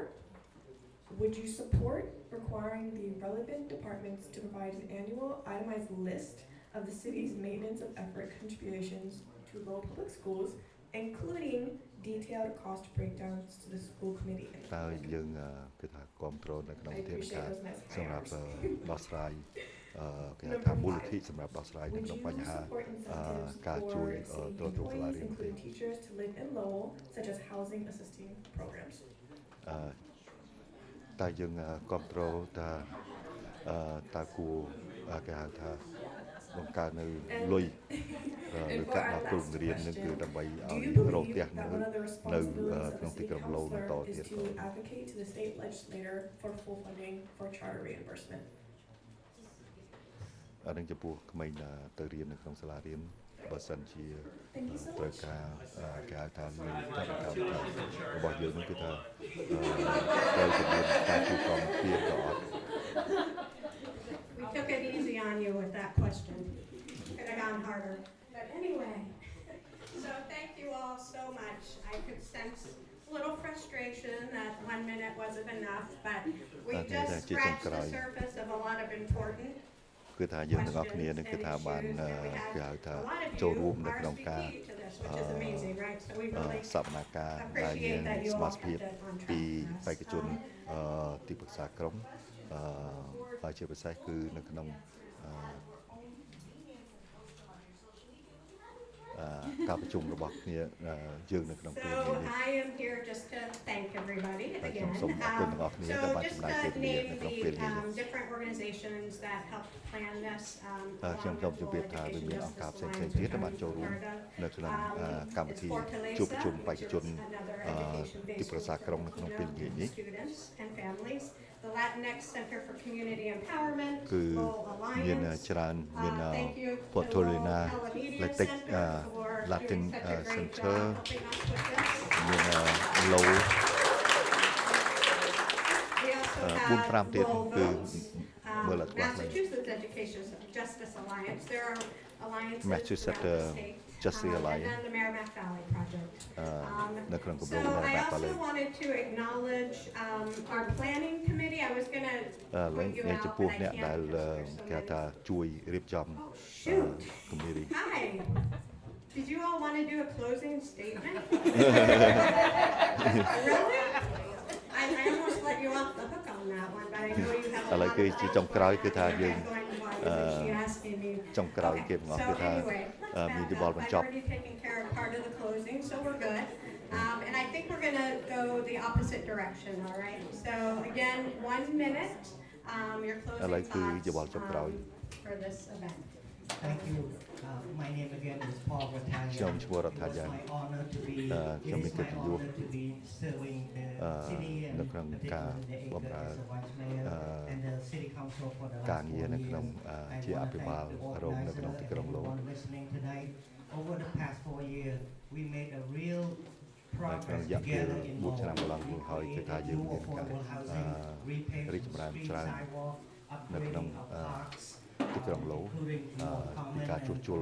would you support requiring the relevant departments to provide an annual itemized list of the city's maintenance of effort contributions to Lowell Public Schools, including detailed cost breakdowns to the school committee? តើយើងគឺថាគ្រប់គ្រងនៅក្នុង I វិធាន appreciate ការ those nice សម្រាប់ hires. ដោះស្រាយគេហៅថាមូលនិធិសម្រាប់ដោះស្រាយនៅ Would ក្នុង you បញ្ហា support incentives ការជួយ for ទ្រ city ទ្រង់សាលា employees, រៀនទេ including teachers, to live in Lowell, such as housing assisting programs? តើយើងគ្រប់គ្រងតើគួរគេហៅថាបង្កើតនៅលុយឬកាត់ដល់គ្រូបង្រៀននឹងគឺដើម្បីឲ្យ Do you រកផ្ទះ believe នៅ that one of the នៅ responsibilities of ក្នុង the ទី city ក្រុងឡូបន្ត councilor ទៀត is ក៏ to advocate to the state legislator for full funding for charter reimbursement? អានឹងចំពោះក្មេងទៅរៀននៅក្នុងសាលារៀនបើសិនជា Thank you so ត្រូវ much. ការគេហៅថាមានការរបស់យើងនោះគឺថាត្រូវជំនាញការជួយគាំទ្រក៏អត់ We took it easy on you with that question. Could have gone harder. But anyway, so thank you all so much. I could sense a little frustration that 1 minute wasn't enough, but we Okay, just thank you, scratched the Jim Karai. surface of a lot of important គឺថាយើងទាំងអស់គ្នានឹងគឺថាបានគេហៅថាចូលរួមនៅក្នុងការ RSVP to this, which is amazing, right? So we really សកម្មភាពដែលមាន appreciate that you សមា all ជិក kept it on ពី track បេក្ខជនទីប្រឹក្សាក្រុមហើយជាពិសេសគឺនៅក្នុងការប្រជុំរបស់គ្នាយើងនៅក្នុងពេលនេះ So I am here just to thank everybody ហើយខ្ញុំ again. សូមអរគុណទាំងអស់គ្នាដែល So បាន just ចំណាយពេល to វេលា name នៅក្នុងពេលនេះ the different organizations that helped plan this. ខ្ញុំសូមជម្រាបថាវាមានអង្គការផ្សេងៗទៀតដែលបានចូលរួមនៅក្នុងកម្មវិធីជួបប្រជុំបេក្ខជនទីប្រឹក្សាក្រុមនៅក្នុងពេលល្ងាចនេះ Students and families, the Latinx Center for Community Empowerment, គឺ Lowell មាន Alliance. ច្រើនមាន Thank you to Portolina Lowell Telemedia Latin Center for Latin doing such a great Center job helping us with this. មាន low We also 4-5 ទៀត have គឺ Lowell មើលអត់ច្បាស់ឡើយ Massachusetts Education Justice Alliance. There are alliances Massachusetts throughout the state. Justice Alliance And then the Merrimack Valley Project. នៅក្នុងគម្រោ So ង I Merrimack also Valley wanted to acknowledge our planning committee. I was gonna លែង point you ចំ out, ពោះ but I អ្នកដែល can't because there's so គេហៅ many. ថាជួយរៀបចំ Shoot. គម្រោង Hi. Did you all want to do a closing statement? Really? I almost let you off the hook on that one, but I know you have a ឥឡូវ lot គឺ of ជាចុងក្រោយគឺថាយើង she asking me. ចុងក្រោយគេបង្អស់គឺ So ថា anyway, let's មាន back យោបល់ up. បញ្ I've ចប់ already taken care of part of the closing, so we're good. And I think we're gonna go the opposite direction, all right? So again, 1 minute, your ឥឡូវ closing គឺយោបល់ thoughts ចុងក្រោយ for this event. Thank you. My name again is Paul Rataya. ខ្ញុំឈ្មោះរដ្ឋា It យា is my honor to be. ខ្ញុំ It មាន is កិត្តិ my យស honor to be serving the city and នៅក្នុងការ particularly the បម្រើ Acre as a vice mayor and the city council for the ការ last ងារ 4 នៅក្នុង years. I ជាអ want ភិ to បាល thank the រោងនៅក្នុង organizer ទី and ក្រុងឡូ everyone listening tonight. Over the past 4 years, we made a real ហើយក្នុង progress រយៈពេល together in 4 ឆ្នាំកន្លង Lowell. មកហើយ We គឺថាយើង created មាន new ការ affordable housing, repaved រីកចម្រើន streets, ច្រើន sidewalk, នៅក្នុង upgrading of parks, ទីក្រុងឡូ including ពី more common ការជួសជុល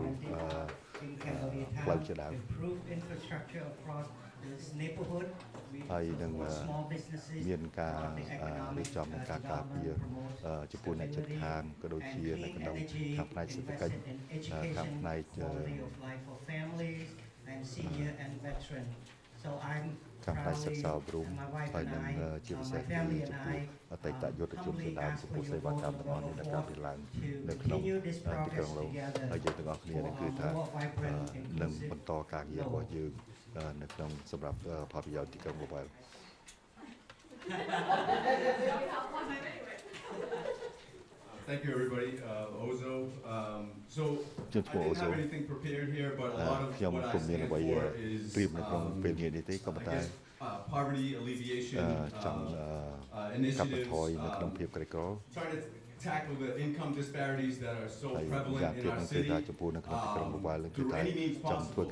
in Cambodia ផ្លូវ town, ជាដើម improve infrastructure across this neighborhood. We ហើយនឹង support small businesses, មានការ promote the រៀប economic ចំនៃការការពារ development, ចំពោះអ្នកជិតខាងក៏ដូចជានៅ and ក្នុង clean energy, ខាងផ្នែកសេដ្ឋកិច្ច invested in ខាង education, ផ្នែក quality of life for families and senior and veteran. So I'm ខាងផ្នែកសិក្សាអប់រំ and my wife ហើយ and នឹង I, ជាពិសេស my គឺ family ចំ and ពោះ I អតីតយុទ្ធជនជាដើមចំពោះសេវាកម្មទាំងអស់នេះដែលកើតឡើង to នៅក្នុង continue this ទីក្រុង progress ឡូ together ហើយយើងទាំងអស់គ្នា for នឹងគឺ a ថា more vibrant, នឹង inclusive បន្តការងាររបស់យើងនៅក្នុងសម្រាប់ផលប្រយោជន៍ទីក្រុង Lowell Thank you, everybody. Ozo. So I didn't have anything prepared here, but a lot of what I stand for is, I guess, poverty alleviation initiatives, trying to tackle the income disparities that are so prevalent in our city through any means possible,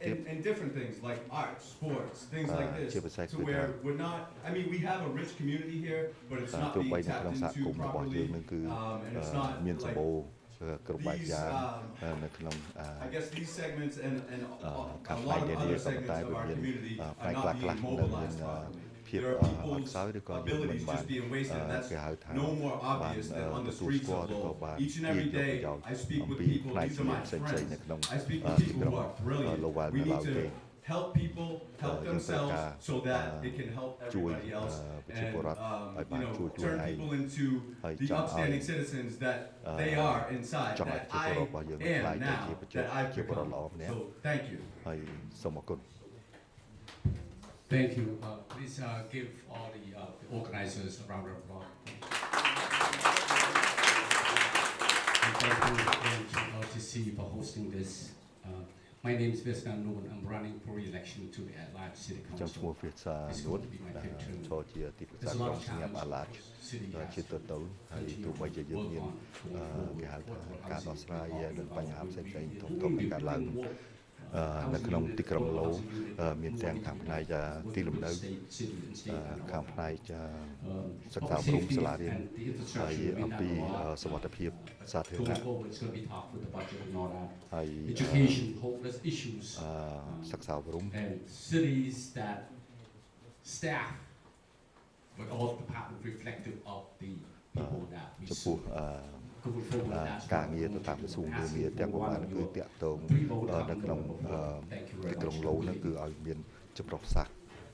and different things like art, sports, things like this, to where we're not, I mean, we have a rich community here, but it's not being tapped into properly, and it's not like these, I guess these segments and a lot of other segments of our community are not being mobilized properly. There are people's abilities just being wasted, and that's no more obvious than on the streets of Lowell. Each and every day, I speak with people, these are my friends, I speak with people who are brilliant. We need to help people help themselves so that it can help everybody else, and turn people into the upstanding citizens that they are inside, that I am now, that I've become. So thank you. Thank you. Please give all the organizers a round of applause. And thank you again to LTC for hosting this. My name is Vesna Noon. I'm running for election to the Adelaide City Council. It's going to be my fifth term. There's a lot of challenges city has to continue to work on to នៅក្នុងទីក្រុងឡូមានទាំងខាងផ្នែកទីលំនៅខាងផ្នែកសិក្សាអប់រំសាលារៀនហើយអំពីសុវត្ថិភាពសាធារណៈហើយសិក្សាអប់រំ cities that staff but all department reflective of the people that we serve. ការងារទៅតាមក្រសួងនានាទាំងប្រមាណគឺតាក់ទងនៅក្នុងទីក្រុងឡូនោះគឺឲ្យមានចម្រុះសាស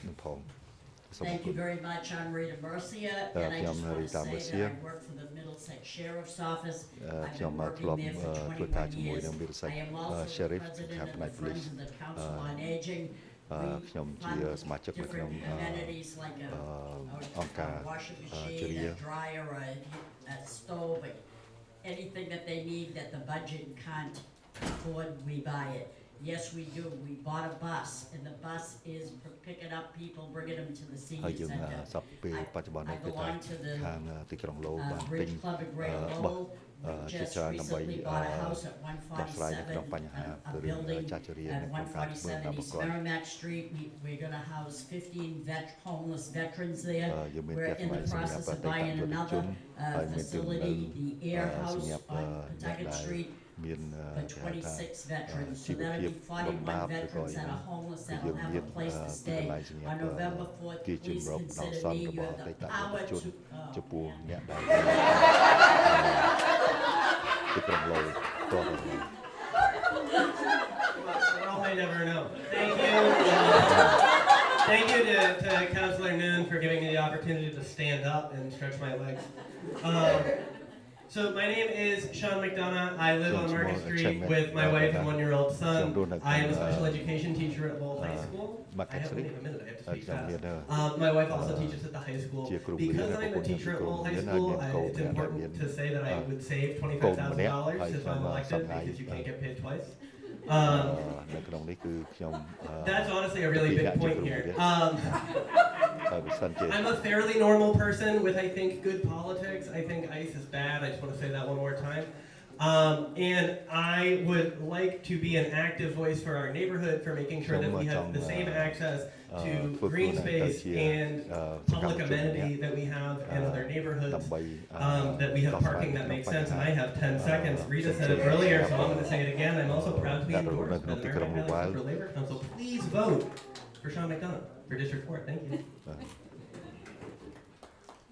នឹងផង Thank you very much. I'm Rita Mercia, and I just want to say that I work for the Middlesex Sheriff's Office. I've been working there for 21 years. I am also the president of the Friends of the Council on Aging. We fund different amenities like a washing machine, a dryer, a stove, anything that they need that the budget can't afford, we buy it. Yes, we do. We bought a bus, and the bus is for picking up people, bringing them to the senior center. I belong to the Bridge Club of Greater Lowell. We just recently bought a house at 147, a building at 147 East Merrimack Street. We're going to house 15 homeless veterans there. We're in the process of buying another facility, the Air House on Pawtucket Street, for 26 veterans. So that'll be 41 veterans that are homeless that will have a place to stay. On November 4th, please consider me. You have the power to... Well, I never know. Thank you. Thank you to Councilor Noon for giving me the opportunity to stand up and stretch my legs. So my name is Sean McDonough. I live on Market Street with my wife and one-year-old son. I am a special education teacher at Lowell High School. I have only a minute, I have to speak fast. My wife also teaches at the high school. Because I'm a teacher at Lowell High School, it's important to say that I would save $25,000 if I'm elected because you can't get paid twice. That's honestly a really big point here. I'm a fairly normal person with, I think, good politics. I think ICE is bad. I just want to say that one more time. And I would like to be an active voice for our neighborhood for making sure that we have the same access to green space and public amenity that we have in other neighborhoods, that we have parking that makes sense. And I have 10 seconds. Rita said it earlier, so I'm going to say it again. I'm also proud to be endorsed by the American Council for Labor Council. Please vote for Sean McDonough for District 4. Thank you.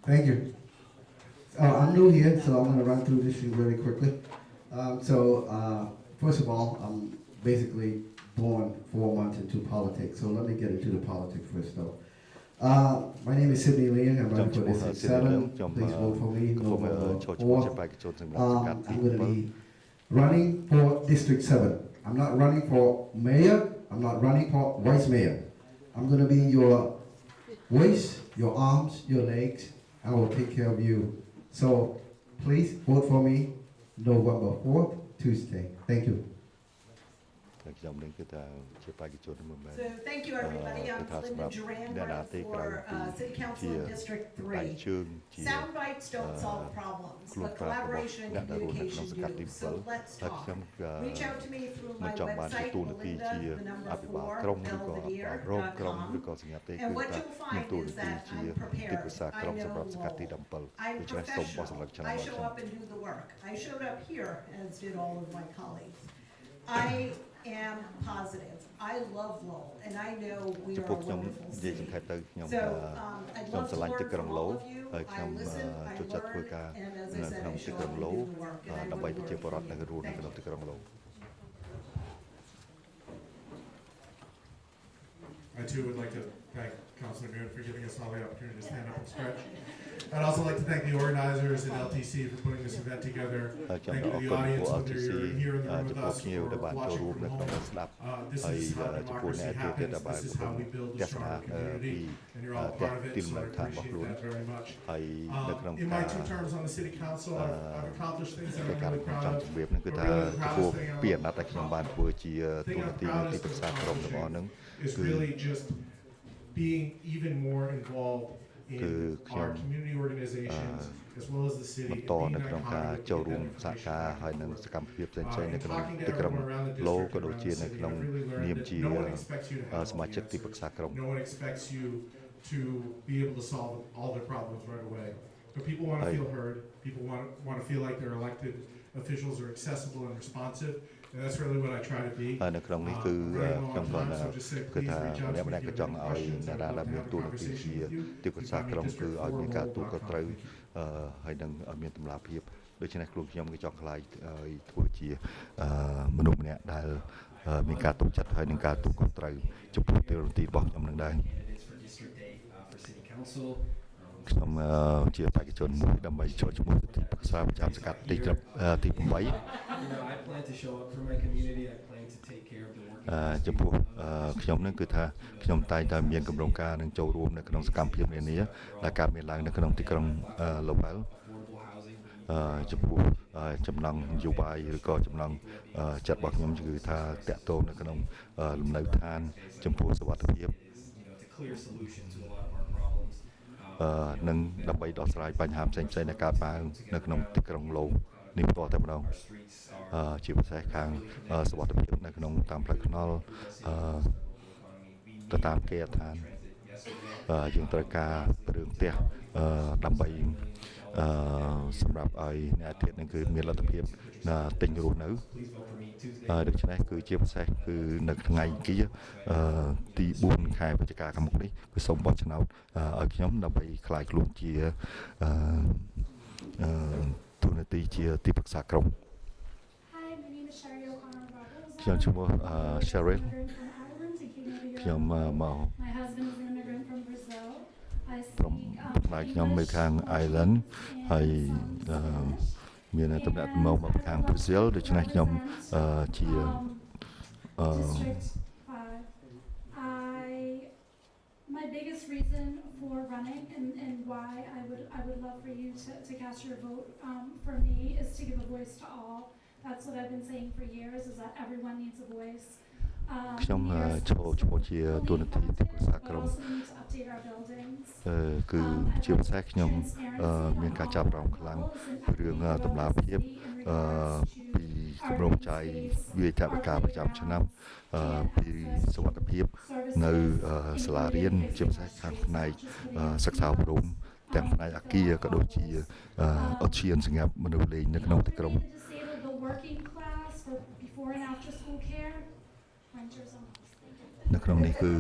Thank you. I'm new here, so I'm going to run through this really quickly. First of all, I'm basically born 4 months into politics, so let me get into the politics first, though. My name is Sidney Leon. I'm running for District 7. Please vote for me. No vote 4. I'm going to be running for District 7. I'm not running for mayor. I'm not running for vice mayor. I'm going to be your voice, your arms, your legs. I will take care of you So please vote for me November 4th, Tuesday. Thank you. ខ្ញុំនឹងគឺថាជាបេក្ខជនមិនមែន So thank you, everybody. I'm Linda Duran, running for City Council in District 3 Sound bites don't solve problems, but collaboration and communication do. So let's ហើយ talk. ខ្ញុំ Reach out to me through មិន my ចង់បាន website, ទទួលនាទីជា Melinda, អ the ភិបាល number ក្រុម 4, ឬក៏អភិបាលរងក្រុមឬក៏សញ្ញាទេ And គឺ what ថា you'll ខ្ញុំ find ទទួល is នាទី that ជា I'm ទី prepared. ប្រឹក្សាក្រុម I សម្រាប់សកាត់ទី know 7 I'm ដូច្នេះសូមបោះសម្លឹកឆ្នោត professional. I មក show ខ្ញុំ up and do the work. I showed up here, as did all of my colleagues. I am positive. I love Lowell, and I know we ចំ are ពោះ a ខ្ញុំ wonderful និយាយសង្ city. ខេបទៅខ្ញុំ So ថា I'd ខ្ញុំ love ស្រ to ឡាញ់ទី learn ក្រុង from ឡូ all of you. ហើយខ្ញុំ I listen, I ចូលចិត្តធ្វើ learn, ការ and as នៅ I said, ក្នុង I ទី show ក្រុ up ង and ឡូ do the work, and I ដើម្បី would ប្រជាពលរដ្ឋ work នៅ with រស់នៅ you. ក្នុងទីក្រុងឡូ I too would like to thank Councilor Moon for giving us all the opportunity to stand up and stretch. I'd also like to thank the organizers and LTC for putting this event together. ហើយខ្ញុំ Thank ក៏ you អ to រ the គុណ audience ពួក whether LTC you're here in the room ចំ with ពោះ us ភ្ញៀវ or ដែលបានចូល watching រួម from នៅក្នុង home. ស្ដាប់ This ហើយ is how ចំពោះអ្នក democracy ចូលចិត្តដែល happens. បាន This is how we build a ទស្សនា stronger ពី community, and you're all ផ្ទះ part of it, ទីលំ so នៅ I ឋានរបស់ខ្លួន appreciate that very much. ហើយនៅក្នុង In កា my រ 2 terms on the city council, I've accomplished things that កិច្ច I'm ការ really ខ្ញុំ proud ចង់ of. ជម្រាបនឹងគឺថាចំពោះពីអាណត្តិដែលខ្ញុំបានធ្វើជាទូនាទីនៃទីប្រឹក្សាក្រុមរបស់នឹង is really just being even more involved in our community organizations as well as the city. បន្តនៅក្នុងការចូលរួមសហការហើយនឹងសកម្មភាពផ្សេងៗនៅក្នុងទីក្រុងឡូក៏ដូចជានៅក្នុងនាមជាសមាជិកទីប្រឹក្សាក្រុម No one expects you to be able to solve all their problems right away. But people want to feel heard. People want to feel like their elected officials are accessible and responsive. And that's really what I try to be. នៅក្នុងនេះគឺខ្ញុំក៏គឺថាម្នាក់ៗក៏ចង់ឲ្យអ្នកដែលមានទូនាទីជាទីប្រឹក្សាក្រុមគឺឲ្យមានការទូក៏ត្រូវហើយនឹងឲ្យមានតម្លាភាពដូច្នេះខ្លួនខ្ញុំក៏ចង់ខ្លាយឲ្យធ្វើជាមនុស្សម្នាក់ដែលមានការទុកចិត្តហើយនឹងការទូក៏ត្រូវចំពោះទូនាទីរបស់ខ្ញុំនឹងដែរ ខ្ញុំជាបេក្ខជនមួយដើម្បីចូលជាមួយទីប្រឹក្សាប្រចាំសង្កាត់ទី8 ចំពោះខ្ញុំនឹងគឺថាខ្ញុំតែងតែមានកម្រងការនឹងចូលរួមនៅក្នុងសកម្មភាពនានាដែលកើតមានឡើងនៅក្នុងទីក្រុង Lowell ចំពោះចំណងនយោបាយឬក៏ចំណងចិត្តរបស់ខ្ញុំគឺថាតាក់ទងនៅក្នុងលំនៅឋានចំពោះសុវត្ថិភាពនឹងដើម្បីដោះស្រាយបញ្ហាផ្សេងៗដែលកើតឡើងនៅក្នុងទីក្រុងឡូនេះផ្ទាល់តែម្ដងជាពិសេសខាងសុវត្ថិភាពនៅក្នុងតាមផ្លូវថ្នល់ទៅតាមគេដ្ឋានយើងត្រូវការរឿងផ្ទះដើម្បីសម្រាប់ឲ្យអ្នកទៀតនឹងគឺមានលទ្ធភាពទិញរស់នៅដូច្នេះគឺជាពិសេសគឺនៅថ្ងៃគីទី4ខែវិច្ឆិកាខាងមុខនេះគឺសូមបោះឆ្នោតឲ្យខ្ញុំដើម្បីក្លាយខ្លួនជាទូនាទីជាទីប្រឹក្សាក្រុម Hi, my name is Sherry O'Connor Barbosa. ខ្ញុំឈ្មោះ Cheryl I'm an immigrant from Ireland. I came over here. ខ្ញុំមក My husband is an immigrant from Brazil. I from speak ផ្នែកខ្ញុំនៅ English ខាង Ireland and ហើយ some មានតំណែងមកខាង Brazil ដូច្នេះខ្ញុំជា District 5. My biggest reason for running and why I would love for you to cast your vote for me is to give a voice to all. That's what I've been saying for years is that everyone needs a voice. ខ្ញុំចូលឈ្មោះជាទូនាទីទីប្រឹក្សាក្រុម គឺជាពិសេសខ្ញុំមានការចាប់អារម្មណ៍ខ្លាំងពីរឿងតម្លាភាពពីគម្រោងចាយវិទ្យាការប្រចាំឆ្នាំពីសុវត្ថិភាពនៅសាលារៀនជាពិសេសខាងផ្នែកសិក្សាអប់រំទាំងផ្នែកអគារក៏ដូចជាឧទ្យានសម្រាប់មនុស្សលេងនៅក្នុងទីក្រុង នៅក្នុងនេះគឺ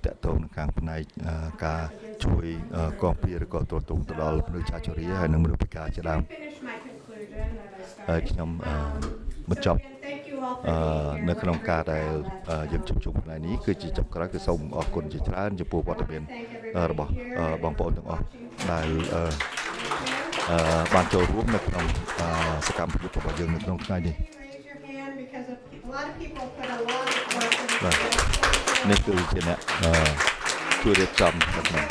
តាក់ទងនឹងខាងផ្នែកការជួយគាំពារឬក៏ទ្រទ្រង់ទៅដល់មនុស្សចាស់ជរាហើយនិងមនុស្សពិការជាដើមហើយខ្ញុំបញ្ចប់នៅក្នុងការដែលយើងជួបជុំថ្ងៃនេះគឺជាចុងក្រោយគឺសូមអរគុណជាច្រើនចំពោះវត្តមានរបស់បងប្អូនទាំងអស់ដែលបានចូលរួមនៅក្នុងសកម្មភាពរបស់យើងនៅក្នុងថ្ងៃនេះ នេះគឺជាអ្នកជួយរៀបចំនៅក្នុង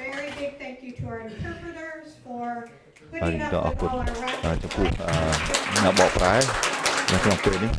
Very big thank you to our interpreters for ហើយ putting ក៏ up អរ with គុណ all our ចំពោះបកប្រែនៅក្នុងពេលនេះ